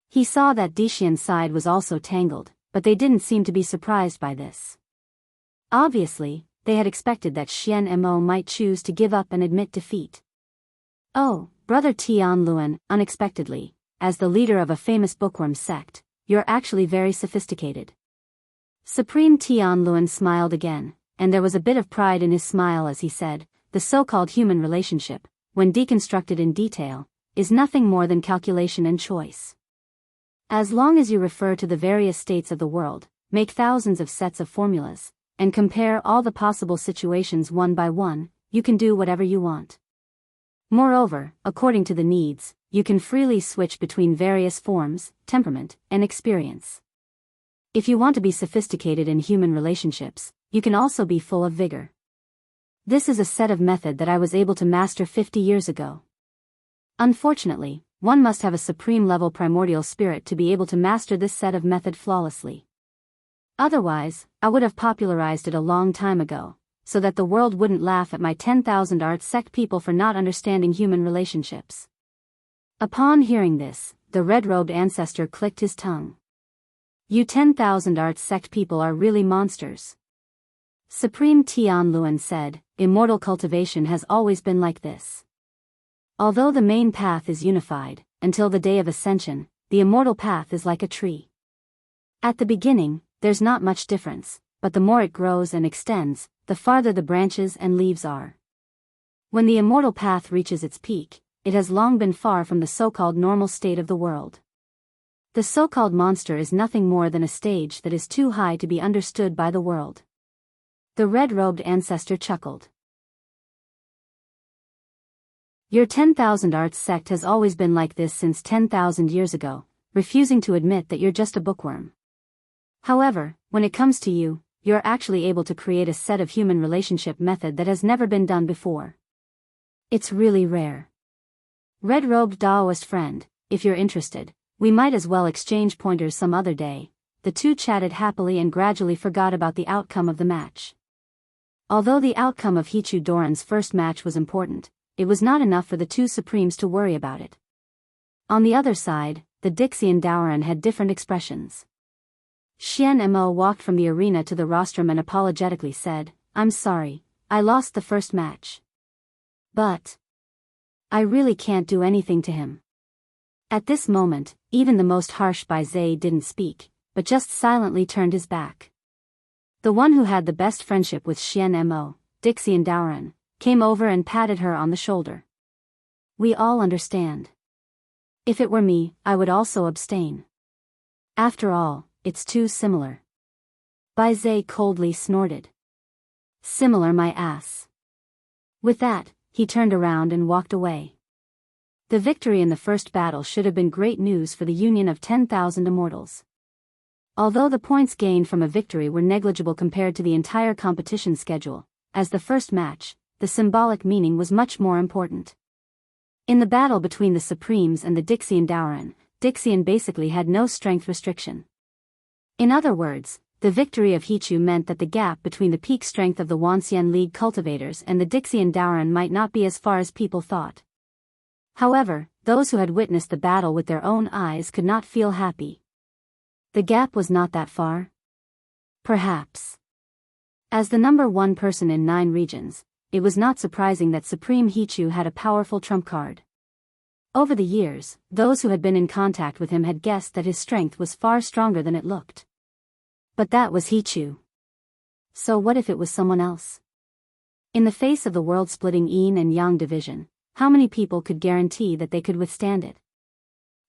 He saw that Dixian's side was also tangled, but they didn't seem to be surprised by this. Obviously, they had expected that Xian Mo might choose to give up and admit defeat. Oh, Brother Tian Luan, unexpectedly, as the leader of a famous bookworm sect, you're actually very sophisticated. Supreme Tian Luan smiled again, and there was a bit of pride in his smile as he said, the so-called human relationship, when deconstructed in detail, is nothing more than calculation and choice. As long as you refer to the various states of the world, make thousands of sets of formulas, and compare all the possible situations one by one, you can do whatever you want. Moreover, according to the needs, you can freely switch between various forms, temperament, and experience. If you want to be sophisticated in human relationships, you can also be full of vigor. This is a set of method that I was able to master 50 years ago. Unfortunately, one must have a supreme-level primordial spirit to be able to master this set of method flawlessly. Otherwise, I would have popularized it a long time ago, so that the world wouldn't laugh at my 10,000 art sect people for not understanding human relationships. Upon hearing this, the red-robed ancestor clicked his tongue. You 10,000 art sect people are really monsters. Supreme Tian Luan said, immortal cultivation has always been like this. Although the main path is unified, until the day of ascension, the immortal path is like a tree. At the beginning, there's not much difference, but the more it grows and extends, the farther the branches and leaves are. When the immortal path reaches its peak, it has long been far from the so-called normal state of the world. The so-called monster is nothing more than a stage that is too high to be understood by the world. The red-robed ancestor chuckled. Your 10,000 arts sect has always been like this since 10,000 years ago, refusing to admit that you're just a bookworm. However, when it comes to you, you're actually able to create a set of human relationship method that has never been done before. It's really rare. Red-robed Daoist friend, if you're interested, we might as well exchange pointers some other day. The two chatted happily and gradually forgot about the outcome of the match. Although the outcome of Hichu Doran's first match was important, it was not enough for the two supremes to worry about it. On the other side, the Dixian Daoran had different expressions. Xian Mo walked from the arena to the rostrum and apologetically said, I'm sorry, I lost the first match. But I really can't do anything to him. At this moment, even the most harsh Bai Zhe didn't speak, but just silently turned his back. The one who had the best friendship with Xian Mo, Dixian Daoran, came over and patted her on the shoulder. We all understand. If it were me, I would also abstain. After all, it's too similar. Bai Zhe coldly snorted. Similar my ass. With that, he turned around and walked away. The victory in the first battle should have been great news for the union of 10,000 immortals. Although the points gained from a victory were negligible compared to the entire competition schedule, as the first match, the symbolic meaning was much more important. In the battle between the Supremes and the Dixian Daoran, Dixian basically had no strength restriction. In other words, the victory of Hichu meant that the gap between the peak strength of the Wanxian League cultivators and the Dixian Daoran might not be as far as people thought. However, those who had witnessed the battle with their own eyes could not feel happy. The gap was not that far? Perhaps. As the number one person in 9 regions, it was not surprising that Supreme Hichu had a powerful trump card. Over the years, those who had been in contact with him had guessed that his strength was far stronger than it looked. But that was Hichu. So what if it was someone else? In the face of the world-splitting yin and yang division, how many people could guarantee that they could withstand it?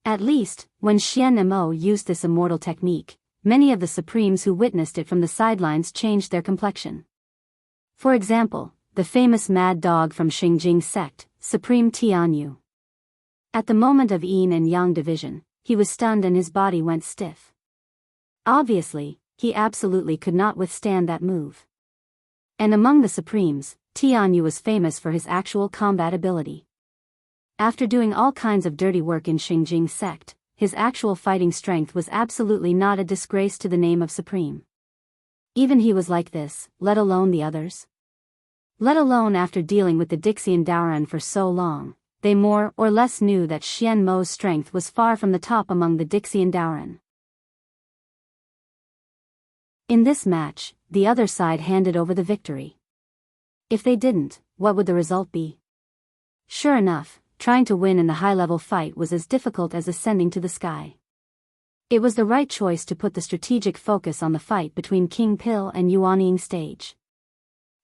At least, when Xian Mo used this immortal technique, many of the Supremes who witnessed it from the sidelines changed their complexion. For example, the famous mad dog from Xingjing sect, Supreme Tianyu. At the moment of yin and yang division, he was stunned and his body went stiff. Obviously, he absolutely could not withstand that move. And among the Supremes, Tianyu was famous for his actual combat ability. After doing all kinds of dirty work in Xingjing sect, his actual fighting strength was absolutely not a disgrace to the name of Supreme. Even he was like this, let alone the others. Let alone after dealing with the Dixian Daoran for so long, they more or less knew that Xian Mo's strength was far from the top among the Dixian Daoran. In this match, the other side handed over the victory. If they didn't, what would the result be? Sure enough, trying to win in the high-level fight was as difficult as ascending to the sky. It was the right choice to put the strategic focus on the fight between King Pil and Yuanying stage.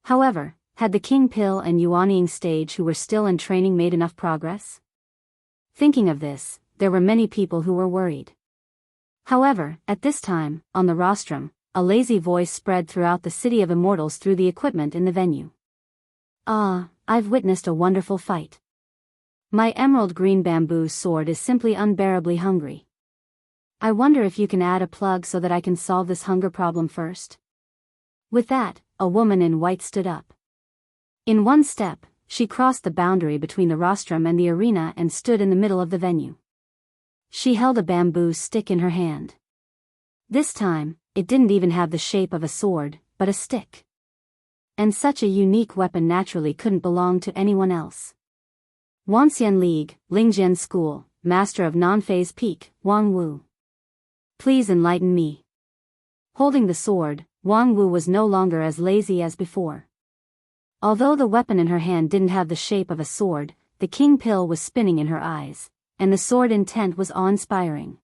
However, had the King Pil and Yuanying stage who were still in training made enough progress? Thinking of this, there were many people who were worried. However, at this time, on the rostrum, a lazy voice spread throughout the city of immortals through the equipment in the venue. "Ah, I've witnessed a wonderful fight. My emerald green bamboo sword is simply unbearably hungry. I wonder if you can add a plug so that I can solve this hunger problem first?" With that, a woman in white stood up. In one step, she crossed the boundary between the rostrum and the arena and stood in the middle of the venue. She held a bamboo stick in her hand. This time, it didn't even have the shape of a sword, but a stick. And such a unique weapon naturally couldn't belong to anyone else. Wanxian League, Lingjian School, Master of Non-Phase Peak, Wang Wu. Please enlighten me. Holding the sword, Wang Wu was no longer as lazy as before. Although the weapon in her hand didn't have the shape of a sword, the King Pil was spinning in her eyes, and the sword intent was awe-inspiring.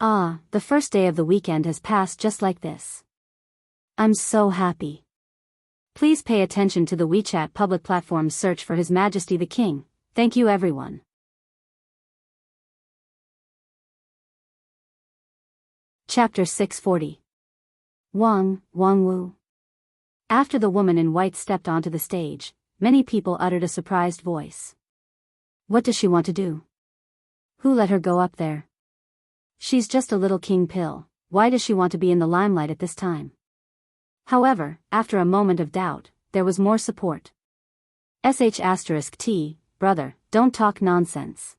Ah, the first day of the weekend has passed just like this. I'm so happy. Please pay attention to the WeChat public platform search for His Majesty the King. Thank you everyone. Chapter 640. Wang Wu. After the woman in white stepped onto the stage, many people uttered a surprised voice. What does she want to do? Who let her go up there? She's just a little King Pil, why does she want to be in the limelight at this time? However, after a moment of doubt, there was more support. *T, brother, don't talk nonsense.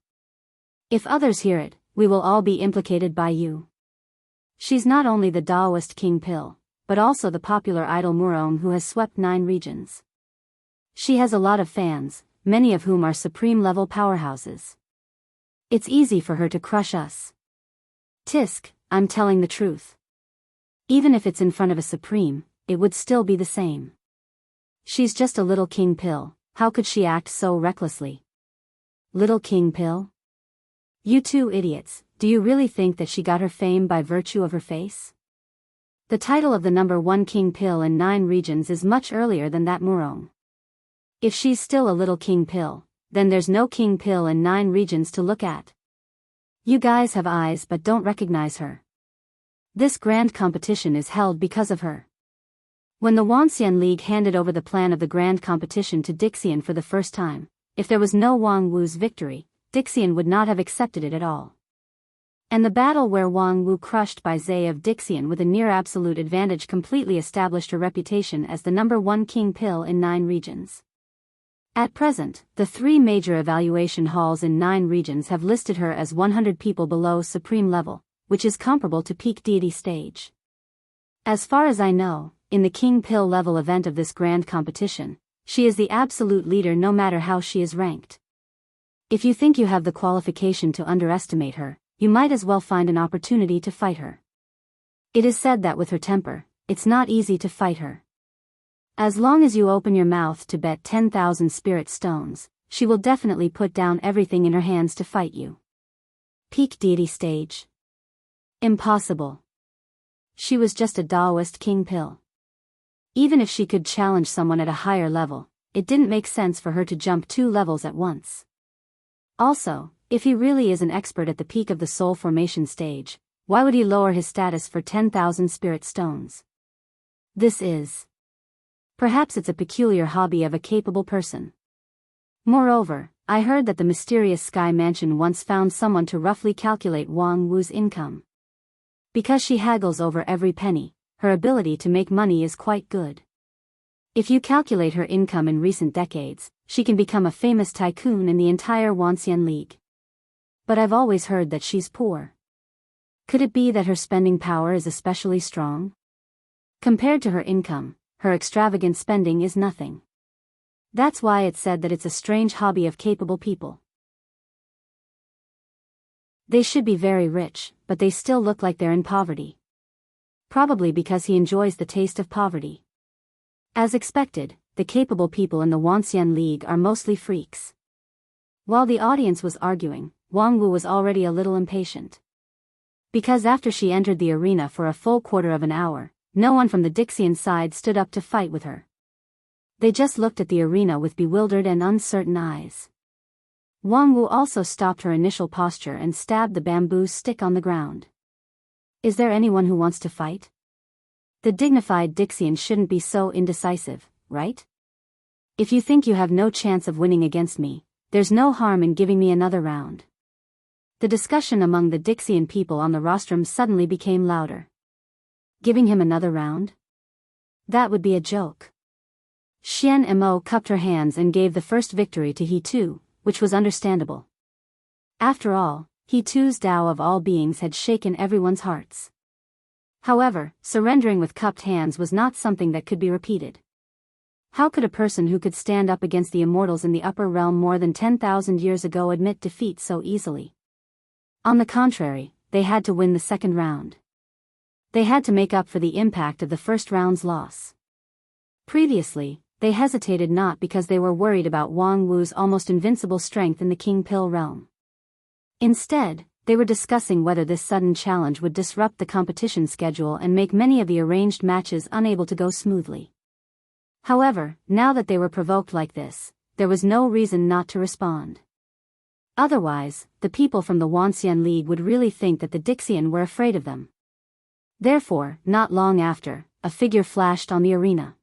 If others hear it, we will all be implicated by you. She's not only the Daoist King Pil, but also the popular idol Murong who has swept 9 regions. She has a lot of fans, many of whom are supreme-level powerhouses. It's easy for her to crush us. Tisk, I'm telling the truth. Even if it's in front of a supreme, it would still be the same. She's just a little King Pil, how could she act so recklessly? Little King Pil? You two idiots, do you really think that she got her fame by virtue of her face? The title of the number 1 King Pil in 9 regions is much earlier than that Murong. If she's still a little King Pil, then there's no King Pil in 9 regions to look at. You guys have eyes but don't recognize her. This grand competition is held because of her. When the Wanxian League handed over the plan of the grand competition to Dixian for the first time, if there was no Wang Wu's victory, Dixian would not have accepted it at all. And the battle where Wang Wu crushed by Zay of Dixian with a near-absolute advantage completely established her reputation as the number 1 King Pil in 9 regions. At present, the 3 major evaluation halls in 9 regions have listed her as 100 people below supreme level, which is comparable to peak deity stage. As far as I know, in the King Pil level event of this grand competition, she is the absolute leader no matter how she is ranked. If you think you have the qualification to underestimate her, you might as well find an opportunity to fight her. It is said that with her temper, it's not easy to fight her. As long as you open your mouth to bet 10,000 spirit stones, she will definitely put down everything in her hands to fight you. Peak deity stage? Impossible. She was just a Daoist King Pil. Even if she could challenge someone at a higher level, it didn't make sense for her to jump 2 levels at once. Also, if he really is an expert at the peak of the soul formation stage, why would he lower his status for 10,000 spirit stones? This is. Perhaps it's a peculiar hobby of a capable person. Moreover, I heard that the mysterious Sky Mansion once found someone to roughly calculate Wang Wu's income. Because she haggles over every penny, her ability to make money is quite good. If you calculate her income in recent decades, she can become a famous tycoon in the entire Wanxian League. But I've always heard that she's poor. Could it be that her spending power is especially strong? Compared to her income, her extravagant spending is nothing. That's why it's said that it's a strange hobby of capable people. They should be very rich, but they still look like they're in poverty. Probably because he enjoys the taste of poverty. As expected, the capable people in the Wanxian League are mostly freaks. While the audience was arguing, Wang Wu was already a little impatient. Because after she entered the arena for a full quarter of an hour, no one from the Dixian side stood up to fight with her. They just looked at the arena with bewildered and uncertain eyes. Wang Wu also stopped her initial posture and stabbed the bamboo stick on the ground. Is there anyone who wants to fight? The dignified Dixian shouldn't be so indecisive, right? If you think you have no chance of winning against me, there's no harm in giving me another round. The discussion among the Dixian people on the rostrum suddenly became louder. Giving him another round? That would be a joke. Xian Mo cupped her hands and gave the first victory to He Tu, which was understandable. After all, He Tu's Tao of all beings had shaken everyone's hearts. However, surrendering with cupped hands was not something that could be repeated. How could a person who could stand up against the immortals in the upper realm more than 10,000 years ago admit defeat so easily? On the contrary, they had to win the second round. They had to make up for the impact of the first round's loss. Previously, they hesitated not because they were worried about Wang Wu's almost invincible strength in the King Pill realm. Instead, they were discussing whether this sudden challenge would disrupt the competition schedule and make many of the arranged matches unable to go smoothly. However, now that they were provoked like this, there was no reason not to respond. Otherwise, the people from the Wanxian League would really think that the Dixian were afraid of them. Therefore, not long after, a figure flashed on the arena.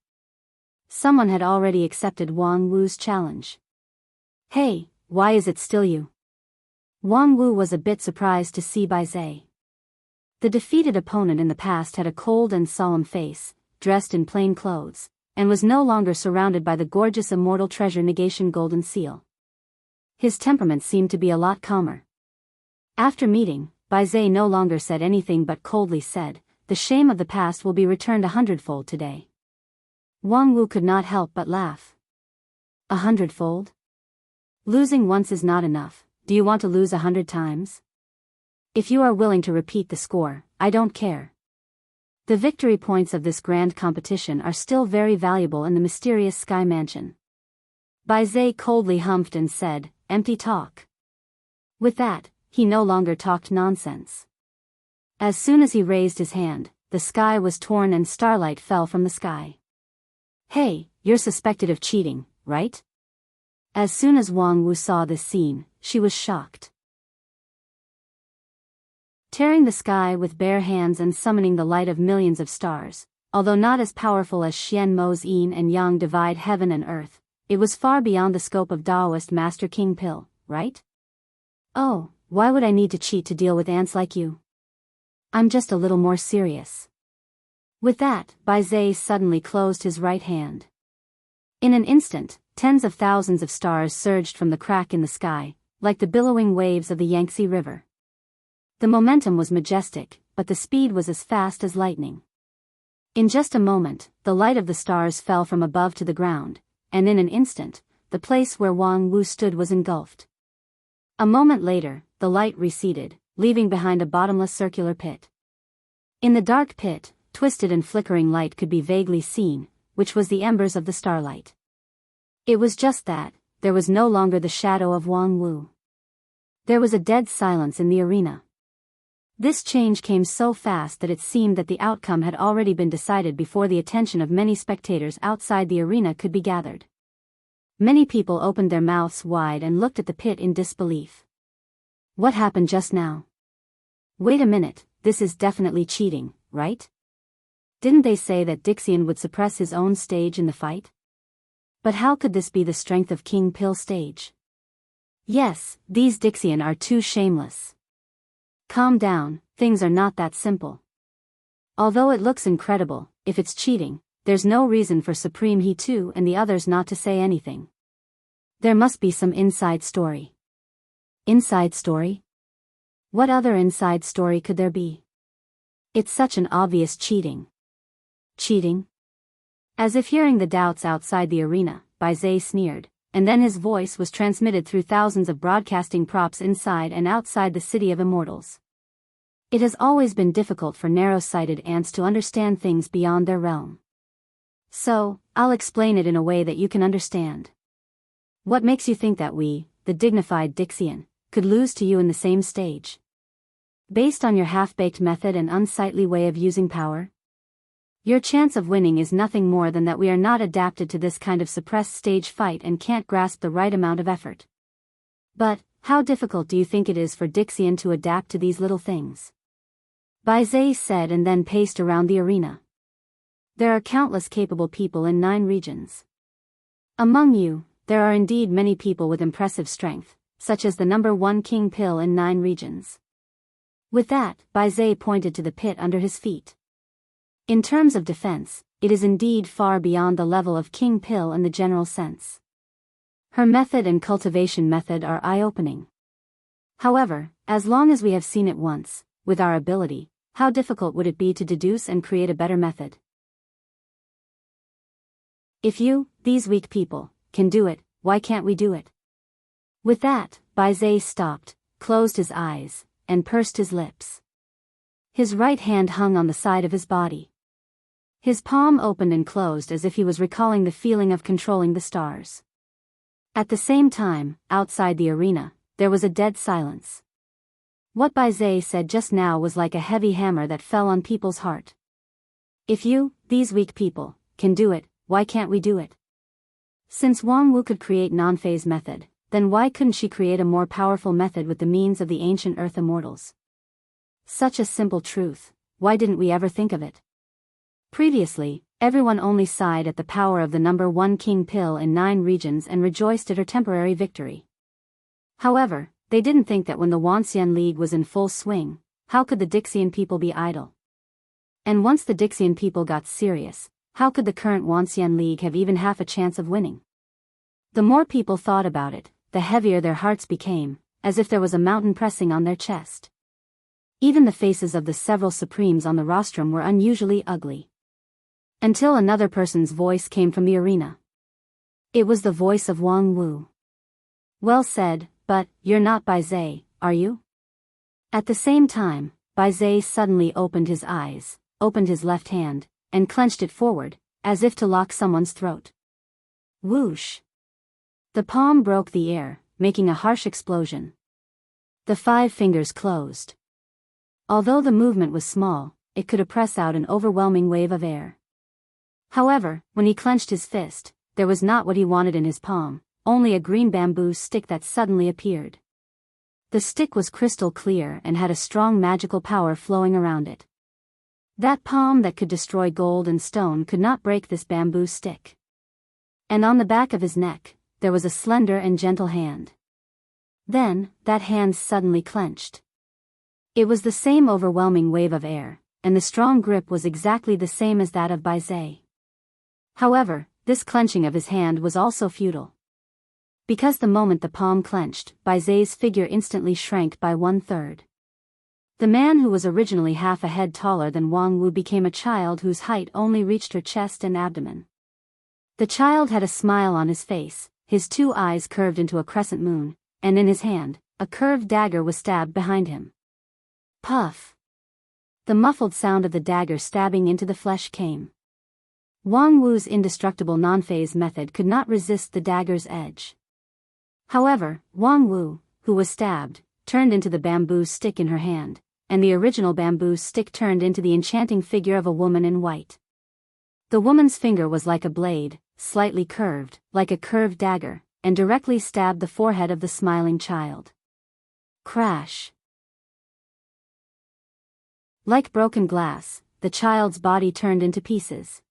Someone had already accepted Wang Wu's challenge. Hey, why is it still you? Wang Wu was a bit surprised to see Bai Zhe. The defeated opponent in the past had a cold and solemn face, dressed in plain clothes, and was no longer surrounded by the gorgeous immortal treasure negation golden seal. His temperament seemed to be a lot calmer. After meeting, Bai Zhe no longer said anything but coldly said, "The shame of the past will be returned 100-fold today." Wang Wu could not help but laugh. 100-fold? Losing once is not enough. Do you want to lose 100 times? If you are willing to repeat the score, I don't care. The victory points of this grand competition are still very valuable in the mysterious Sky Mansion. Bai Zhe coldly humphed and said, "Empty talk." With that, he no longer talked nonsense. As soon as he raised his hand, the sky was torn and starlight fell from the sky. Hey, you're suspected of cheating, right? As soon as Wang Wu saw this scene, she was shocked. Tearing the sky with bare hands and summoning the light of millions of stars, although not as powerful as Xian Mo's yin and yang divide heaven and earth, it was far beyond the scope of Taoist Master King Pill, right? Oh, why would I need to cheat to deal with ants like you? I'm just a little more serious. With that, Bai Zhe suddenly closed his right hand. In an instant, tens of thousands of stars surged from the crack in the sky, like the billowing waves of the Yangtze River. The momentum was majestic, but the speed was as fast as lightning. In just a moment, the light of the stars fell from above to the ground, and in an instant, the place where Wang Wu stood was engulfed. A moment later, the light receded, leaving behind a bottomless circular pit. In the dark pit, twisted and flickering light could be vaguely seen, which was the embers of the starlight. It was just that, there was no longer the shadow of Wang Wu. There was a dead silence in the arena. This change came so fast that it seemed that the outcome had already been decided before the attention of many spectators outside the arena could be gathered. Many people opened their mouths wide and looked at the pit in disbelief. What happened just now? Wait a minute, this is definitely cheating, right? Didn't they say that Dixian would suppress his own stage in the fight? But how could this be the strength of King Pill stage? Yes, these Dixian are too shameless. Calm down, things are not that simple. Although it looks incredible, if it's cheating, there's no reason for Supreme He Tu and the others not to say anything. There must be some inside story. Inside story? What other inside story could there be? It's such an obvious cheating. Cheating? As if hearing the doubts outside the arena, Biyao sneered, and then his voice was transmitted through thousands of broadcasting props inside and outside the city of immortals. It has always been difficult for narrow-sighted ants to understand things beyond their realm. So, I'll explain it in a way that you can understand. What makes you think that we, the dignified Dixian, could lose to you in the same stage? Based on your half-baked method and unsightly way of using power? Your chance of winning is nothing more than that we are not adapted to this kind of suppressed stage fight and can't grasp the right amount of effort. But, how difficult do you think it is for Dixian to adapt to these little things? Biyao said and then paced around the arena. There are countless capable people in 9 regions. Among you, there are indeed many people with impressive strength, such as the number 1 King Pill in 9 regions. With that, Biyao pointed to the pit under his feet. In terms of defense, it is indeed far beyond the level of King Pill in the general sense. Her method and cultivation method are eye-opening. However, as long as we have seen it once, with our ability, how difficult would it be to deduce and create a better method? If you, these weak people, can do it, why can't we do it? With that, Biyao stopped, closed his eyes, and pursed his lips. His right hand hung on the side of his body. His palm opened and closed as if he was recalling the feeling of controlling the stars. At the same time, outside the arena, there was a dead silence. What Biyao said just now was like a heavy hammer that fell on people's heart. If you, these weak people, can do it, why can't we do it? Since Wang Wu could create non-phase method, then why couldn't she create a more powerful method with the means of the ancient Earth immortals? Such a simple truth, why didn't we ever think of it? Previously, everyone only sighed at the power of the number 1 King Pill in 9 regions and rejoiced at her temporary victory. However, they didn't think that when the Wanxian League was in full swing, how could the Dixian people be idle? And once the Dixian people got serious, how could the current Wanxian League have even half a chance of winning? The more people thought about it, the heavier their hearts became, as if there was a mountain pressing on their chest. Even the faces of the several supremes on the rostrum were unusually ugly. Until another person's voice came from the arena. It was the voice of Wang Wu. Well said, but, you're not Biyao, are you? At the same time, Biyao suddenly opened his eyes, opened his left hand, and clenched it forward, as if to lock someone's throat. Whoosh! The palm broke the air, making a harsh explosion. The 5 fingers closed. Although the movement was small, it could press out an overwhelming wave of air. However, when he clenched his fist, there was not what he wanted in his palm, only a green bamboo stick that suddenly appeared. The stick was crystal clear and had a strong magical power flowing around it. That palm that could destroy gold and stone could not break this bamboo stick. And on the back of his neck, there was a slender and gentle hand. Then, that hand suddenly clenched. It was the same overwhelming wave of air, and the strong grip was exactly the same as that of Biyao. However, this clenching of his hand was also futile. Because the moment the palm clenched, Biyao's figure instantly shrank by 1/3. The man who was originally half a head taller than Wang Wu became a child whose height only reached her chest and abdomen. The child had a smile on his face, his 2 eyes curved into a crescent moon, and in his hand, a curved dagger was stabbed behind him. Puff! The muffled sound of the dagger stabbing into the flesh came. Wang Wu's indestructible non-phase method could not resist the dagger's edge. However, Wang Wu, who was stabbed, turned into the bamboo stick in her hand, and the original bamboo stick turned into the enchanting figure of a woman in white. The woman's finger was like a blade, slightly curved, like a curved dagger, and directly stabbed the forehead of the smiling child. Crash! Like broken glass, the child's body turned into pieces.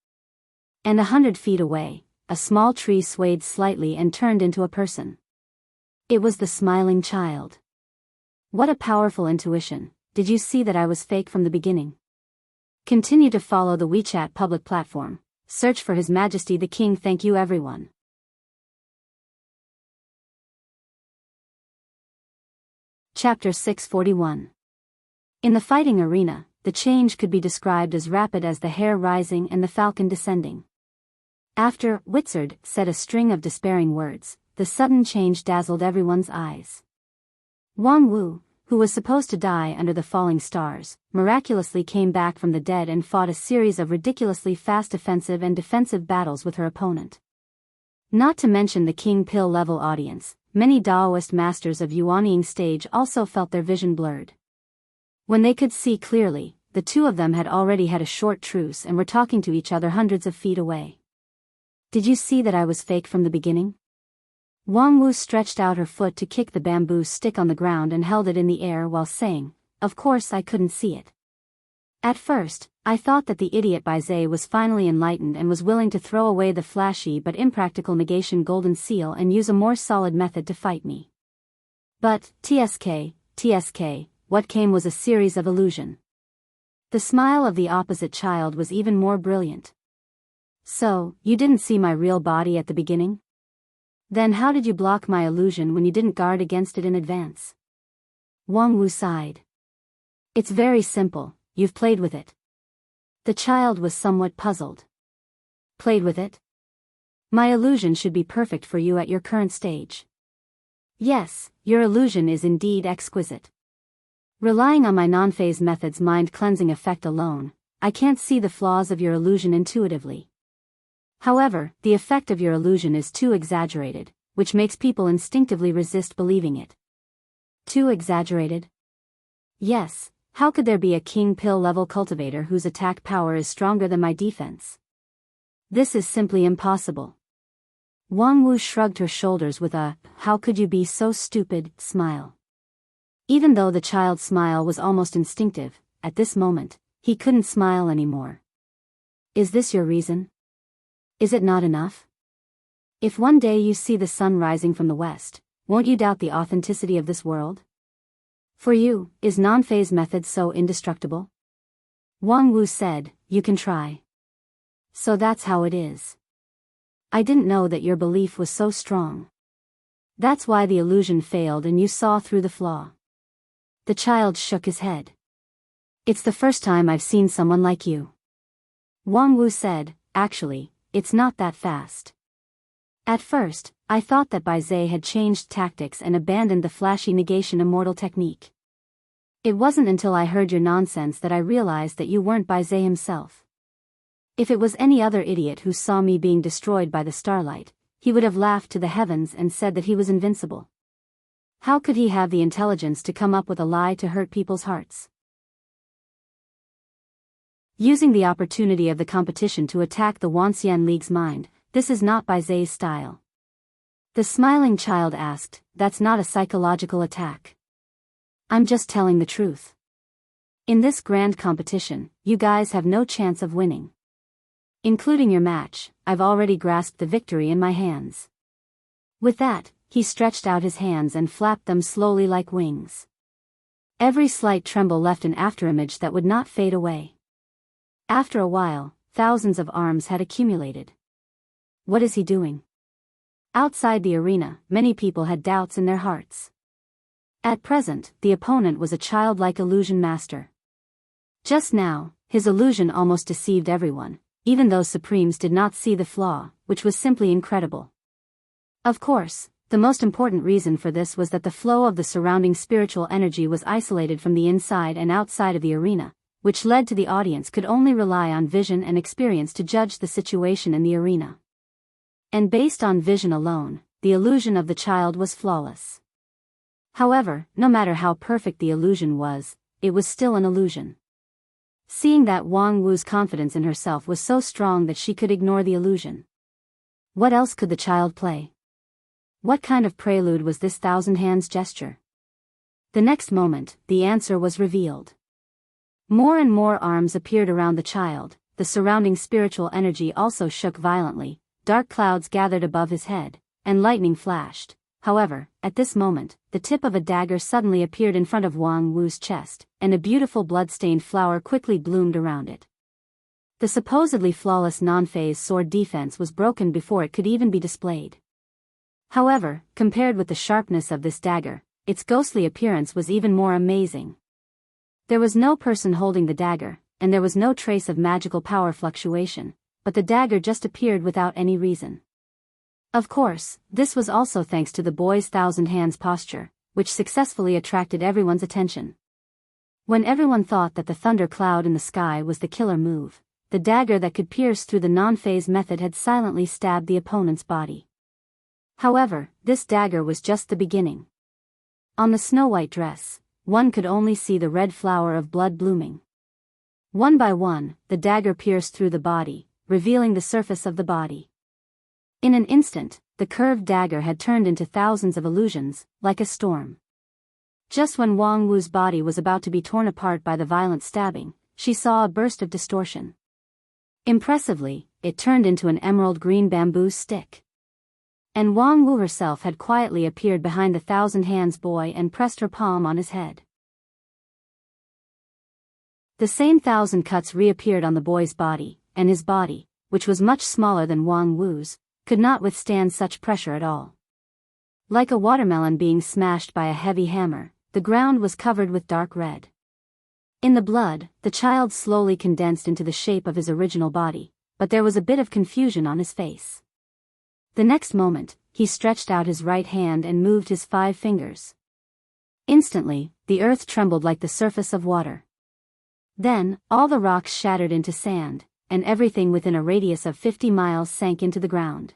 And 100 feet away, a small tree swayed slightly and turned into a person. It was the smiling child. What a powerful intuition! Did you see that I was fake from the beginning? Continue to follow the WeChat public platform. Search for His Majesty the King. Thank you everyone. Chapter 641. In the fighting arena, the change could be described as rapid as the hare rising and the falcon descending. After Wizard said a string of despairing words, the sudden change dazzled everyone's eyes. Wang Wu, who was supposed to die under the falling stars, miraculously came back from the dead and fought a series of ridiculously fast offensive and defensive battles with her opponent. Not to mention the King Pill level audience, many Daoist masters of Yuanying stage also felt their vision blurred. When they could see clearly, the two of them had already had a short truce and were talking to each other hundreds of feet away. Did you see that I was fake from the beginning? Wang Wu stretched out her foot to kick the bamboo stick on the ground and held it in the air while saying, "Of course I couldn't see it. At first, I thought that the idiot Baize was finally enlightened and was willing to throw away the flashy but impractical negation golden seal and use a more solid method to fight me. But, TSK, what came was a series of illusion." The smile of the opposite child was even more brilliant. "So, you didn't see my real body at the beginning? Then how did you block my illusion when you didn't guard against it in advance?" Wang Wu sighed. "It's very simple, you've played with it." The child was somewhat puzzled. "Played with it? My illusion should be perfect for you at your current stage." "Yes, your illusion is indeed exquisite. Relying on my non-phase method's mind-cleansing effect alone, I can't see the flaws of your illusion intuitively. However, the effect of your illusion is too exaggerated, which makes people instinctively resist believing it." Too exaggerated? Yes, how could there be a King Pill level cultivator whose attack power is stronger than my defense? This is simply impossible. Wang Wu shrugged her shoulders with a "how could you be so stupid" smile. Even though the child's smile was almost instinctive, at this moment, he couldn't smile anymore. "Is this your reason? Is it not enough? If one day you see the sun rising from the west, won't you doubt the authenticity of this world? For you, is non-phase method so indestructible?" Wang Wu said, "You can try. So that's how it is. I didn't know that your belief was so strong. That's why the illusion failed and you saw through the flaw." The child shook his head. "It's the first time I've seen someone like you." Wang Wu said, "Actually, it's not that fast. At first, I thought that Baize had changed tactics and abandoned the flashy negation immortal technique. It wasn't until I heard your nonsense that I realized that you weren't Baize himself. If it was any other idiot who saw me being destroyed by the starlight, he would have laughed to the heavens and said that he was invincible. How could he have the intelligence to come up with a lie to hurt people's hearts?" Using the opportunity of the competition to attack the Wanxian League's mind, this is not Baize's style. The smiling child asked, "That's not a psychological attack. I'm just telling the truth. In this grand competition, you guys have no chance of winning. Including your match, I've already grasped the victory in my hands." With that, he stretched out his hands and flapped them slowly like wings. Every slight tremble left an afterimage that would not fade away. After a while, thousands of arms had accumulated. What is he doing? Outside the arena, many people had doubts in their hearts. At present, the opponent was a childlike illusion master. Just now, his illusion almost deceived everyone, even though Supremes did not see the flaw, which was simply incredible. Of course, the most important reason for this was that the flow of the surrounding spiritual energy was isolated from the inside and outside of the arena, which led to the audience could only rely on vision and experience to judge the situation in the arena. And based on vision alone, the illusion of the child was flawless. However, no matter how perfect the illusion was, it was still an illusion. Seeing that Wang Wu's confidence in herself was so strong that she could ignore the illusion. What else could the child play? What kind of prelude was this thousand hands gesture? The next moment, the answer was revealed. More and more arms appeared around the child, the surrounding spiritual energy also shook violently, dark clouds gathered above his head, and lightning flashed. However, at this moment, the tip of a dagger suddenly appeared in front of Wang Wu's chest, and a beautiful blood-stained flower quickly bloomed around it. The supposedly flawless non-phase sword defense was broken before it could even be displayed. However, compared with the sharpness of this dagger, its ghostly appearance was even more amazing. There was no person holding the dagger, and there was no trace of magical power fluctuation, but the dagger just appeared without any reason. Of course, this was also thanks to the boy's thousand hands posture, which successfully attracted everyone's attention. When everyone thought that the thunder cloud in the sky was the killer move, the dagger that could pierce through the non-phase method had silently stabbed the opponent's body. However, this dagger was just the beginning. On the snow-white dress, one could only see the red flower of blood blooming. One by one, the dagger pierced through the body, revealing the surface of the body. In an instant, the curved dagger had turned into thousands of illusions, like a storm. Just when Wang Wu's body was about to be torn apart by the violent stabbing, she saw a burst of distortion. Impressively, it turned into an emerald green bamboo stick. And Wang Wu herself had quietly appeared behind the thousand hands boy and pressed her palm on his head. The same thousand cuts reappeared on the boy's body, and his body, which was much smaller than Wang Wu's, could not withstand such pressure at all. Like a watermelon being smashed by a heavy hammer, the ground was covered with dark red. In the blood, the child slowly condensed into the shape of his original body, but there was a bit of confusion on his face. The next moment, he stretched out his right hand and moved his 5 fingers. Instantly, the earth trembled like the surface of water. Then, all the rocks shattered into sand, and everything within a radius of 50 miles sank into the ground.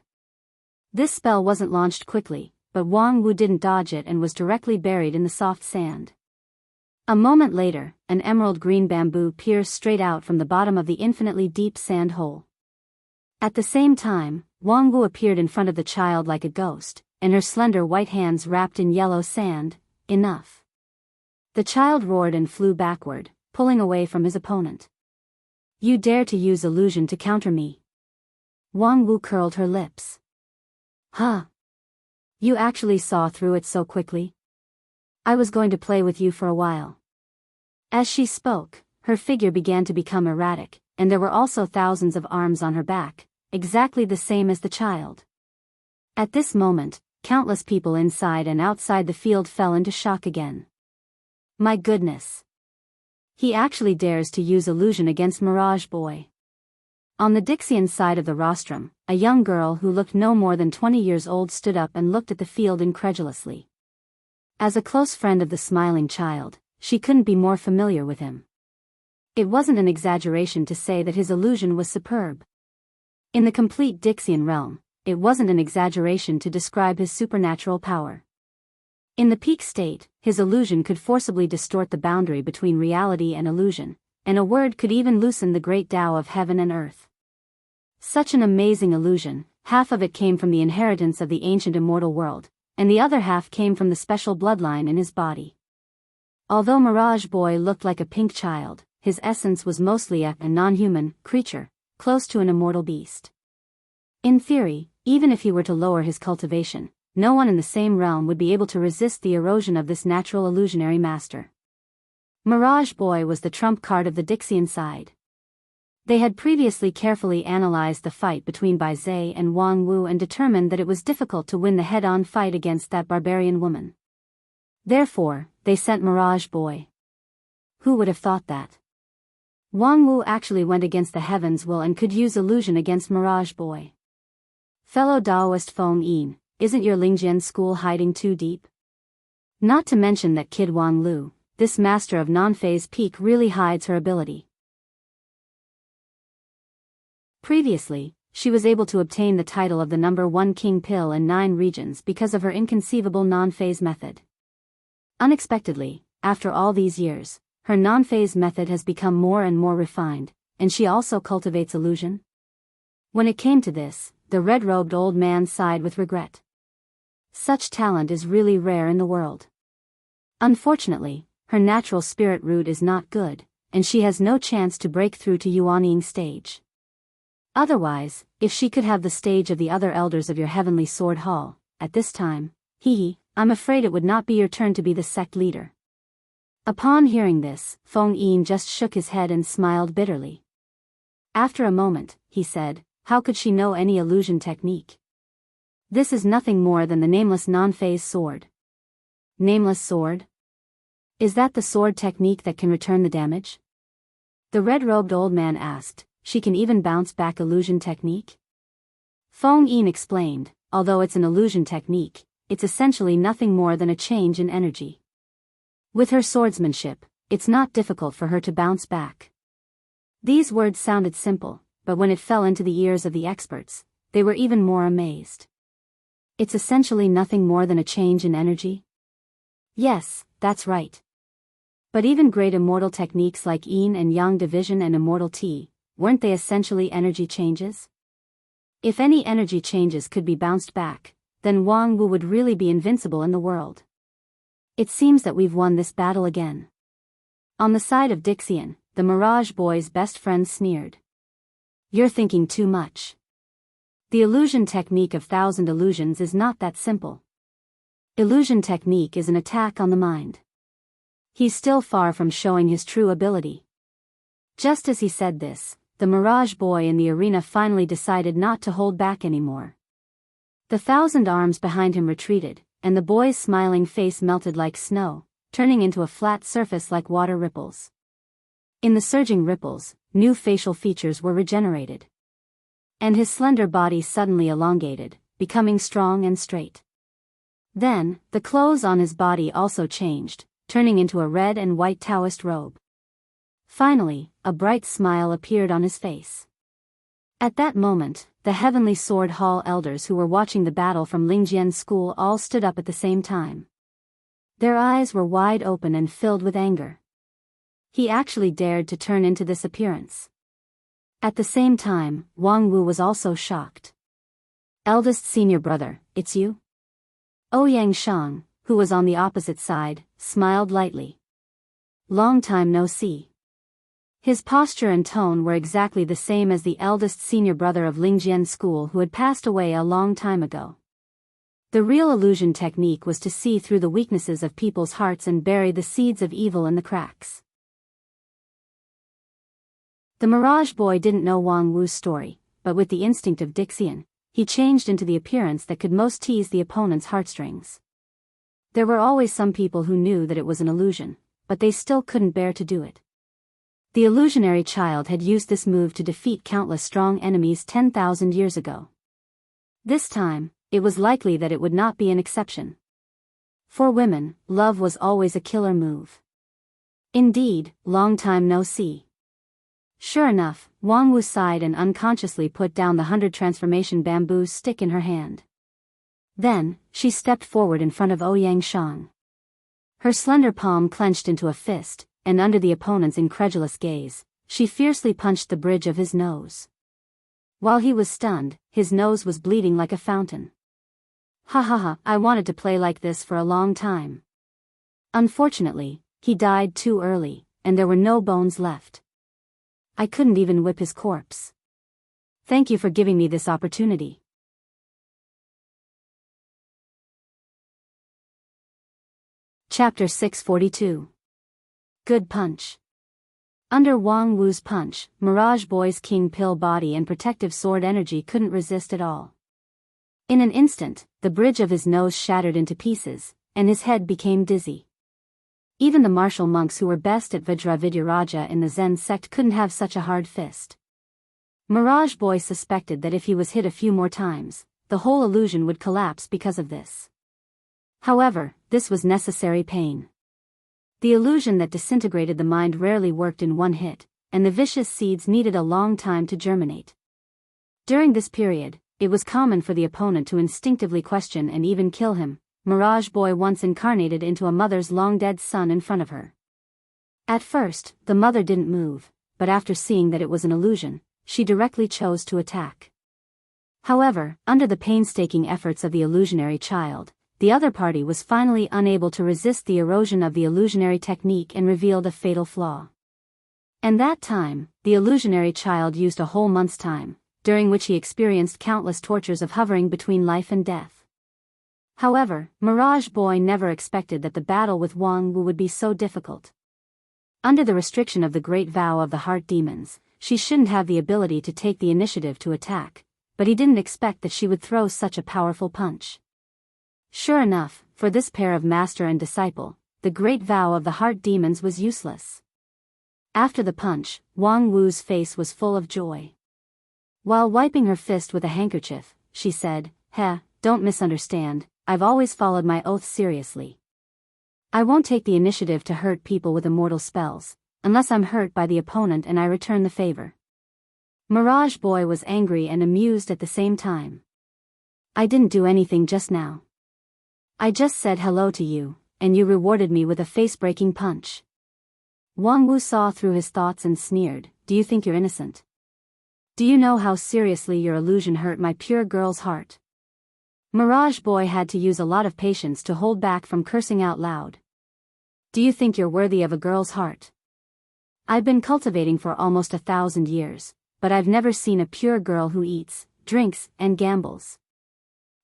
This spell wasn't launched quickly, but Wang Wu didn't dodge it and was directly buried in the soft sand. A moment later, an emerald green bamboo pierced straight out from the bottom of the infinitely deep sand hole. At the same time, Wang Wu appeared in front of the child like a ghost, and her slender white hands wrapped in yellow sand. Enough. The child roared and flew backward, pulling away from his opponent. You dare to use illusion to counter me? Wang Wu curled her lips. Huh? You actually saw through it so quickly? I was going to play with you for a while. As she spoke, her figure began to become erratic, and there were also thousands of arms on her back, exactly the same as the child. At this moment, countless people inside and outside the field fell into shock again. My goodness! He actually dares to use illusion against Mirage Boy. On the Dixian side of the rostrum, a young girl who looked no more than 20 years old stood up and looked at the field incredulously. As a close friend of the smiling child, she couldn't be more familiar with him. It wasn't an exaggeration to say that his illusion was superb. In the complete Dixian realm, it wasn't an exaggeration to describe his supernatural power. In the peak state, his illusion could forcibly distort the boundary between reality and illusion, and a word could even loosen the great Tao of heaven and earth. Such an amazing illusion, half of it came from the inheritance of the ancient immortal world, and the other half came from the special bloodline in his body. Although Mirage Boy looked like a pink child, his essence was mostly a non-human creature, close to an immortal beast. In theory, even if he were to lower his cultivation, no one in the same realm would be able to resist the erosion of this natural illusionary master. Mirage Boy was the trump card of the Dixian side. They had previously carefully analyzed the fight between Bai Zhe and Wang Wu and determined that it was difficult to win the head-on fight against that barbarian woman. Therefore, they sent Mirage Boy. Who would have thought that? Wang Wu actually went against the heaven's will and could use illusion against Mirage Boy. Fellow Daoist Feng Yin, isn't your Lingjian school hiding too deep? Not to mention that kid Wang Lu, this master of non-phase peak really hides her ability. Previously, she was able to obtain the title of the #1 King Pill in 9 regions because of her inconceivable non-phase method. Unexpectedly, after all these years, her non-phase method has become more and more refined, and she also cultivates illusion. When it came to this, the red-robed old man sighed with regret. Such talent is really rare in the world. Unfortunately, her natural spirit root is not good, and she has no chance to break through to Yuanying stage. Otherwise, if she could have the stage of the other elders of your heavenly sword hall, at this time, I'm afraid it would not be your turn to be the sect leader. Upon hearing this, Feng Yin just shook his head and smiled bitterly. After a moment, he said, how could she know any illusion technique? This is nothing more than the nameless non-phase sword. Nameless sword? Is that the sword technique that can return the damage? The red-robed old man asked. She can even bounce back illusion technique? Feng Yin explained, although it's an illusion technique, it's essentially nothing more than a change in energy. With her swordsmanship, it's not difficult for her to bounce back. These words sounded simple, but when it fell into the ears of the experts, they were even more amazed. It's essentially nothing more than a change in energy? Yes, that's right. But even great immortal techniques like Yin and Yang division and immortal Ti, weren't they essentially energy changes? If any energy changes could be bounced back, then Wang Wu would really be invincible in the world. It seems that we've won this battle again. On the side of Dixian, the Mirage Boy's best friend sneered. You're thinking too much. The illusion technique of 1,000 illusions is not that simple. Illusion technique is an attack on the mind. He's still far from showing his true ability. Just as he said this, the Mirage Boy in the arena finally decided not to hold back anymore. The 1,000 arms behind him retreated, and the boy's smiling face melted like snow, turning into a flat surface like water ripples. In the surging ripples, new facial features were regenerated. And his slender body suddenly elongated, becoming strong and straight. Then, the clothes on his body also changed, turning into a red and white Taoist robe. Finally, a bright smile appeared on his face. At that moment, the Heavenly Sword Hall elders who were watching the battle from Lingjian's school all stood up at the same time. Their eyes were wide open and filled with anger. He actually dared to turn into this appearance. At the same time, Wang Wu was also shocked. Eldest senior brother, it's you? Ouyang Shang, who was on the opposite side, smiled lightly. Long time no see. His posture and tone were exactly the same as the eldest senior brother of Lingjian's school who had passed away a long time ago. The real illusion technique was to see through the weaknesses of people's hearts and bury the seeds of evil in the cracks. The Mirage Boy didn't know Wang Wu's story, but with the instinct of Dixian, he changed into the appearance that could most tease the opponent's heartstrings. There were always some people who knew that it was an illusion, but they still couldn't bear to do it. The illusionary child had used this move to defeat countless strong enemies 10,000 years ago. This time, it was likely that it would not be an exception. For women, love was always a killer move. Indeed, long time no see. Sure enough, Wang Wu sighed and unconsciously put down the 100 transformation bamboo stick in her hand. Then, she stepped forward in front of Ouyang Shang. Her slender palm clenched into a fist, and under the opponent's incredulous gaze, she fiercely punched the bridge of his nose. While he was stunned, his nose was bleeding like a fountain. Ha ha ha, I wanted to play like this for a long time. Unfortunately, he died too early, and there were no bones left. I couldn't even whip his corpse. Thank you for giving me this opportunity. Chapter 642. Good punch. Under Wang Wu's punch, Mirage Boy's king pill body and protective sword energy couldn't resist at all. In an instant, the bridge of his nose shattered into pieces, and his head became dizzy. Even the martial monks who were best at Vajravidyaraja in the Zen sect couldn't have such a hard fist. Mirage Boy suspected that if he was hit a few more times, the whole illusion would collapse because of this. However, this was necessary pain. The illusion that disintegrated the mind rarely worked in one hit, and the vicious seeds needed a long time to germinate. During this period, it was common for the opponent to instinctively question and even kill him. Mirage Boy once incarnated into a mother's long-dead son in front of her. At first, the mother didn't move, but after seeing that it was an illusion, she directly chose to attack. However, under the painstaking efforts of the illusionary child, the other party was finally unable to resist the erosion of the illusionary technique and revealed a fatal flaw. And that time, the illusionary child used a whole month's time, during which he experienced countless tortures of hovering between life and death. However, Mirage Boy never expected that the battle with Wang Wu would be so difficult. Under the restriction of the great vow of the heart demons, she shouldn't have the ability to take the initiative to attack, but he didn't expect that she would throw such a powerful punch. Sure enough, for this pair of master and disciple, the great vow of the heart demons was useless. After the punch, Wang Wu's face was full of joy. While wiping her fist with a handkerchief, she said, don't misunderstand, I've always followed my oath seriously. I won't take the initiative to hurt people with immortal spells, unless I'm hurt by the opponent and I return the favor. Mirage Boy was angry and amused at the same time. I didn't do anything just now. I just said hello to you, and you rewarded me with a face-breaking punch. Wang Wu saw through his thoughts and sneered, do you think you're innocent? Do you know how seriously your illusion hurt my pure girl's heart? Mirage Boy had to use a lot of patience to hold back from cursing out loud. Do you think you're worthy of a girl's heart? I've been cultivating for almost 1,000 years, but I've never seen a pure girl who eats, drinks, and gambles.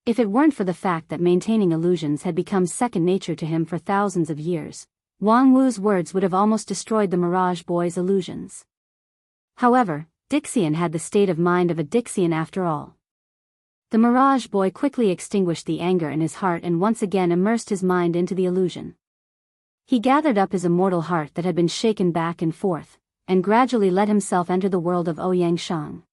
If it weren't for the fact that maintaining illusions had become second nature to him for thousands of years, Wang Wu's words would have almost destroyed the Mirage Boy's illusions. However, Dixian had the state of mind of a Dixian after all. The Mirage Boy quickly extinguished the anger in his heart and once again immersed his mind into the illusion. He gathered up his immortal heart that had been shaken back and forth, and gradually let himself enter the world of Ouyang Shang.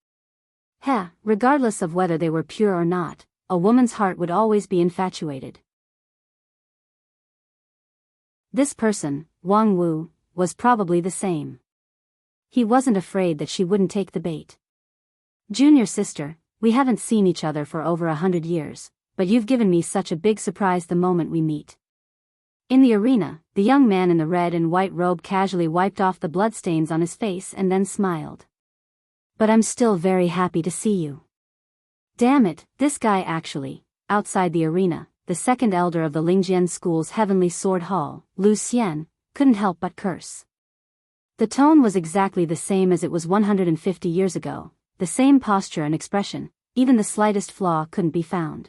Regardless of whether they were pure or not, a woman's heart would always be infatuated. This person, Wang Wu, was probably the same. He wasn't afraid that she wouldn't take the bait. Junior sister, we haven't seen each other for over 100 years, but you've given me such a big surprise the moment we meet. In the arena, the young man in the red and white robe casually wiped off the bloodstains on his face and then smiled. But I'm still very happy to see you. Damn it, this guy actually. Outside the arena, the second elder of the Lingjian School's Heavenly Sword Hall, Lu Xian, couldn't help but curse. The tone was exactly the same as it was 150 years ago, the same posture and expression, even the slightest flaw couldn't be found.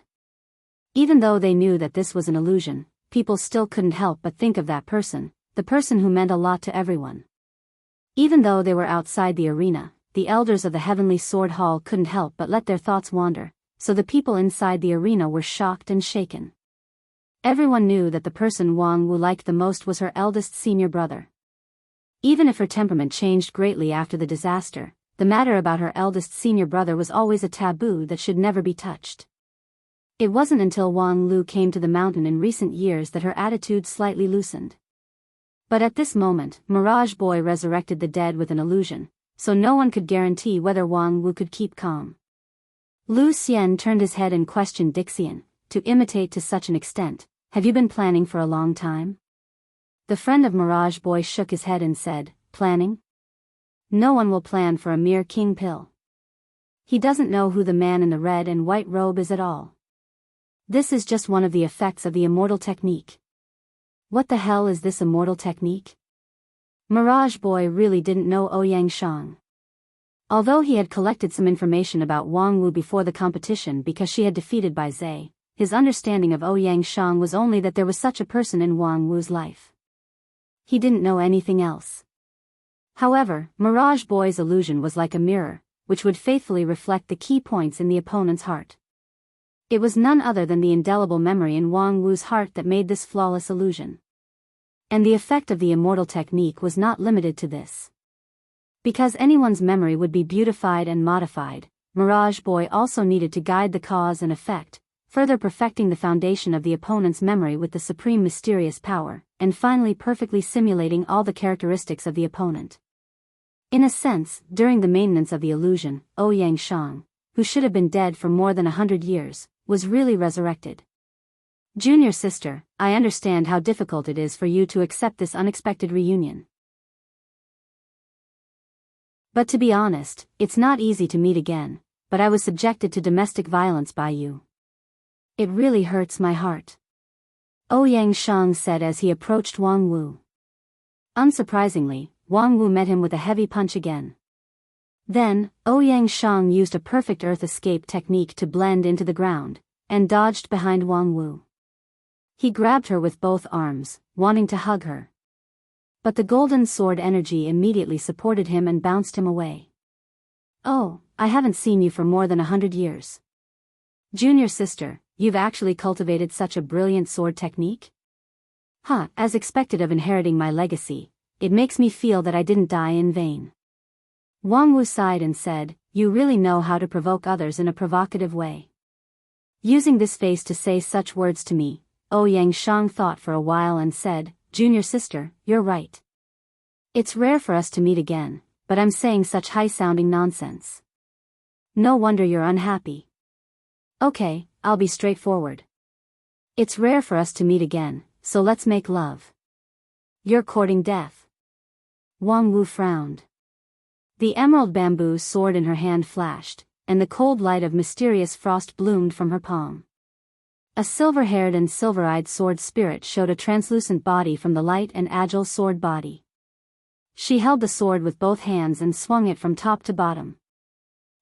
Even though they knew that this was an illusion, people still couldn't help but think of that person, the person who meant a lot to everyone. Even though they were outside the arena, the elders of the Heavenly Sword Hall couldn't help but let their thoughts wander, so the people inside the arena were shocked and shaken. Everyone knew that the person Wang Wu liked the most was her eldest senior brother. Even if her temperament changed greatly after the disaster, the matter about her eldest senior brother was always a taboo that should never be touched. It wasn't until Wang Lu came to the mountain in recent years that her attitude slightly loosened. But at this moment, Mirage Boy resurrected the dead with an illusion, so no one could guarantee whether Wang Wu could keep calm. Lu Xian turned his head and questioned Dixian, to imitate to such an extent, have you been planning for a long time? The friend of Mirage Boy shook his head and said, planning? No one will plan for a mere king pill. He doesn't know who the man in the red and white robe is at all. This is just one of the effects of the immortal technique. What the hell is this immortal technique? Mirage Boy really didn't know Ouyang Shang. Although he had collected some information about Wang Wu before the competition because she had defeated Bai Zhe, his understanding of Ouyang Shang was only that there was such a person in Wang Wu's life. He didn't know anything else. However, Mirage Boy's illusion was like a mirror, which would faithfully reflect the key points in the opponent's heart. It was none other than the indelible memory in Wang Wu's heart that made this flawless illusion. And the effect of the immortal technique was not limited to this. Because anyone's memory would be beautified and modified, Mirage Boy also needed to guide the cause and effect, further perfecting the foundation of the opponent's memory with the supreme mysterious power, and finally perfectly simulating all the characteristics of the opponent. In a sense, during the maintenance of the illusion, Ouyang Shang, who should have been dead for more than 100 years, was really resurrected. Junior sister, I understand how difficult it is for you to accept this unexpected reunion. But to be honest, it's not easy to meet again, but I was subjected to domestic violence by you. It really hurts my heart. Ouyang Shang said as he approached Wang Wu. Unsurprisingly, Wang Wu met him with a heavy punch again. Then, Ouyang Shang used a perfect earth escape technique to blend into the ground, and dodged behind Wang Wu. He grabbed her with both arms, wanting to hug her. But the golden sword energy immediately supported him and bounced him away. Oh, I haven't seen you for more than 100 years. Junior sister, you've actually cultivated such a brilliant sword technique? As expected of inheriting my legacy, it makes me feel that I didn't die in vain. Wang Wu sighed and said, you really know how to provoke others in a provocative way. Using this face to say such words to me, Ouyang Shang thought for a while and said, junior sister, you're right. It's rare for us to meet again, but I'm saying such high-sounding nonsense. No wonder you're unhappy. Okay, I'll be straightforward. It's rare for us to meet again, so let's make love. You're courting death. Wang Wu frowned. The emerald bamboo sword in her hand flashed, and the cold light of mysterious frost bloomed from her palm. A silver-haired and silver-eyed sword spirit showed a translucent body from the light and agile sword body. She held the sword with both hands and swung it from top to bottom.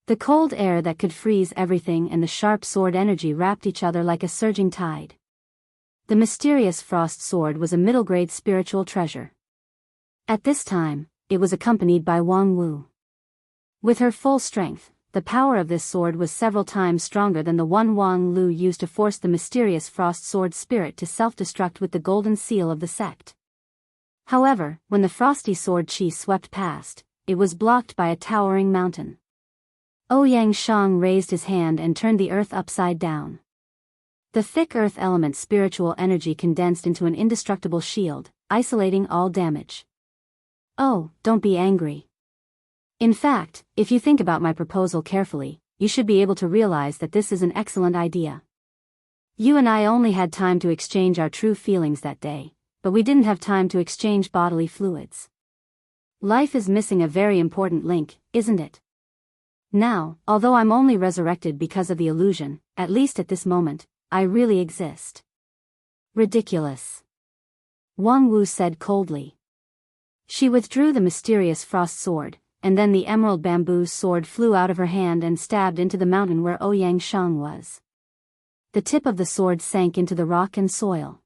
The cold air that could freeze everything and the sharp sword energy wrapped each other like a surging tide. The mysterious frost sword was a middle-grade spiritual treasure. At this time, it was accompanied by Wang Wu. With her full strength, the power of this sword was several times stronger than the one Wang Lu used to force the mysterious frost sword spirit to self-destruct with the golden seal of the sect. However, when the frosty sword chi swept past, it was blocked by a towering mountain. Ouyang Shang raised his hand and turned the earth upside down. The thick earth element spiritual energy condensed into an indestructible shield, isolating all damage. Oh, don't be angry. In fact, if you think about my proposal carefully, you should be able to realize that this is an excellent idea. You and I only had time to exchange our true feelings that day, but we didn't have time to exchange bodily fluids. Life is missing a very important link, isn't it? Now, although I'm only resurrected because of the illusion, at least at this moment, I really exist. Ridiculous. Wang Wu said coldly. She withdrew the mysterious frost sword, and then the emerald bamboo sword flew out of her hand and stabbed into the mountain where Ouyang Shang was. The tip of the sword sank into the rock and soil.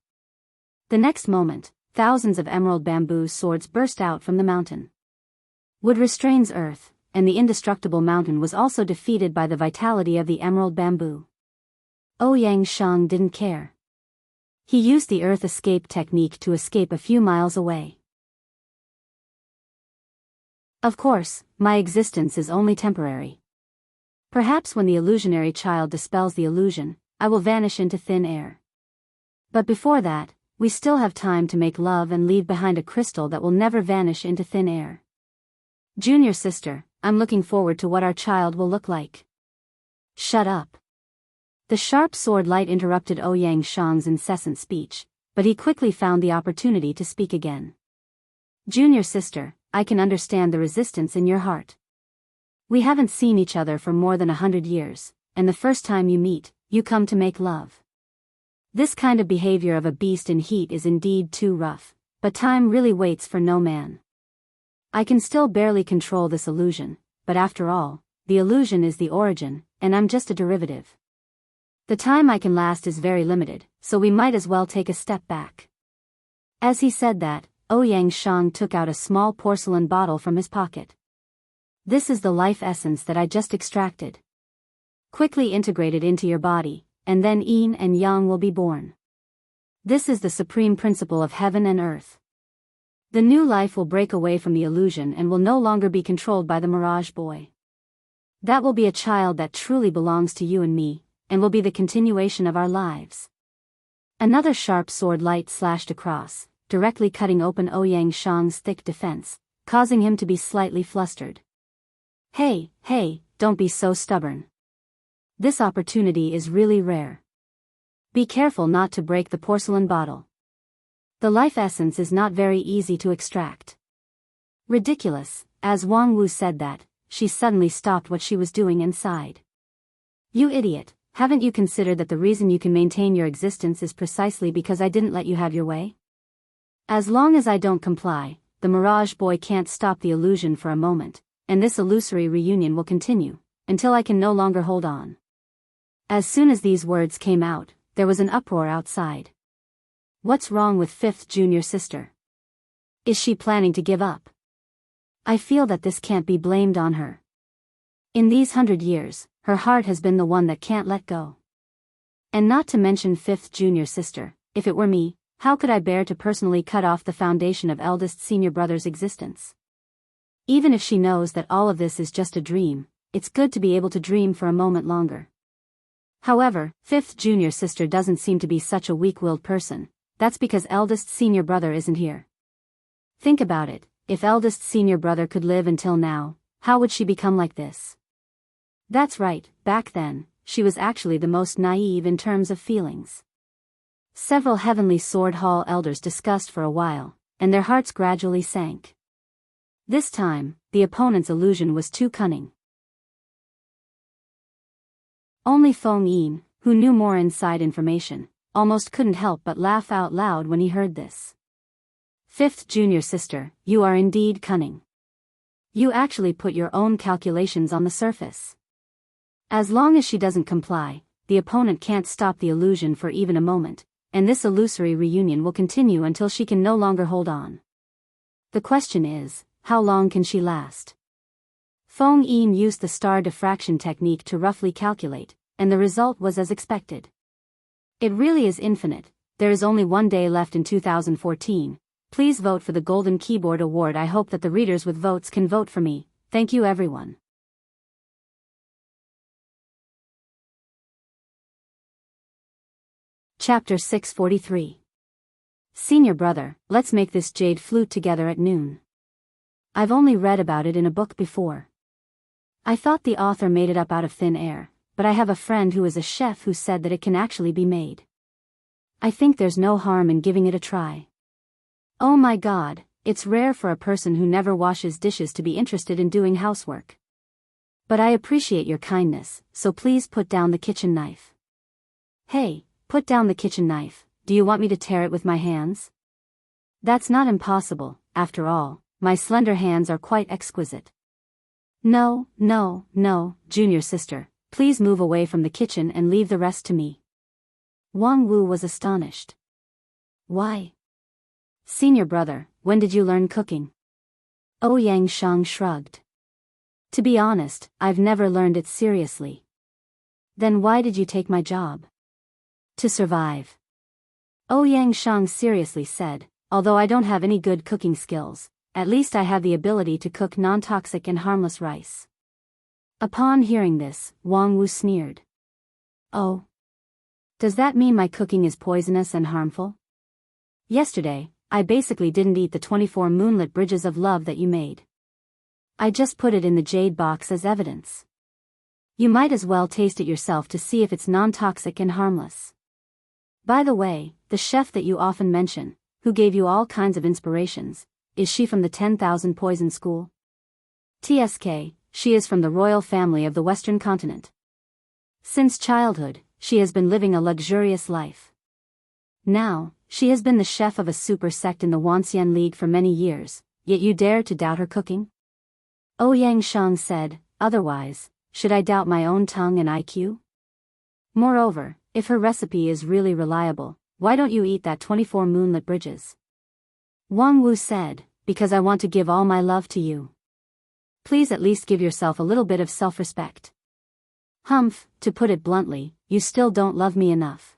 The next moment, thousands of emerald bamboo swords burst out from the mountain. Wood restrains earth, and the indestructible mountain was also defeated by the vitality of the emerald bamboo. Ouyang Shang didn't care. He used the earth escape technique to escape a few miles away. Of course, my existence is only temporary. Perhaps when the illusionary child dispels the illusion, I will vanish into thin air. But before that, we still have time to make love and leave behind a crystal that will never vanish into thin air. Junior sister, I'm looking forward to what our child will look like. Shut up. The sharp sword light interrupted Ouyang Shang's incessant speech, but he quickly found the opportunity to speak again. Junior sister, I can understand the resistance in your heart. We haven't seen each other for more than 100 years, and the first time you meet, you come to make love. This kind of behavior of a beast in heat is indeed too rough, but time really waits for no man. I can still barely control this illusion, but after all, the illusion is the origin, and I'm just a derivative. The time I can last is very limited, so we might as well take a step back. As he said that, Ouyang Shang took out a small porcelain bottle from his pocket. This is the life essence that I just extracted. Quickly integrate it into your body, and then yin and yang will be born. This is the supreme principle of heaven and earth. The new life will break away from the illusion and will no longer be controlled by the mirage boy. That will be a child that truly belongs to you and me, and will be the continuation of our lives. Another sharp sword light slashed across, directly cutting open Ouyang Shang's thick defense, causing him to be slightly flustered. Hey, don't be so stubborn. This opportunity is really rare. Be careful not to break the porcelain bottle. The life essence is not very easy to extract. Ridiculous. As Wang Wu said that, she suddenly stopped what she was doing and sighed. You idiot, haven't you considered that the reason you can maintain your existence is precisely because I didn't let you have your way? As long as I don't comply, the mirage boy can't stop the illusion for a moment, and this illusory reunion will continue, until I can no longer hold on. As soon as these words came out, there was an uproar outside. What's wrong with fifth junior sister? Is she planning to give up? I feel that this can't be blamed on her. In these 100 years, her heart has been the one that can't let go. And not to mention fifth junior sister, if it were me, how could I bear to personally cut off the foundation of eldest senior brother's existence? Even if she knows that all of this is just a dream, it's good to be able to dream for a moment longer. However, fifth junior sister doesn't seem to be such a weak-willed person. That's because eldest senior brother isn't here. Think about it, if eldest senior brother could live until now, how would she become like this? That's right, back then, she was actually the most naive in terms of feelings. Several Heavenly Sword Hall elders discussed for a while, and their hearts gradually sank. This time, the opponent's illusion was too cunning. Only Feng Yin, who knew more inside information, almost couldn't help but laugh out loud when he heard this. Fifth junior sister, you are indeed cunning. You actually put your own calculations on the surface. As long as she doesn't comply, the opponent can't stop the illusion for even a moment, and this illusory reunion will continue until she can no longer hold on. The question is, how long can she last? Feng Yin used the star diffraction technique to roughly calculate, and the result was as expected. It really is infinite. There is only one day left in 2014. Please vote for the Golden Keyboard Award. I hope that the readers with votes can vote for me. Thank you everyone. Chapter 643. Senior brother, let's make this jade flute together at noon. I've only read about it in a book before. I thought the author made it up out of thin air, but I have a friend who is a chef who said that it can actually be made. I think there's no harm in giving it a try. Oh my God, it's rare for a person who never washes dishes to be interested in doing housework. But I appreciate your kindness, so please put down the kitchen knife. Hey, put down the kitchen knife. Do you want me to tear it with my hands? That's not impossible, after all, my slender hands are quite exquisite. No, no, no, junior sister, please move away from the kitchen and leave the rest to me. Wang Wu was astonished. Why? Senior brother, when did you learn cooking? Ouyang Shang shrugged. To be honest, I've never learned it seriously. Then why did you take my job? To survive. Ouyang Shang seriously said, although I don't have any good cooking skills, at least I have the ability to cook non-toxic and harmless rice. Upon hearing this, Wang Wu sneered. Oh. Does that mean my cooking is poisonous and harmful? Yesterday, I basically didn't eat the 24 moonlit bridges of love that you made. I just put it in the jade box as evidence. You might as well taste it yourself to see if it's non-toxic and harmless. By the way, the chef that you often mention, who gave you all kinds of inspirations, is she from the 10,000 Poison School? TSK, she is from the royal family of the Western continent. Since childhood, she has been living a luxurious life. Now, she has been the chef of a super sect in the Wanxian League for many years, yet you dare to doubt her cooking? Ouyang Shang said, otherwise, should I doubt my own tongue and IQ? Moreover, if her recipe is really reliable, why don't you eat that 24 moonlit bridges? Wang Wu said, because I want to give all my love to you. Please at least give yourself a little bit of self-respect. Humph, to put it bluntly, you still don't love me enough.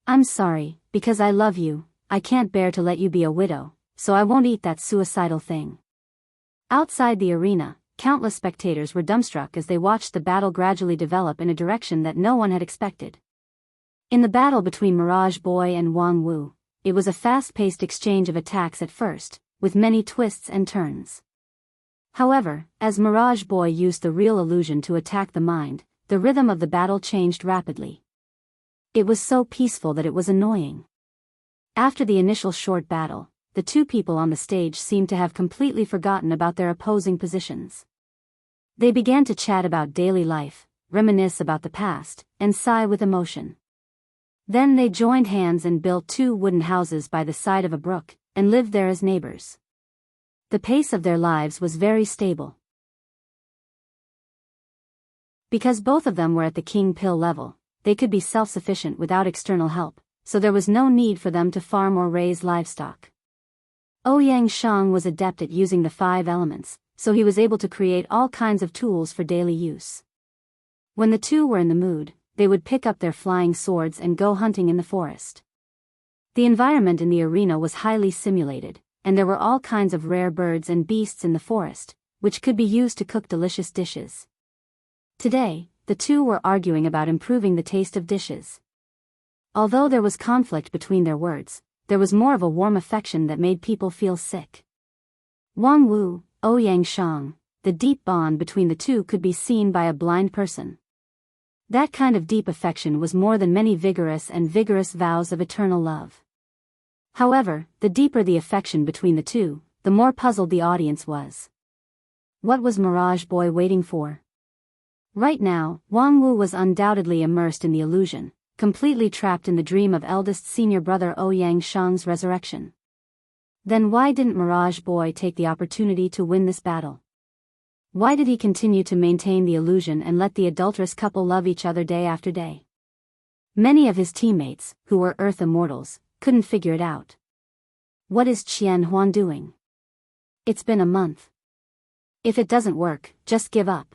I'm sorry, because I love you, I can't bear to let you be a widow, so I won't eat that suicidal thing. Outside the arena, countless spectators were dumbstruck as they watched the battle gradually develop in a direction that no one had expected. In the battle between Mirage Boy and Wang Wu, it was a fast-paced exchange of attacks at first, with many twists and turns. However, as Mirage Boy used the real illusion to attack the mind, the rhythm of the battle changed rapidly. It was so peaceful that it was annoying. After the initial short battle, the two people on the stage seemed to have completely forgotten about their opposing positions. They began to chat about daily life, reminisce about the past, and sigh with emotion. Then they joined hands and built 2 wooden houses by the side of a brook, and lived there as neighbors. The pace of their lives was very stable. Because both of them were at the king pill level, they could be self-sufficient without external help, so there was no need for them to farm or raise livestock. Ouyang Shang was adept at using the 5 elements, so he was able to create all kinds of tools for daily use. When the two were in the mood, they would pick up their flying swords and go hunting in the forest. The environment in the arena was highly simulated, and there were all kinds of rare birds and beasts in the forest, which could be used to cook delicious dishes. Today, the two were arguing about improving the taste of dishes. Although there was conflict between their words, there was more of a warm affection that made people feel sick. Wang Wu, Ouyang Shang, the deep bond between the two could be seen by a blind person. That kind of deep affection was more than many vigorous vows of eternal love. However, the deeper the affection between the two, the more puzzled the audience was. What was Mirage Boy waiting for? Right now, Wang Wu was undoubtedly immersed in the illusion, completely trapped in the dream of eldest senior brother Ouyang Shang's resurrection. Then why didn't Mirage Boy take the opportunity to win this battle? Why did he continue to maintain the illusion and let the adulterous couple love each other day after day? Many of his teammates, who were Earth Immortals, couldn't figure it out. What is Qian Huan doing? It's been a month. If it doesn't work, just give up.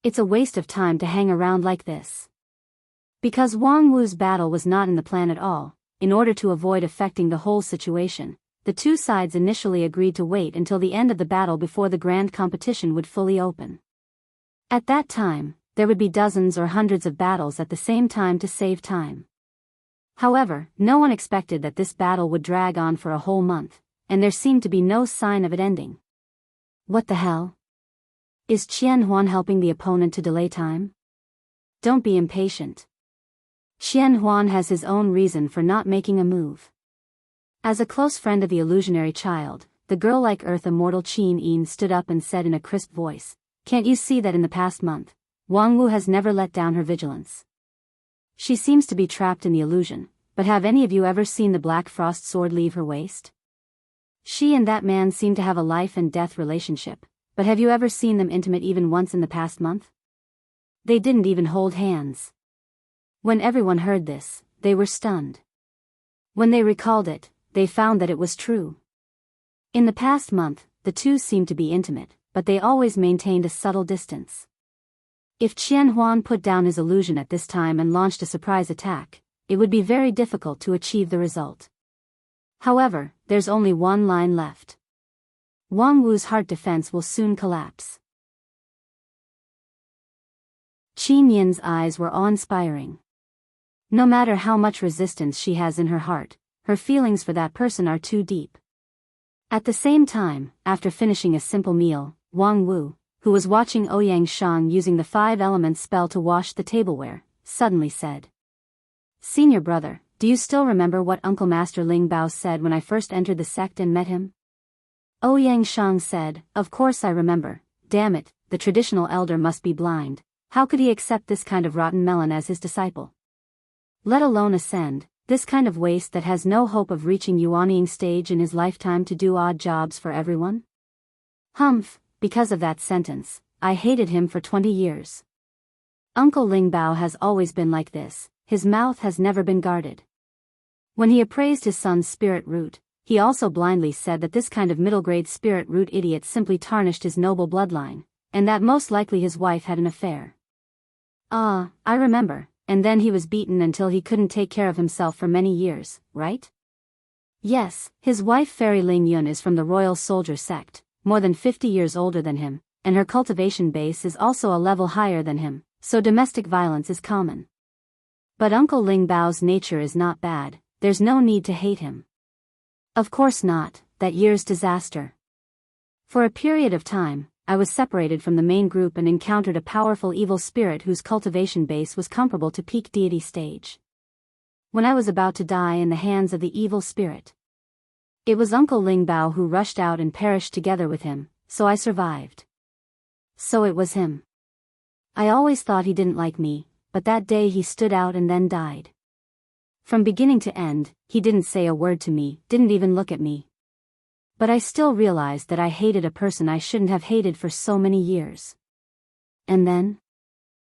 It's a waste of time to hang around like this. Because Wang Wu's battle was not in the plan at all, in order to avoid affecting the whole situation, the two sides initially agreed to wait until the end of the battle before the grand competition would fully open. At that time, there would be dozens or hundreds of battles at the same time to save time. However, no one expected that this battle would drag on for a whole month, and there seemed to be no sign of it ending. What the hell? Is Qian Huan helping the opponent to delay time? Don't be impatient. Qian Huan has his own reason for not making a move. As a close friend of the illusionary child, the girl-like Earth Immortal Qin Yin stood up and said in a crisp voice, "Can't you see that in the past month, Wang Wu has never let down her vigilance? She seems to be trapped in the illusion, but have any of you ever seen the Black Frost sword leave her waist? She and that man seem to have a life and death relationship, but have you ever seen them intimate even once in the past month? They didn't even hold hands." When everyone heard this, they were stunned. When they recalled it, they found that it was true. In the past month, the two seemed to be intimate, but they always maintained a subtle distance. If Qian Huan put down his illusion at this time and launched a surprise attack, it would be very difficult to achieve the result. However, there's only one line left. Wang Wu's heart defense will soon collapse. Qin Yin's eyes were awe-inspiring. No matter how much resistance she has in her heart, her feelings for that person are too deep. At the same time, after finishing a simple meal, Wang Wu, who was watching Ouyang Shang using the 5 elements spell to wash the tableware, suddenly said, "Senior brother, do you still remember what Uncle Master Ling Bao said when I first entered the sect and met him?" Ouyang Shang said, "Of course I remember. Damn it, the traditional elder must be blind. How could he accept this kind of rotten melon as his disciple? Let alone ascend, this kind of waste that has no hope of reaching Yuanying stage in his lifetime to do odd jobs for everyone?" Humph, because of that sentence, I hated him for 20 years. Uncle Ling Bao has always been like this, his mouth has never been guarded. When he appraised his son's spirit root, he also blindly said that this kind of middle-grade spirit root idiot simply tarnished his noble bloodline, and that most likely his wife had an affair. Ah, I remember, and then he was beaten until he couldn't take care of himself for many years, right? Yes, his wife Fairy Ling Yun is from the Royal Soldier sect, more than 50 years older than him, and her cultivation base is also a level higher than him, so domestic violence is common. But Uncle Ling Bao's nature is not bad, there's no need to hate him. Of course not, that year's disaster. For a period of time, I was separated from the main group and encountered a powerful evil spirit whose cultivation base was comparable to peak deity stage. When I was about to die in the hands of the evil spirit, it was Uncle Ling Bao who rushed out and perished together with him, so I survived. So it was him. I always thought he didn't like me, but that day he stood out and then died. From beginning to end, he didn't say a word to me, didn't even look at me. But I still realized that I hated a person I shouldn't have hated for so many years. And then?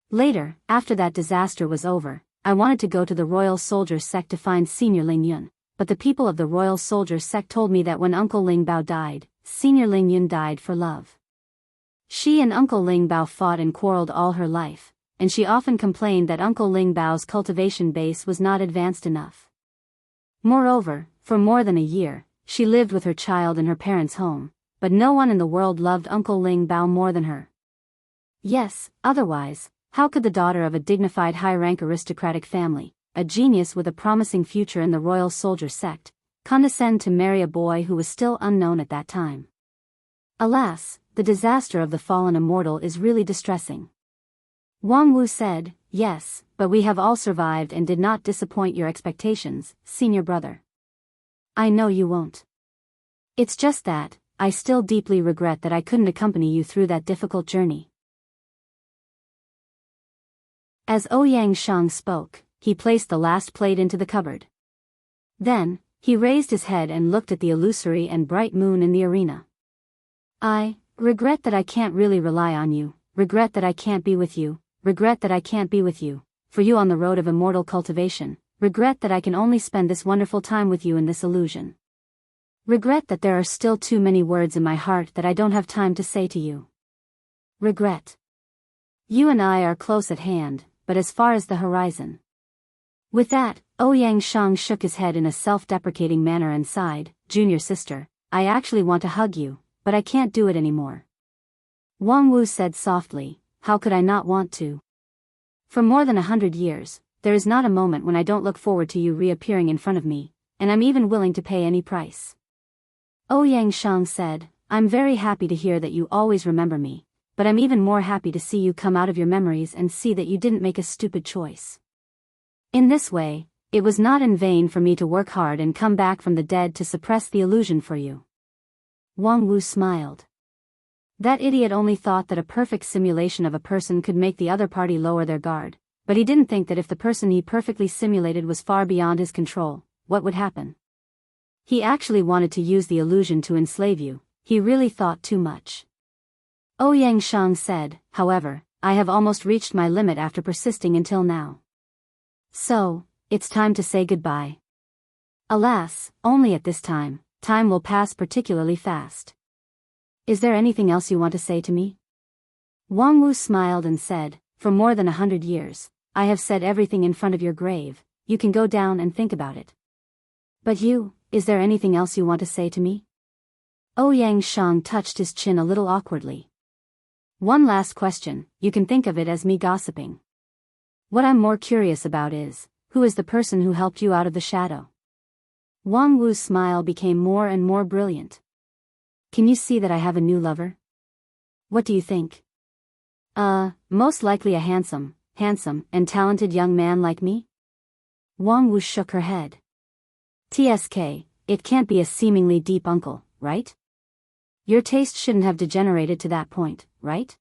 Later, after that disaster was over, I wanted to go to the Royal Soldier sect to find Senior Ling Yun, but the people of the Royal Soldier sect told me that when Uncle Ling Bao died, Senior Ling Yun died for love. She and Uncle Ling Bao fought and quarreled all her life, and she often complained that Uncle Ling Bao's cultivation base was not advanced enough. Moreover, for more than a year, she lived with her child in her parents' home, but no one in the world loved Uncle Ling Bao more than her. Yes, otherwise, how could the daughter of a dignified high-rank aristocratic family, a genius with a promising future in the royal soldier sect, condescend to marry a boy who was still unknown at that time? Alas, the disaster of the fallen immortal is really distressing. Wang Wu said, "Yes, but we have all survived and did not disappoint your expectations, senior brother. I know you won't. It's just that, I still deeply regret that I couldn't accompany you through that difficult journey." As Ouyang Shang spoke, he placed the last plate into the cupboard. Then, he raised his head and looked at the illusory and bright moon in the arena. "I regret that I can't really rely on you, regret that I can't be with you, regret that I can't be with you, for you on the road of immortal cultivation, regret that I can only spend this wonderful time with you in this illusion. Regret that there are still too many words in my heart that I don't have time to say to you. Regret. You and I are close at hand, but as far as the horizon." With that, Ouyang Shang shook his head in a self-deprecating manner and sighed, "Junior sister, I actually want to hug you, but I can't do it anymore." Wang Wu said softly, "How could I not want to? For more than 100 years, there is not a moment when I don't look forward to you reappearing in front of me, and I'm even willing to pay any price." Ouyang Shang said, "I'm very happy to hear that you always remember me, but I'm even more happy to see you come out of your memories and see that you didn't make a stupid choice. In this way, it was not in vain for me to work hard and come back from the dead to suppress the illusion for you." Wang Wu smiled. That idiot only thought that a perfect simulation of a person could make the other party lower their guard, but he didn't think that if the person he perfectly simulated was far beyond his control, what would happen? He actually wanted to use the illusion to enslave you. He really thought too much. Ouyang Shang said, "However, I have almost reached my limit after persisting until now. So, it's time to say goodbye. Alas, only at this time, time will pass particularly fast. Is there anything else you want to say to me?" Wang Wu smiled and said, "For more than 100 years, I have said everything in front of your grave. You can go down and think about it. But you, is there anything else you want to say to me?" Ouyang Shang touched his chin a little awkwardly. "One last question, you can think of it as me gossiping. What I'm more curious about is, who is the person who helped you out of the shadow?" Wang Wu's smile became more and more brilliant. "Can you see that I have a new lover? What do you think? Most likely a handsome, and talented young man like me?" Wang Wu shook her head. "TSK, it can't be a seemingly deep uncle, right? Your taste shouldn't have degenerated to that point, right?"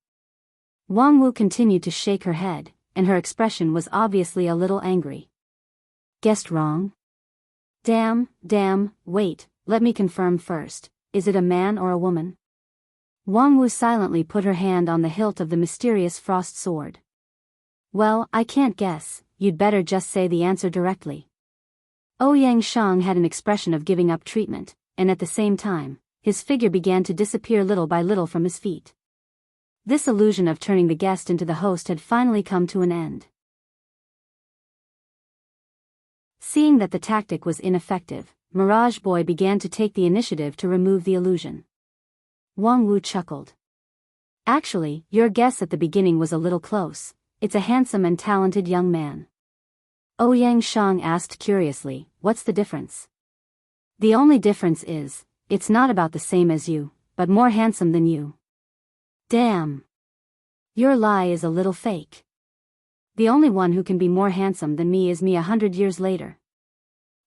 Wang Wu continued to shake her head, and her expression was obviously a little angry. "Guessed wrong? Damn, wait, let me confirm first. Is it a man or a woman?" Wang Wu silently put her hand on the hilt of the mysterious frost sword. "Well, I can't guess, you'd better just say the answer directly." Ouyang Shang had an expression of giving up treatment, and at the same time, his figure began to disappear little by little from his feet. This illusion of turning the guest into the host had finally come to an end. Seeing that the tactic was ineffective, Mirage Boy began to take the initiative to remove the illusion. Wang Wu chuckled. "Actually, your guess at the beginning was a little close. It's a handsome and talented young man." Ouyang Shang asked curiously, "What's the difference?" "The only difference is, it's not about the same as you, but more handsome than you." "Damn. Your lie is a little fake. The only one who can be more handsome than me is me 100 years later."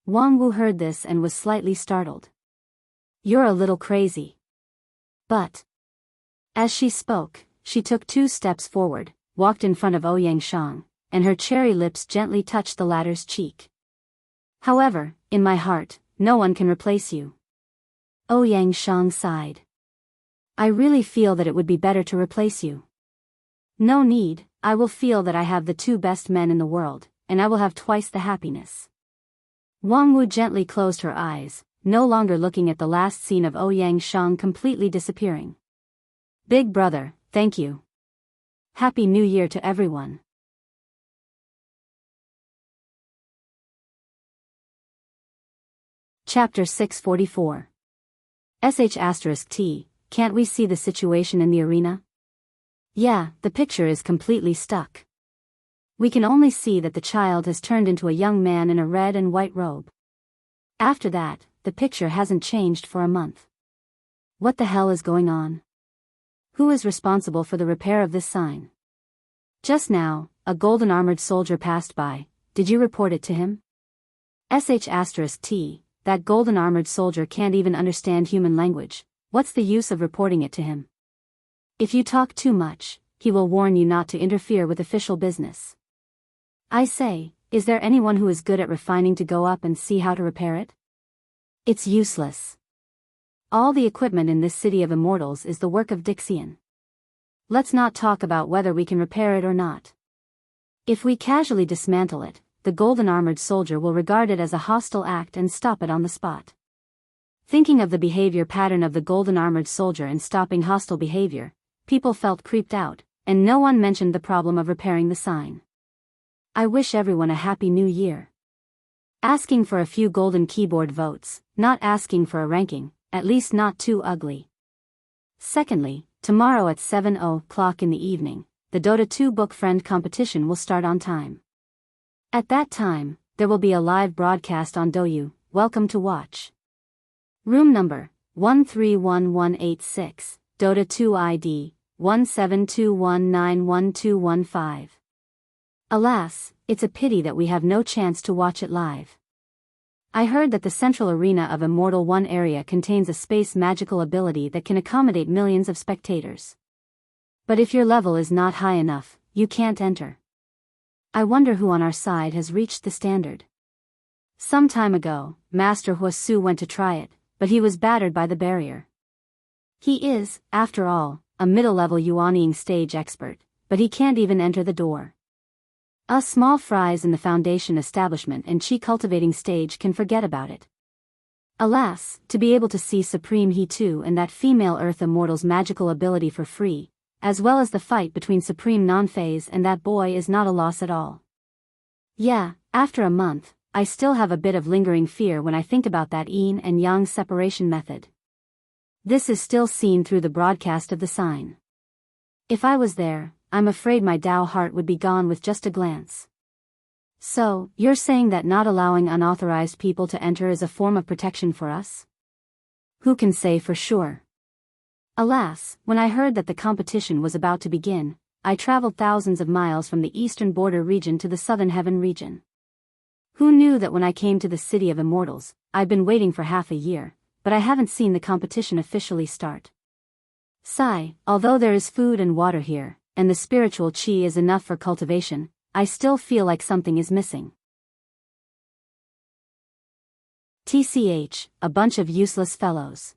Wang Wu heard this and was slightly startled. "You're a little crazy." But, as she spoke, she took 2 steps forward, walked in front of Ouyang Shang, and her cherry lips gently touched the latter's cheek. "However, in my heart, no one can replace you." Ouyang Shang sighed. "I really feel that it would be better to replace you." "No need, I will feel that I have the 2 best men in the world, and I will have twice the happiness." Wang Wu gently closed her eyes, no longer looking at the last scene of Ouyang Shang completely disappearing. "Big brother, thank you. Happy New Year to everyone." Chapter 644. *T. Can't we see the situation in the arena? Yeah, the picture is completely stuck. We can only see that the child has turned into a young man in a red and white robe. After that, the picture hasn't changed for a month. What the hell is going on? Who is responsible for the repair of this sign? Just now, a golden armored soldier passed by. Did you report it to him? *T. That golden armored soldier can't even understand human language. What's the use of reporting it to him? If you talk too much, he will warn you not to interfere with official business. I say, is there anyone who is good at refining to go up and see how to repair it? It's useless. All the equipment in this city of immortals is the work of Dixian. Let's not talk about whether we can repair it or not. If we casually dismantle it, the golden armored soldier will regard it as a hostile act and stop it on the spot. Thinking of the behavior pattern of the golden armored soldier in stopping hostile behavior, people felt creeped out, and no one mentioned the problem of repairing the sign. I wish everyone a happy new year. Asking for a few golden keyboard votes, not asking for a ranking, at least not too ugly. Secondly, tomorrow at 7:00 in the evening, the Dota 2 book friend competition will start on time. At that time, there will be a live broadcast on Douyu. Welcome to watch. Room number 131186, Dota 2 ID 1721911215. Alas, it's a pity that we have no chance to watch it live. I heard that the central arena of Immortal 1 area contains a space magical ability that can accommodate millions of spectators. But if your level is not high enough, you can't enter. I wonder who on our side has reached the standard. Some time ago, Master Huasu went to try it, but he was battered by the barrier. He is, after all, a middle-level Yuanying stage expert, but he can't even enter the door. Us small fries in the foundation establishment and chi cultivating stage can forget about it. Alas, to be able to see Supreme He 2 and that female Earth Immortal's magical ability for free, as well as the fight between Supreme Non-Phase and that boy is not a loss at all. Yeah, after a month, I still have a bit of lingering fear when I think about that yin and yang separation method. This is still seen through the broadcast of the sign. If I was there, I'm afraid my Tao heart would be gone with just a glance. So, you're saying that not allowing unauthorized people to enter is a form of protection for us? Who can say for sure? Alas, when I heard that the competition was about to begin, I traveled thousands of miles from the eastern border region to the southern heaven region. Who knew that when I came to the city of immortals, I'd been waiting for half a year, but I haven't seen the competition officially start. Sigh, although there is food and water here, and the spiritual chi is enough for cultivation, I still feel like something is missing. TCH, a bunch of useless fellows.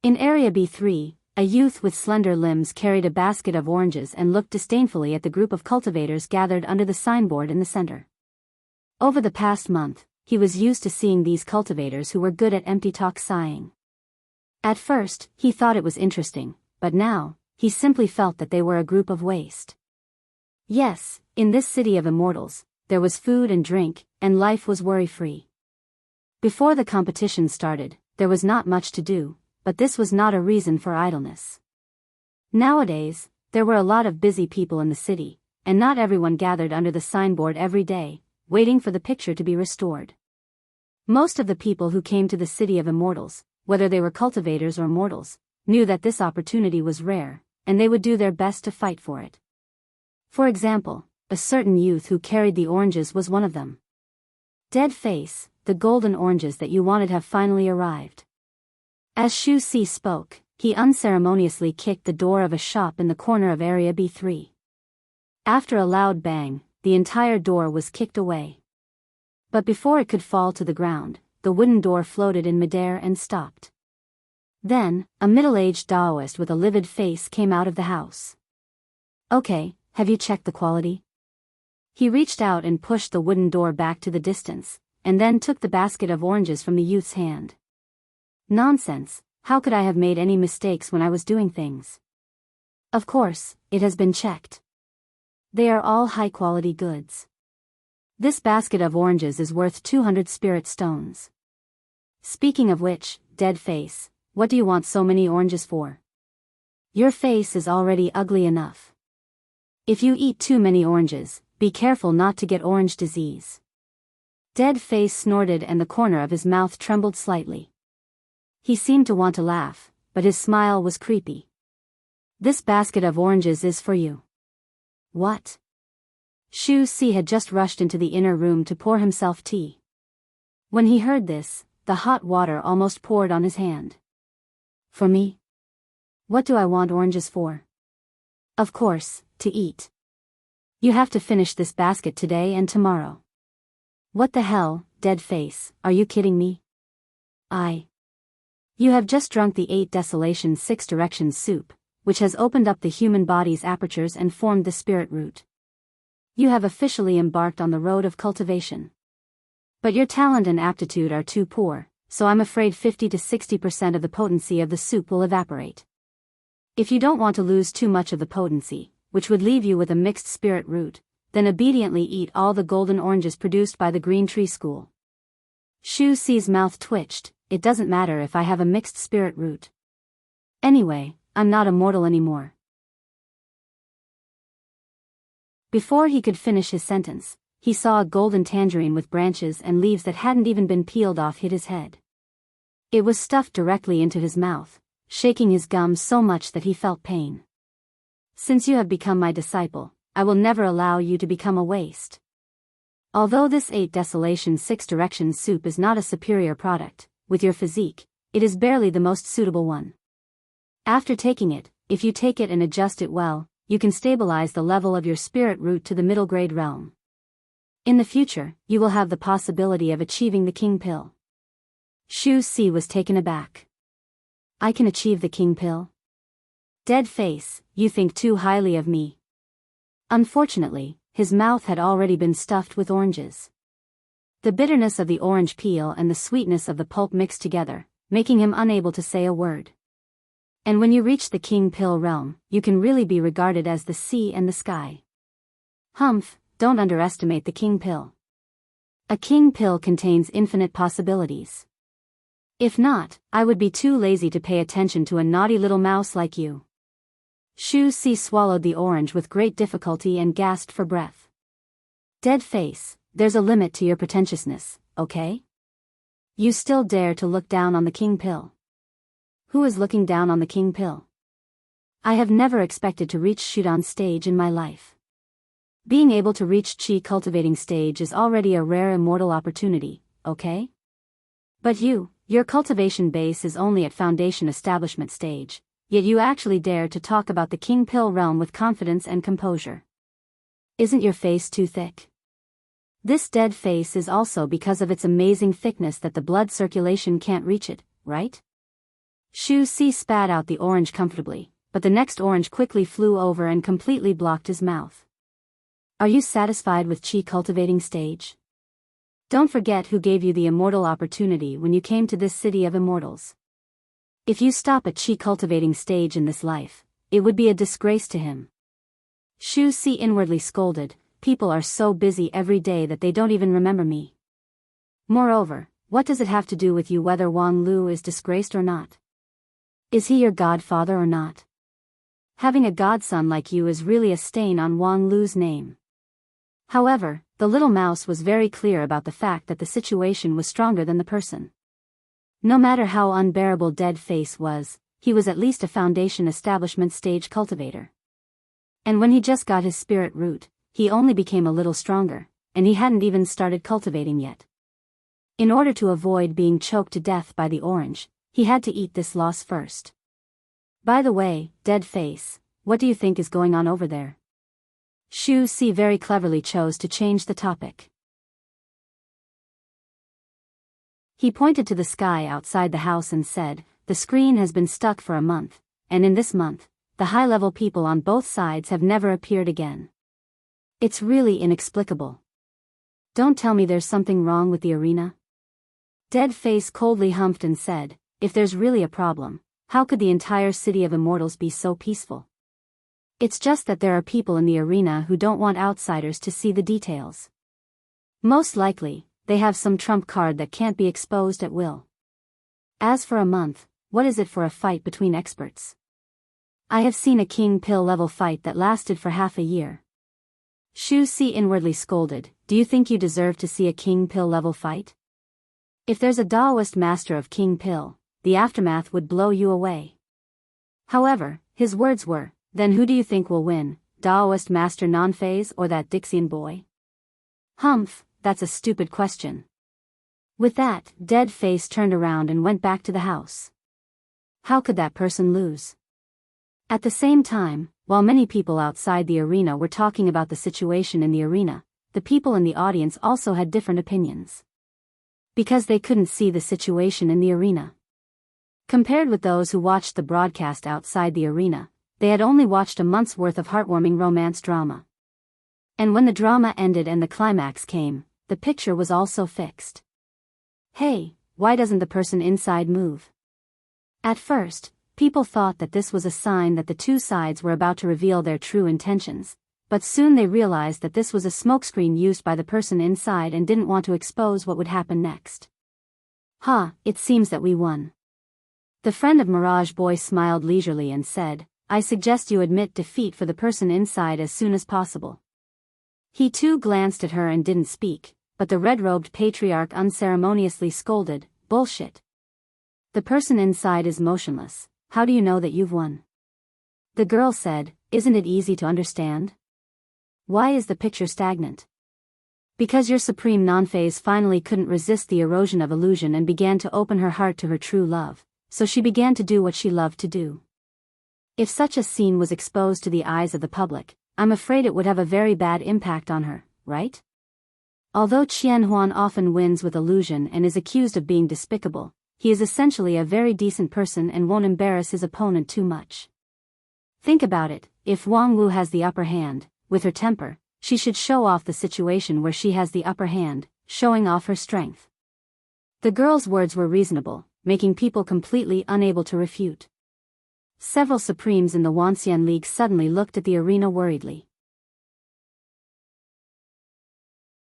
In Area B3, a youth with slender limbs carried a basket of oranges and looked disdainfully at the group of cultivators gathered under the signboard in the center. Over the past month, he was used to seeing these cultivators who were good at empty talk sighing. At first, he thought it was interesting, but now, he simply felt that they were a group of waste. Yes, in this city of immortals, there was food and drink, and life was worry-free. Before the competition started, there was not much to do, but this was not a reason for idleness. Nowadays, there were a lot of busy people in the city, and not everyone gathered under the signboard every day, waiting for the picture to be restored. Most of the people who came to the city of immortals, whether they were cultivators or mortals, knew that this opportunity was rare, and they would do their best to fight for it. For example, a certain youth who carried the oranges was one of them. Dead face, the golden oranges that you wanted have finally arrived. As Shu Si spoke, he unceremoniously kicked the door of a shop in the corner of Area B3. After a loud bang, the entire door was kicked away. But before it could fall to the ground, the wooden door floated in midair and stopped. Then, a middle-aged Taoist with a livid face came out of the house. Okay, have you checked the quality? He reached out and pushed the wooden door back to the distance, and then took the basket of oranges from the youth's hand. Nonsense, how could I have made any mistakes when I was doing things? Of course, it has been checked. They are all high-quality goods. This basket of oranges is worth 200 spirit stones. Speaking of which, dead face, what do you want so many oranges for? Your face is already ugly enough. If you eat too many oranges, be careful not to get orange disease. Dead face snorted and the corner of his mouth trembled slightly. He seemed to want to laugh, but his smile was creepy. This basket of oranges is for you. What? Shu Si had just rushed into the inner room to pour himself tea. When he heard this, the hot water almost poured on his hand. For me? What do I want oranges for? Of course, to eat. You have to finish this basket today and tomorrow. What the hell, dead face, are you kidding me? You have just drunk the 8 Desolation 6 Directions soup, which has opened up the human body's apertures and formed the spirit root. You have officially embarked on the road of cultivation. But your talent and aptitude are too poor, so I'm afraid 50 to 60% of the potency of the soup will evaporate. If you don't want to lose too much of the potency, which would leave you with a mixed spirit root, then obediently eat all the golden oranges produced by the Green Tree School. Shu Si's mouth twitched. It doesn't matter if I have a mixed spirit root. Anyway, I'm not immortal anymore. Before he could finish his sentence, he saw a golden tangerine with branches and leaves that hadn't even been peeled off hit his head. It was stuffed directly into his mouth, shaking his gums so much that he felt pain. Since you have become my disciple, I will never allow you to become a waste. Although this 8 Desolation 6 Directions soup is not a superior product, with your physique, it is barely the most suitable one. After taking it, if you take it and adjust it well, you can stabilize the level of your spirit root to the middle grade realm. In the future, you will have the possibility of achieving the king pill. Shu Si was taken aback. I can achieve the king pill? Dead face, you think too highly of me. Unfortunately, his mouth had already been stuffed with oranges. The bitterness of the orange peel and the sweetness of the pulp mixed together, making him unable to say a word. And when you reach the king pill realm, you can really be regarded as the sea and the sky. Humph, don't underestimate the king pill. A king pill contains infinite possibilities. If not, I would be too lazy to pay attention to a naughty little mouse like you. Shu Si swallowed the orange with great difficulty and gasped for breath. Dead face, there's a limit to your pretentiousness, okay? You still dare to look down on the king pill? Who is looking down on the king pill? I have never expected to reach Shudan stage in my life. Being able to reach Qi cultivating stage is already a rare immortal opportunity, okay? But your cultivation base is only at foundation establishment stage, yet you actually dare to talk about the king pill realm with confidence and composure. Isn't your face too thick? This dead face is also because of its amazing thickness that the blood circulation can't reach it, right? Shu Si spat out the orange comfortably, but the next orange quickly flew over and completely blocked his mouth. Are you satisfied with Qi cultivating stage? Don't forget who gave you the immortal opportunity when you came to this city of immortals. If you stop at Qi cultivating stage in this life, it would be a disgrace to him. Shu Si inwardly scolded. People are so busy every day that they don't even remember me. Moreover, what does it have to do with you whether Wang Lu is disgraced or not? Is he your godfather or not? Having a godson like you is really a stain on Wang Lu's name. However, the little mouse was very clear about the fact that the situation was stronger than the person. No matter how unbearable dead face was, he was at least a foundation establishment stage cultivator. And when he just got his spirit root, he only became a little stronger, and he hadn't even started cultivating yet. In order to avoid being choked to death by the orange, he had to eat this loss first. By the way, dead face, what do you think is going on over there? Shu Si very cleverly chose to change the topic. He pointed to the sky outside the house and said, the screen has been stuck for a month, and in this month, the high-level people on both sides have never appeared again. It's really inexplicable. Don't tell me there's something wrong with the arena? Dead face coldly humphed and said, if there's really a problem, how could the entire city of immortals be so peaceful? It's just that there are people in the arena who don't want outsiders to see the details. Most likely, they have some trump card that can't be exposed at will. As for a month, what is it for a fight between experts? I have seen a king pill level fight that lasted for half a year. Shu Si inwardly scolded, do you think you deserve to see a king pill level fight? If there's a Taoist master of king pill, the aftermath would blow you away. However, his words were, then who do you think will win, Taoist master non-phase or that Dixian boy? Humph, that's a stupid question. With that, Dead Face turned around and went back to the house. How could that person lose? At the same time, while many people outside the arena were talking about the situation in the arena, the people in the audience also had different opinions. Because they couldn't see the situation in the arena. Compared with those who watched the broadcast outside the arena, they had only watched a month's worth of heartwarming romance drama. And when the drama ended and the climax came, the picture was also fixed. Hey, why doesn't the person inside move? At first, people thought that this was a sign that the two sides were about to reveal their true intentions, but soon they realized that this was a smokescreen used by the person inside and didn't want to expose what would happen next. It seems that we won. The friend of Mirage Boy smiled leisurely and said, I suggest you admit defeat for the person inside as soon as possible. He too glanced at her and didn't speak, but the red-robed patriarch unceremoniously scolded, bullshit. The person inside is motionless, how do you know that you've won? The girl said, isn't it easy to understand? Why is the picture stagnant? Because your supreme non-phase finally couldn't resist the erosion of illusion and began to open her heart to her true love, so she began to do what she loved to do. If such a scene was exposed to the eyes of the public, I'm afraid it would have a very bad impact on her, right? Although Qian Huan often wins with illusion and is accused of being despicable, he is essentially a very decent person and won't embarrass his opponent too much. Think about it, if Wang Wu has the upper hand, with her temper, she should show off the situation where she has the upper hand, showing off her strength. The girl's words were reasonable, making people completely unable to refute. Several Supremes in the Wanxian League suddenly looked at the arena worriedly.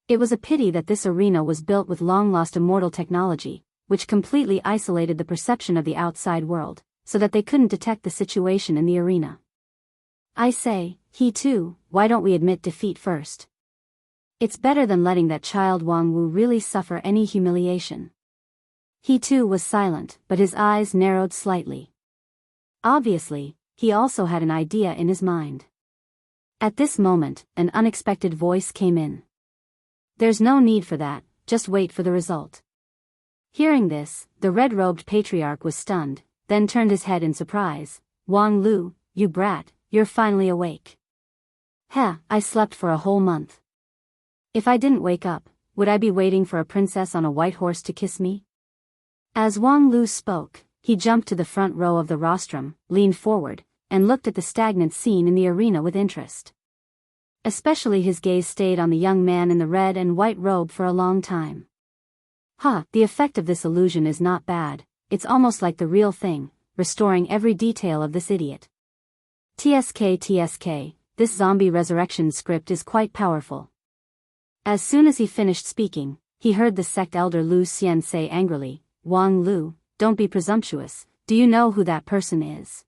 It was a pity that this arena was built with long-lost immortal technology, which completely isolated the perception of the outside world, so that they couldn't detect the situation in the arena. I say, he too, why don't we admit defeat first? It's better than letting that child Wang Wu really suffer any humiliation. He too was silent, but his eyes narrowed slightly. Obviously, he also had an idea in his mind. At this moment, an unexpected voice came in. There's no need for that, just wait for the result. Hearing this, the red-robed patriarch was stunned, then turned his head in surprise. Wang Lu, you brat, you're finally awake. I slept for a whole month. If I didn't wake up, would I be waiting for a princess on a white horse to kiss me? As Wang Lu spoke, he jumped to the front row of the rostrum, leaned forward, and looked at the stagnant scene in the arena with interest. Especially his gaze stayed on the young man in the red and white robe for a long time. The effect of this illusion is not bad, it's almost like the real thing, restoring every detail of this idiot. TSK, this zombie resurrection script is quite powerful. As soon as he finished speaking, he heard the sect elder Lu Xian say angrily, Wang Lu, don't be presumptuous, do you know who that person is?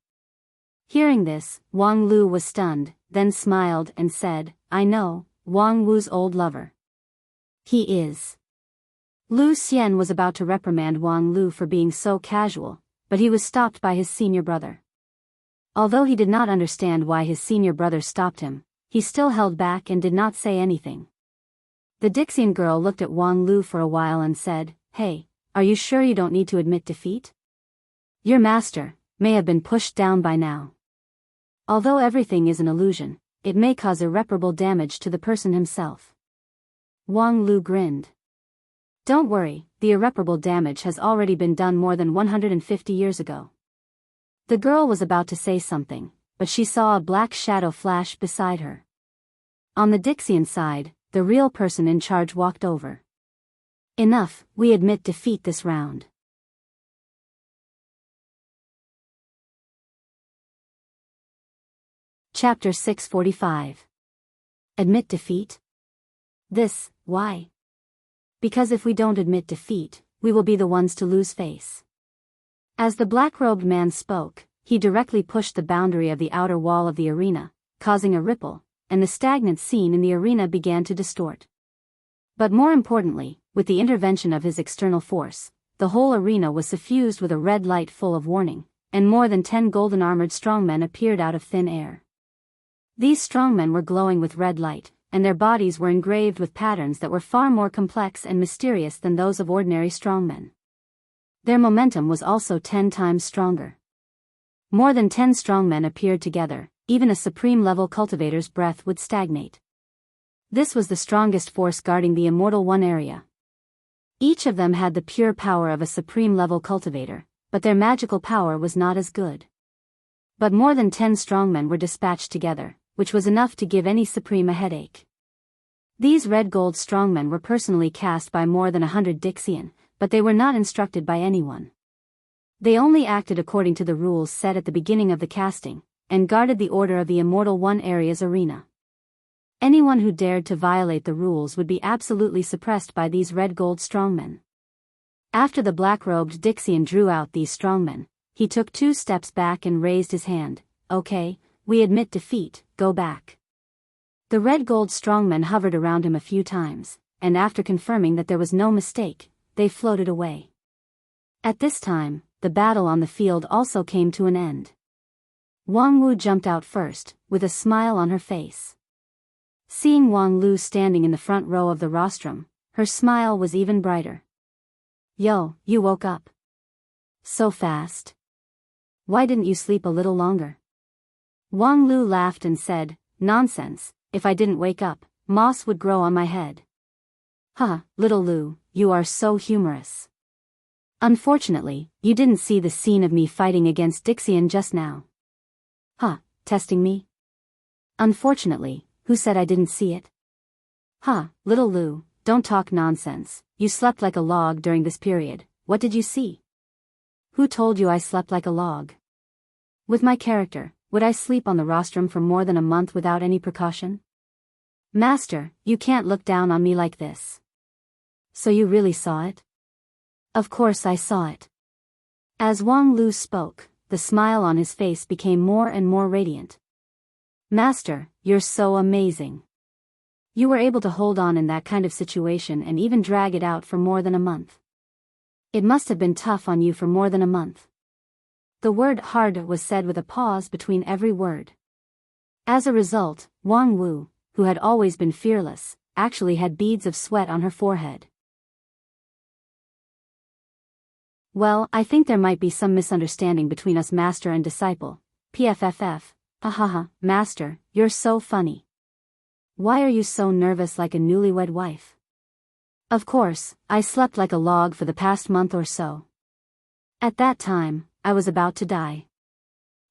Hearing this, Wang Lu was stunned, then smiled and said, I know, Wang Wu's old lover. He is. Lu Xian was about to reprimand Wang Lu for being so casual, but he was stopped by his senior brother. Although he did not understand why his senior brother stopped him, he still held back and did not say anything. The Dixian girl looked at Wang Lu for a while and said, Hey, are you sure you don't need to admit defeat? Your master may have been pushed down by now. Although everything is an illusion, it may cause irreparable damage to the person himself. Wang Lu grinned. Don't worry, the irreparable damage has already been done more than 150 years ago. The girl was about to say something, but she saw a black shadow flash beside her. On the Dixian side, the real person in charge walked over. Enough, we admit defeat this round. Chapter 645. Admit defeat? Why? Because if we don't admit defeat, we will be the ones to lose face. As the black-robed man spoke, he directly pushed the boundary of the outer wall of the arena, causing a ripple, and the stagnant scene in the arena began to distort. But more importantly, with the intervention of his external force, the whole arena was suffused with a red light full of warning, and more than 10 golden-armored strongmen appeared out of thin air. These strongmen were glowing with red light, and their bodies were engraved with patterns that were far more complex and mysterious than those of ordinary strongmen. Their momentum was also 10 times stronger. More than 10 strongmen appeared together, even a supreme-level cultivator's breath would stagnate. This was the strongest force guarding the Immortal One area. Each of them had the pure power of a supreme-level cultivator, but their magical power was not as good. But more than 10 strongmen were dispatched together, which was enough to give any supreme a headache. These red-gold strongmen were personally cast by more than 100 Dixian, but they were not instructed by anyone. They only acted according to the rules set at the beginning of the casting, and guarded the order of the Immortal One area's arena. Anyone who dared to violate the rules would be absolutely suppressed by these red-gold strongmen. After the black-robed Dixian drew out these strongmen, he took 2 steps back and raised his hand. Okay, we admit defeat, go back. The red-gold strongmen hovered around him a few times, and after confirming that there was no mistake, they floated away. At this time, the battle on the field also came to an end. Wang Wu jumped out first, with a smile on her face. Seeing Wang Lu standing in the front row of the rostrum, her smile was even brighter. Yo, you woke up. So fast. Why didn't you sleep a little longer? Wang Lu laughed and said, nonsense, if I didn't wake up, moss would grow on my head. Huh, little Lu, you are so humorous. Unfortunately, you didn't see the scene of me fighting against Dixian just now. Huh, testing me? Unfortunately, who said I didn't see it? Huh, little Lu, don't talk nonsense, you slept like a log during this period, what did you see? Who told you I slept like a log? With my character, would I sleep on the rostrum for more than a month without any precaution? Master, you can't look down on me like this. So you really saw it? Of course I saw it. As Wang Lu spoke, the smile on his face became more and more radiant. Master, you're so amazing. You were able to hold on in that kind of situation and even drag it out for more than a month. It must have been tough on you for more than a month. The word hard was said with a pause between every word. As a result, Wang Wu, who had always been fearless, actually had beads of sweat on her forehead. Well, I think there might be some misunderstanding between us master and disciple. PFFF. Hahaha, master, you're so funny. Why are you so nervous like a newlywed wife? Of course, I slept like a log for the past month or so. At that time, I was about to die.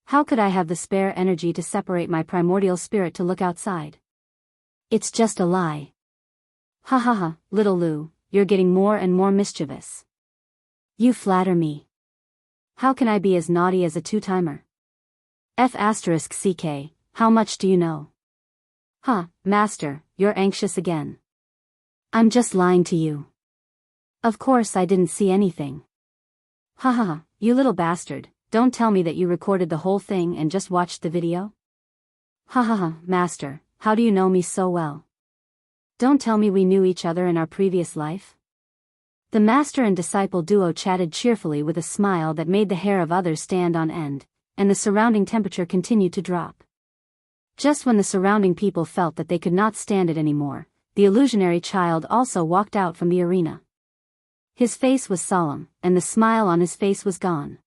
How could I have the spare energy to separate my primordial spirit to look outside? It's just a lie. Hahaha, little Lu, you're getting more and more mischievous. You flatter me. How can I be as naughty as a two-timer? F***CK, how much do you know? Huh, master, you're anxious again. I'm just lying to you. Of course I didn't see anything. Haha, you little bastard, don't tell me that you recorded the whole thing and just watched the video? Hahaha, master, how do you know me so well? Don't tell me we knew each other in our previous life? The master and disciple duo chatted cheerfully with a smile that made the hair of others stand on end, and the surrounding temperature continued to drop. Just when the surrounding people felt that they could not stand it anymore, the illusionary child also walked out from the arena. His face was solemn, and the smile on his face was gone.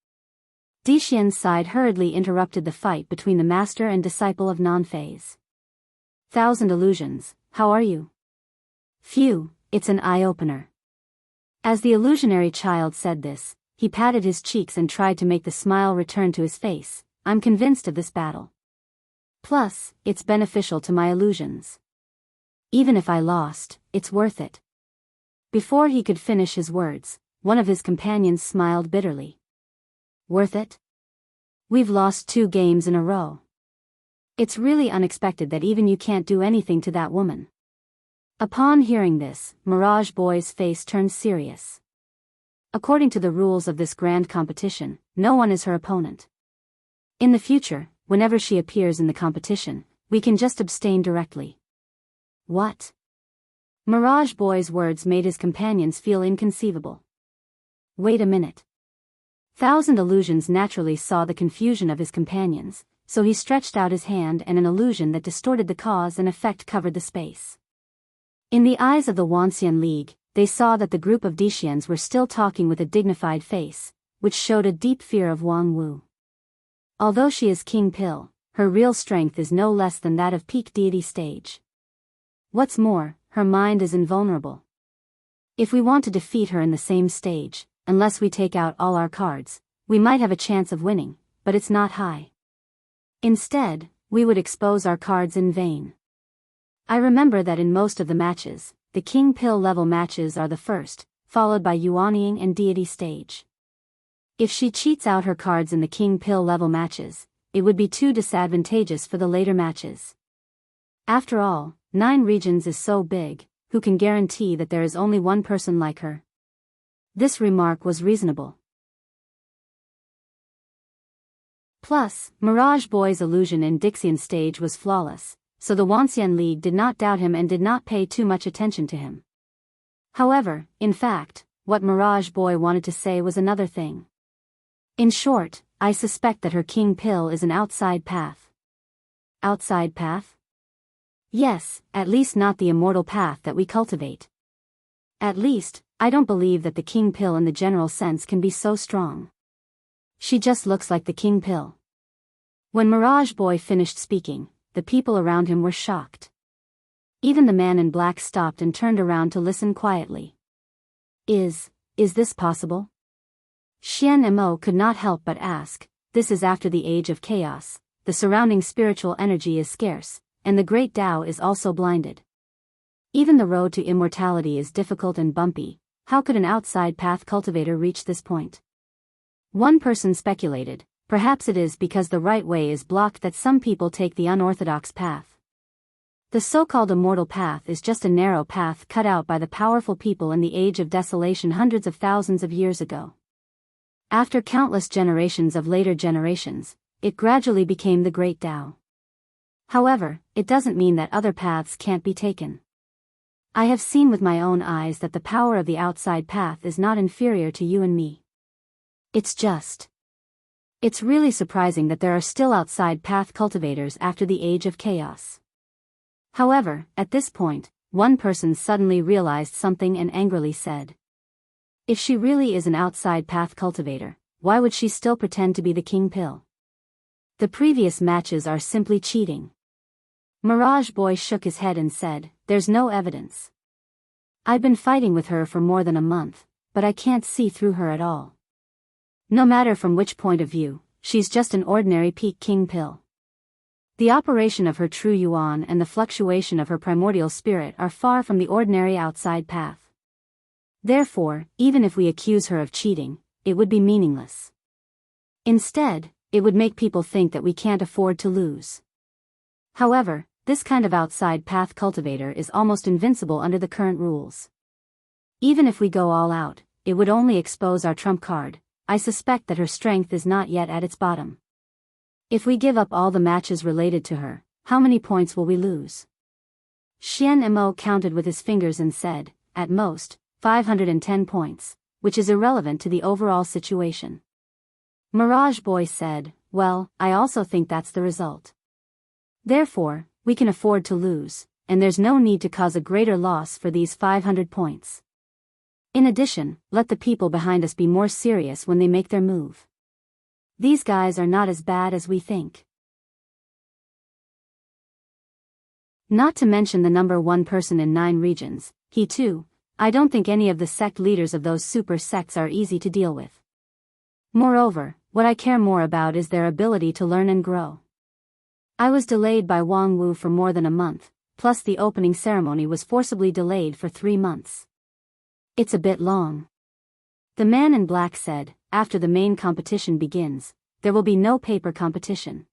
Dixian's side hurriedly interrupted the fight between the master and disciple of non-phase. Thousand illusions, how are you? Phew, it's an eye-opener. As the illusionary child said this, he patted his cheeks and tried to make the smile return to his face. I'm convinced of this battle. Plus, it's beneficial to my illusions. Even if I lost, it's worth it. Before he could finish his words, one of his companions smiled bitterly. Worth it? We've lost 2 games in a row. It's really unexpected that even you can't do anything to that woman. Upon hearing this, Mirage Boy's face turned serious. According to the rules of this grand competition, no one is her opponent. In the future, whenever she appears in the competition, we can just abstain directly. What? Mirage Boy's words made his companions feel inconceivable. Wait a minute. Thousand Illusions naturally saw the confusion of his companions, so he stretched out his hand and an illusion that distorted the cause and effect covered the space. In the eyes of the Wanxian League, they saw that the group of Dixians were still talking with a dignified face, which showed a deep fear of Wang Wu. Although she is King Pill, her real strength is no less than that of peak deity stage. What's more, her mind is invulnerable. If we want to defeat her in the same stage, unless we take out all our cards, we might have a chance of winning, but it's not high. Instead, we would expose our cards in vain. I remember that in most of the matches, the King Pill level matches are the first, followed by Yuanying and deity stage. If she cheats out her cards in the King Pill level matches, it would be too disadvantageous for the later matches. After all, 9 regions is so big, who can guarantee that there is only one person like her? This remark was reasonable. Plus, Mirage Boy's illusion in Dixian stage was flawless, so the Wanxian League did not doubt him and did not pay too much attention to him. However, in fact, what Mirage Boy wanted to say was another thing. In short, I suspect that her King Pill is an outside path. Outside path? Yes, at least not the immortal path that we cultivate. At least, I don't believe that the King Pill in the general sense can be so strong. She just looks like the King Pill. When Mirage Boy finished speaking, the people around him were shocked. Even the man in black stopped and turned around to listen quietly. Is this possible? Xian Mo could not help but ask. This is after the age of chaos, the surrounding spiritual energy is scarce, and the great Tao is also blinded. Even the road to immortality is difficult and bumpy. How could an outside path cultivator reach this point? One person speculated, perhaps it is because the right way is blocked that some people take the unorthodox path. The so-called immortal path is just a narrow path cut out by the powerful people in the age of desolation hundreds of thousands of years ago. After countless generations of later generations, it gradually became the Great Tao. However, it doesn't mean that other paths can't be taken. I have seen with my own eyes that the power of the outside path is not inferior to you and me. It's really surprising that there are still outside path cultivators after the age of chaos. However, at this point, one person suddenly realized something and angrily said, if she really is an outside path cultivator, why would she still pretend to be the King Pill? The previous matches are simply cheating. Mirage Boy shook his head and said, there's no evidence. I've been fighting with her for more than a month, but I can't see through her at all. No matter from which point of view, she's just an ordinary peak King Pill. The operation of her true yuan and the fluctuation of her primordial spirit are far from the ordinary outside path. Therefore, even if we accuse her of cheating, it would be meaningless. Instead, it would make people think that we can't afford to lose. However, this kind of outside path cultivator is almost invincible under the current rules. Even if we go all out, it would only expose our trump card. I suspect that her strength is not yet at its bottom. If we give up all the matches related to her, how many points will we lose? Xian Mo counted with his fingers and said, at most, 510 points, which is irrelevant to the overall situation. Mirage Boy said, well, I also think that's the result. Therefore, we can afford to lose, and there's no need to cause a greater loss for these 500 points. In addition, let the people behind us be more serious when they make their move. These guys are not as bad as we think. Not to mention the number one person in 9 regions, he too. I don't think any of the sect leaders of those super sects are easy to deal with. Moreover, what I care more about is their ability to learn and grow. I was delayed by Wang Wu for more than a month, plus the opening ceremony was forcibly delayed for 3 months. It's a bit long. The man in black said, after the main competition begins, there will be no paper competition.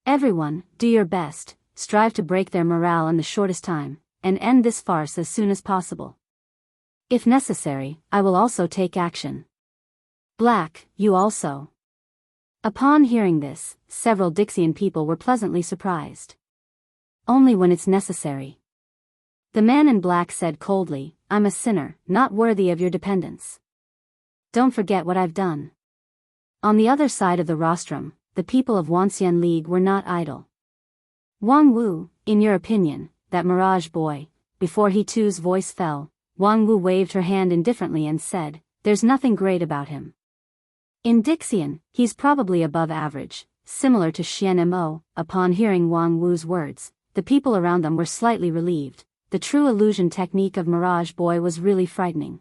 Everyone, do your best, strive to break their morale in the shortest time, and end this farce as soon as possible. If necessary, I will also take action. Black, you also. Upon hearing this, several Dixian people were pleasantly surprised. Only when it's necessary. The man in black said coldly, I'm a sinner, not worthy of your dependence. Don't forget what I've done. On the other side of the rostrum, the people of Wuxia League were not idle. Wang Wu, in your opinion, that Mirage boy, before he too's voice fell, Wang Wu waved her hand indifferently and said, there's nothing great about him. In Dixian, he's probably above average, similar to Xian Mo. Upon hearing Wang Wu's words, the people around them were slightly relieved. The true illusion technique of Mirage Boy was really frightening.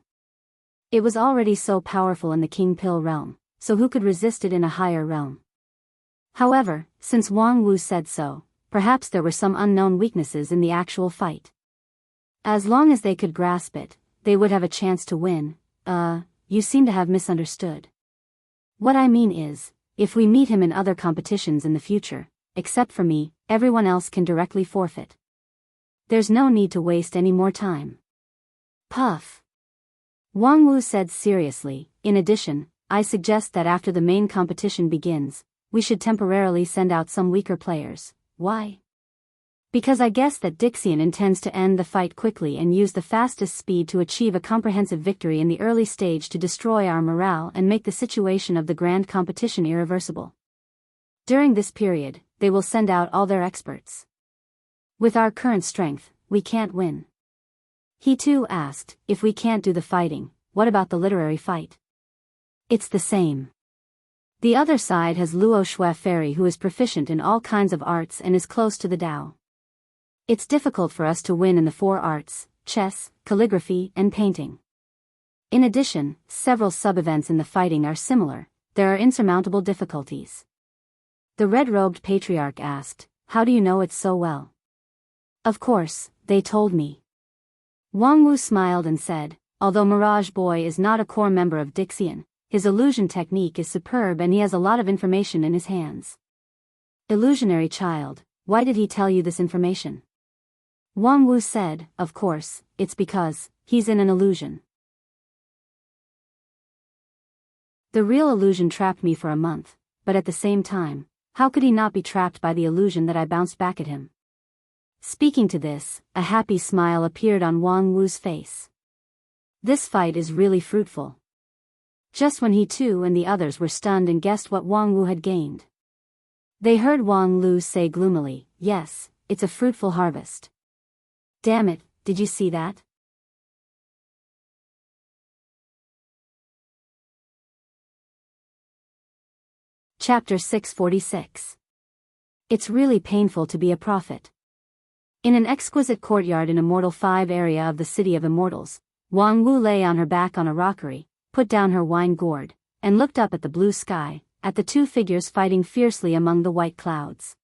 It was already so powerful in the King Pill realm, so who could resist it in a higher realm? However, since Wang Wu said so, perhaps there were some unknown weaknesses in the actual fight. As long as they could grasp it, they would have a chance to win. You seem to have misunderstood. What I mean is, if we meet him in other competitions in the future, except for me, everyone else can directly forfeit. There's no need to waste any more time. Puff. Wang Wu said seriously, in addition, I suggest that after the main competition begins, we should temporarily send out some weaker players. Why? Because I guess that Dixian intends to end the fight quickly and use the fastest speed to achieve a comprehensive victory in the early stage to destroy our morale and make the situation of the grand competition irreversible. During this period, they will send out all their experts. With our current strength, we can't win. He too asked, if we can't do the fighting, what about the literary fight? It's the same. The other side has Luo Shui Fairy who is proficient in all kinds of arts and is close to the Tao. It's difficult for us to win in the 4 arts, chess, calligraphy, and painting. In addition, several sub-events in the fighting are similar, there are insurmountable difficulties. The red-robed patriarch asked, how do you know it so well? Of course, they told me. Wang Wu smiled and said, although Mirage Boy is not a core member of Dixian, his illusion technique is superb and he has a lot of information in his hands. Illusionary child, why did he tell you this information? Wang Wu said, of course, it's because he's in an illusion. The real illusion trapped me for a month, but at the same time, how could he not be trapped by the illusion that I bounced back at him? Speaking to this, a happy smile appeared on Wang Wu's face. This fight is really fruitful. Just when he too and the others were stunned and guessed what Wang Wu had gained. They heard Wang Lu say gloomily, yes, it's a fruitful harvest. Damn it, did you see that? Chapter 646. It's really painful to be a prophet. In an exquisite courtyard in Immortal 5 area of the City of Immortals, Wang Wu lay on her back on a rockery, put down her wine gourd, and looked up at the blue sky, at the 2 figures fighting fiercely among the white clouds.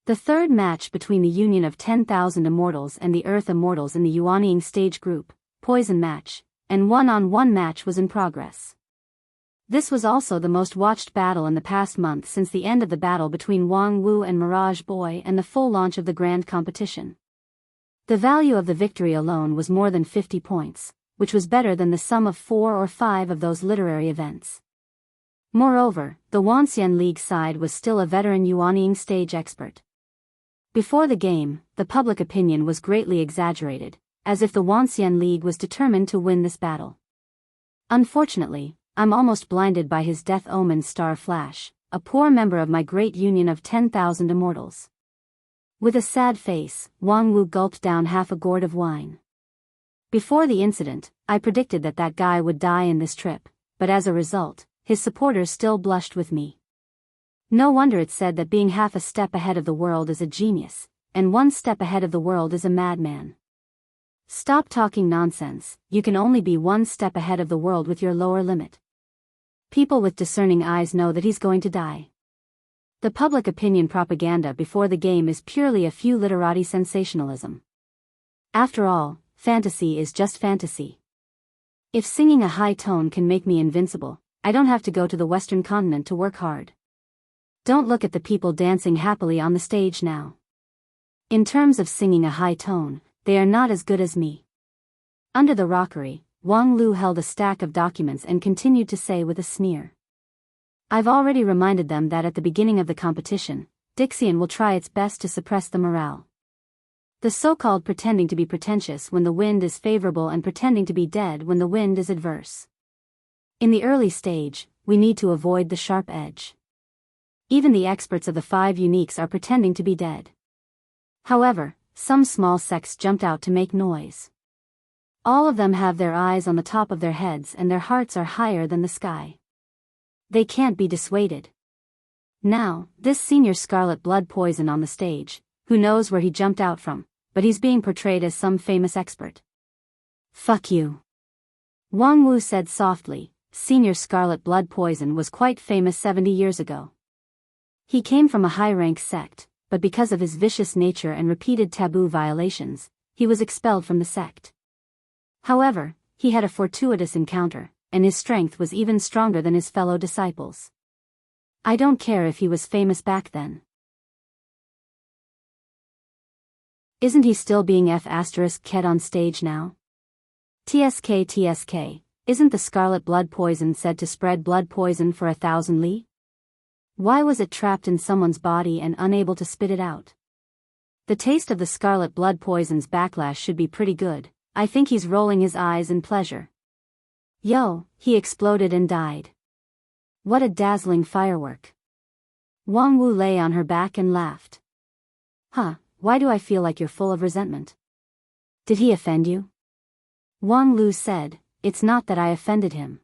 The third match between the union of 10,000 immortals and the Earth Immortals in the Yuanying stage group, Poison Match, and one-on-one match was in progress. This was also the most watched battle in the past month since the end of the battle between Wang Wu and Mirage Boy and the full launch of the grand competition. The value of the victory alone was more than 50 points, which was better than the sum of 4 or 5 of those literary events. Moreover, the Wuxia League side was still a veteran Yuanying stage expert. Before the game, the public opinion was greatly exaggerated, as if the Wuxia League was determined to win this battle. Unfortunately, I'm almost blinded by his death omen star flash, a poor member of my great union of 10,000 immortals. With a sad face, Wang Wu gulped down half a gourd of wine. Before the incident, I predicted that that guy would die in this trip, but as a result, his supporters still blushed with me. No wonder it's said that being half a step ahead of the world is a genius, and 1 step ahead of the world is a madman. Stop talking nonsense, you can only be 1 step ahead of the world with your lower limit. People with discerning eyes know that he's going to die. The public opinion propaganda before the game is purely a few literati sensationalism. After all, fantasy is just fantasy. If singing a high tone can make me invincible, I don't have to go to the Western continent to work hard. Don't look at the people dancing happily on the stage now. In terms of singing a high tone, they are not as good as me. Under the rockery, Wang Lu held a stack of documents and continued to say with a sneer. I've already reminded them that at the beginning of the competition, Dixian will try its best to suppress the morale. The so-called pretending to be pretentious when the wind is favorable and pretending to be dead when the wind is adverse. In the early stage, we need to avoid the sharp edge. Even the experts of the 5 uniques are pretending to be dead. However, some small sects jumped out to make noise. All of them have their eyes on the top of their heads and their hearts are higher than the sky. They can't be dissuaded. Now, this senior scarlet blood poison on the stage, who knows where he jumped out from, but he's being portrayed as some famous expert. Fuck you. Wang Wu said softly. Senior scarlet blood poison was quite famous 70 years ago. He came from a high-rank sect, but because of his vicious nature and repeated taboo violations, he was expelled from the sect. However, he had a fortuitous encounter, and his strength was even stronger than his fellow disciples. I don't care if he was famous back then. Isn't he still being F***ked on stage now? TSK, isn't the scarlet blood poison said to spread blood poison for 1,000 li? Why was it trapped in someone's body and unable to spit it out? The taste of the scarlet blood poison's backlash should be pretty good. I think he's rolling his eyes in pleasure. Yo, he exploded and died. What a dazzling firework. Wang Wu lay on her back and laughed. Huh, why do I feel like you're full of resentment? Did he offend you? Wang Lu said, it's not that I offended him.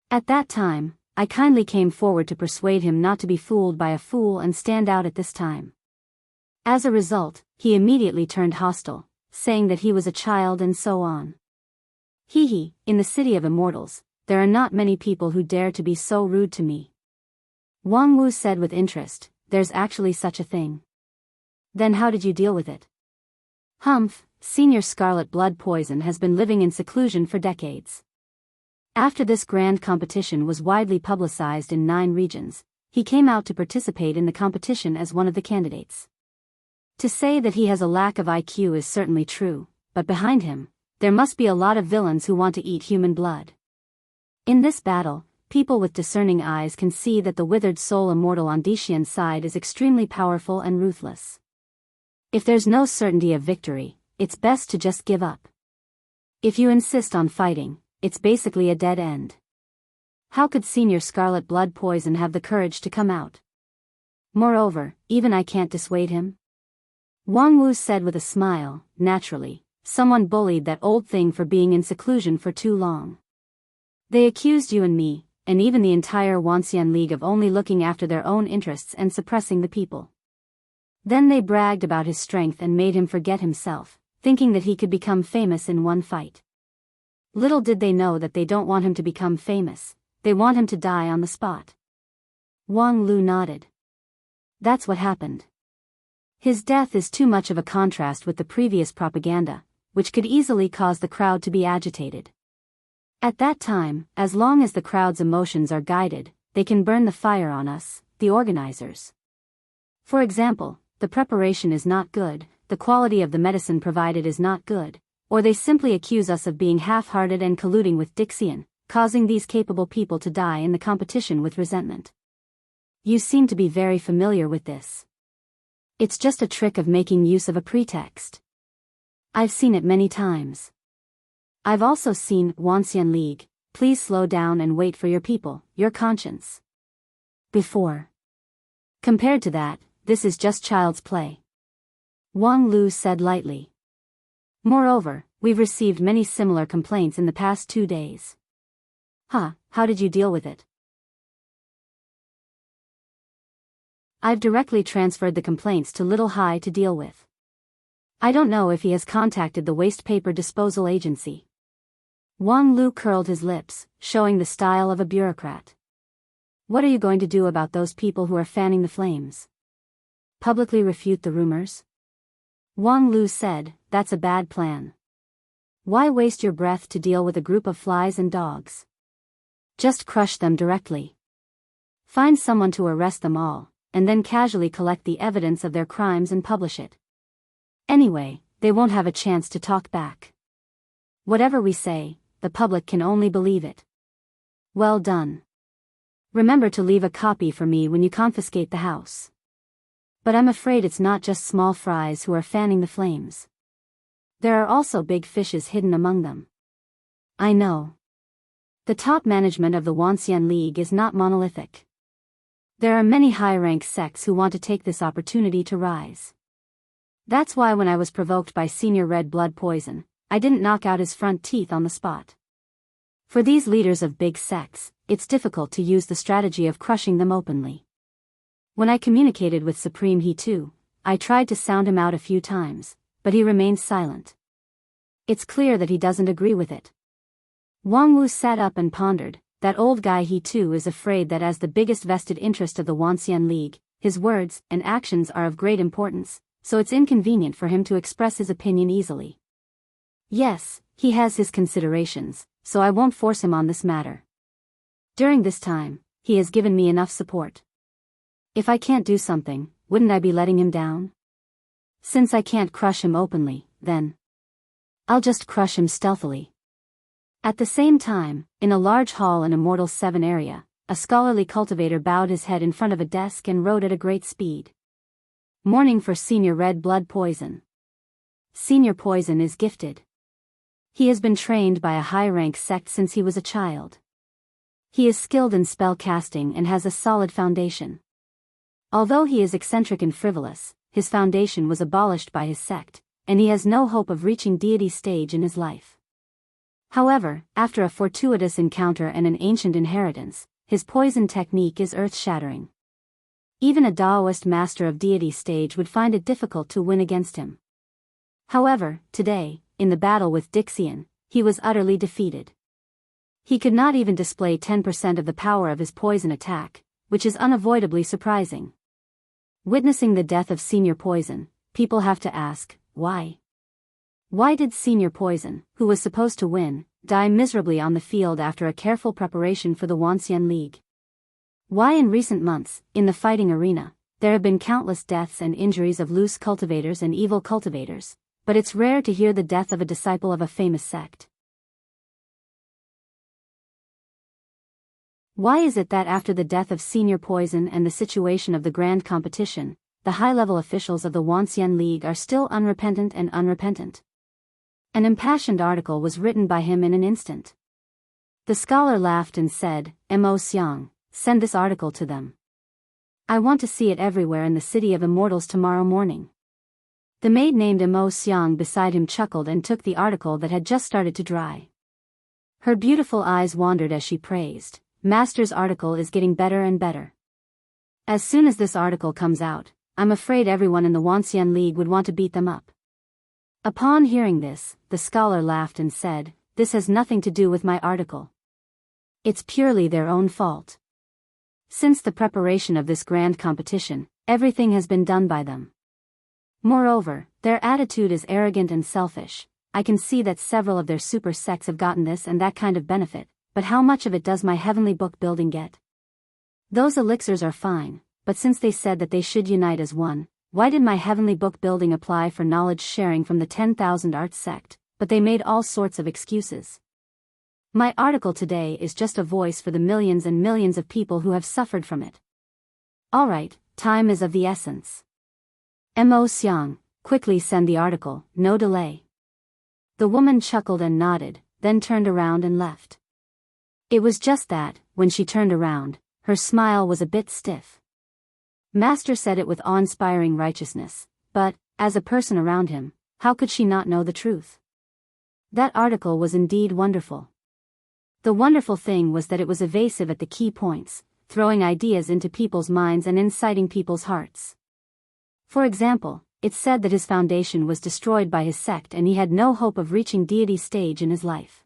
At that time, I kindly came forward to persuade him not to be fooled by a fool and stand out at this time. As a result, he immediately turned hostile, saying that he was a child and so on. Hee, in the city of immortals, there are not many people who dare to be so rude to me. Wang Wu said with interest, there's actually such a thing. Then how did you deal with it? Humph, senior scarlet blood poison has been living in seclusion for decades. After this grand competition was widely publicized in 9 regions, he came out to participate in the competition as one of the candidates. To say that he has a lack of IQ is certainly true, but behind him, there must be a lot of villains who want to eat human blood. In this battle, people with discerning eyes can see that the withered soul immortal on Dixian's side is extremely powerful and ruthless. If there's no certainty of victory, it's best to just give up. If you insist on fighting, it's basically a dead end. How could senior scarlet blood poison have the courage to come out? Moreover, even I can't dissuade him. Wang Wu said with a smile, naturally, someone bullied that old thing for being in seclusion for too long. They accused you and me, and even the entire Wanxian League of only looking after their own interests and suppressing the people. Then they bragged about his strength and made him forget himself, thinking that he could become famous in one fight. Little did they know that they don't want him to become famous, they want him to die on the spot. Wang Lu nodded. That's what happened. His death is too much of a contrast with the previous propaganda, which could easily cause the crowd to be agitated. At that time, as long as the crowd's emotions are guided, they can burn the fire on us, the organizers. For example, the preparation is not good, the quality of the medicine provided is not good, or they simply accuse us of being half-hearted and colluding with Dixian, causing these capable people to die in the competition with resentment. You seem to be very familiar with this. It's just a trick of making use of a pretext. I've seen it many times. I've also seen Wanxian League, please slow down and wait for your people, your conscience. Before. Compared to that, this is just child's play. Wang Lu said lightly. Moreover, we've received many similar complaints in the past 2 days. How did you deal with it? I've directly transferred the complaints to Little Hai to deal with. I don't know if he has contacted the waste paper disposal agency. Wang Lu curled his lips, showing the style of a bureaucrat. What are you going to do about those people who are fanning the flames? Publicly refute the rumors? Wang Lu said, that's a bad plan. Why waste your breath to deal with a group of flies and dogs? Just crush them directly. Find someone to arrest them all, and then casually collect the evidence of their crimes and publish it. Anyway, they won't have a chance to talk back. Whatever we say, the the public can only believe it. Well done. Remember to leave a copy for me when you confiscate the house. But I'm afraid it's not just small fries who are fanning the flames. There are also big fishes hidden among them. I know. The top management of the Wuxia League is not monolithic. There are many high-rank sects who want to take this opportunity to rise. That's why when I was provoked by Senior Red Blood Poison, I didn't knock out his front teeth on the spot. For these leaders of big sects, it's difficult to use the strategy of crushing them openly. When I communicated with Supreme He too, I tried to sound him out a few times, but he remained silent. It's clear that he doesn't agree with it. Wang Wu sat up and pondered. That old guy he too is afraid that as the biggest vested interest of the Wuxia League, his words and actions are of great importance, so it's inconvenient for him to express his opinion easily. Yes, he has his considerations, so I won't force him on this matter. During this time, he has given me enough support. If I can't do something, wouldn't I be letting him down? Since I can't crush him openly, then I'll just crush him stealthily. At the same time, in a large hall in Immortal 7 area, a scholarly cultivator bowed his head in front of a desk and wrote at a great speed. Mourning for Senior Red Blood Poison. Senior Poison is gifted. He has been trained by a high-rank sect since he was a child. He is skilled in spell casting and has a solid foundation. Although he is eccentric and frivolous, his foundation was abolished by his sect, and he has no hope of reaching deity stage in his life. However, after a fortuitous encounter and an ancient inheritance, his poison technique is earth-shattering. Even a Taoist master of deity stage would find it difficult to win against him. However, today, in the battle with Dixian, he was utterly defeated. He could not even display 10% of the power of his poison attack, which is unavoidably surprising. Witnessing the death of Senior Poison, people have to ask, why? Why did Senior Poison, who was supposed to win, die miserably on the field after a careful preparation for the Wuxia League? Why in recent months, in the fighting arena, there have been countless deaths and injuries of loose cultivators and evil cultivators, but it's rare to hear the death of a disciple of a famous sect. Why is it that after the death of Senior Poison and the situation of the grand competition, the high-level officials of the Wuxia League are still unrepentant and unrepentant? An impassioned article was written by him in an instant. The scholar laughed and said, Mo Xiang, send this article to them. I want to see it everywhere in the city of immortals tomorrow morning. The maid named Mo Xiang beside him chuckled and took the article that had just started to dry. Her beautiful eyes wandered as she praised, Master's article is getting better and better. As soon as this article comes out, I'm afraid everyone in the Wuxia League would want to beat them up. Upon hearing this, the scholar laughed and said, this has nothing to do with my article. It's purely their own fault. Since the preparation of this grand competition, everything has been done by them. Moreover, their attitude is arrogant and selfish. I can see that several of their super sects have gotten this and that kind of benefit, but how much of it does my heavenly book building get? Those elixirs are fine, but since they said that they should unite as one, why did my heavenly book building apply for knowledge sharing from the 10,000 Arts sect, but they made all sorts of excuses? My article today is just a voice for the millions and millions of people who have suffered from it. Alright, time is of the essence. Mo Xiang, quickly send the article, no delay. The woman chuckled and nodded, then turned around and left. It was just that, when she turned around, her smile was a bit stiff. Master said it with awe-inspiring righteousness, but, as a person around him, how could she not know the truth? That article was indeed wonderful. The wonderful thing was that it was evasive at the key points, throwing ideas into people's minds and inciting people's hearts. For example, it said that his foundation was destroyed by his sect and he had no hope of reaching deity stage in his life.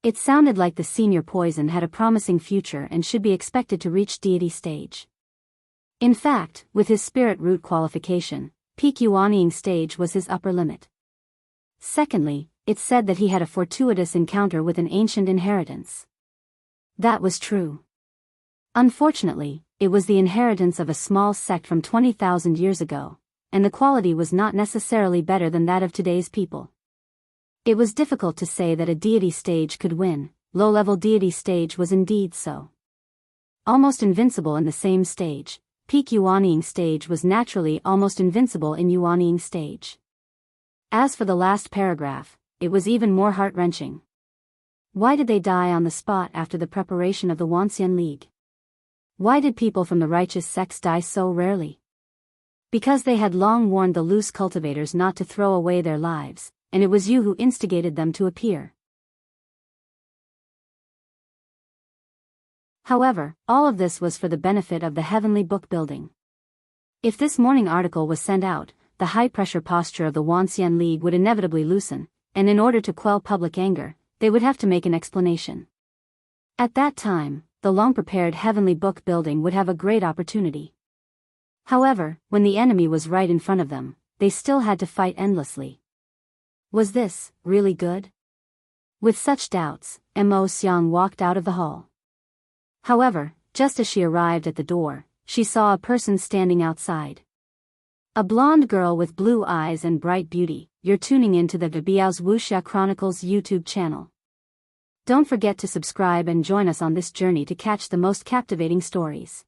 It sounded like the Senior Poison had a promising future and should be expected to reach deity stage. In fact, with his spirit root qualification, peak Yuanying stage was his upper limit. Secondly, it said that he had a fortuitous encounter with an ancient inheritance. That was true. Unfortunately, it was the inheritance of a small sect from 20,000 years ago, and the quality was not necessarily better than that of today's people. It was difficult to say that a deity stage could win. Low-level deity stage was indeed so. Almost invincible in the same stage, peak Yuanying stage was naturally almost invincible in Yuanying stage. As for the last paragraph, it was even more heart-wrenching. Why did they die on the spot after the preparation of the Wanxian League? Why did people from the righteous sects die so rarely? Because they had long warned the loose cultivators not to throw away their lives, and it was you who instigated them to appear. However, all of this was for the benefit of the heavenly book building. If this morning article was sent out, the high-pressure posture of the Wanxian League would inevitably loosen, and in order to quell public anger, they would have to make an explanation. At that time, the long-prepared heavenly book building would have a great opportunity. However, when the enemy was right in front of them, they still had to fight endlessly. Was this really good? With such doubts, Mo Xiang walked out of the hall. However, just as she arrived at the door, she saw a person standing outside. A blonde girl with blue eyes and bright beauty. You're tuning into the Biyao's Wuxia Chronicles YouTube channel. Don't forget to subscribe and join us on this journey to catch the most captivating stories.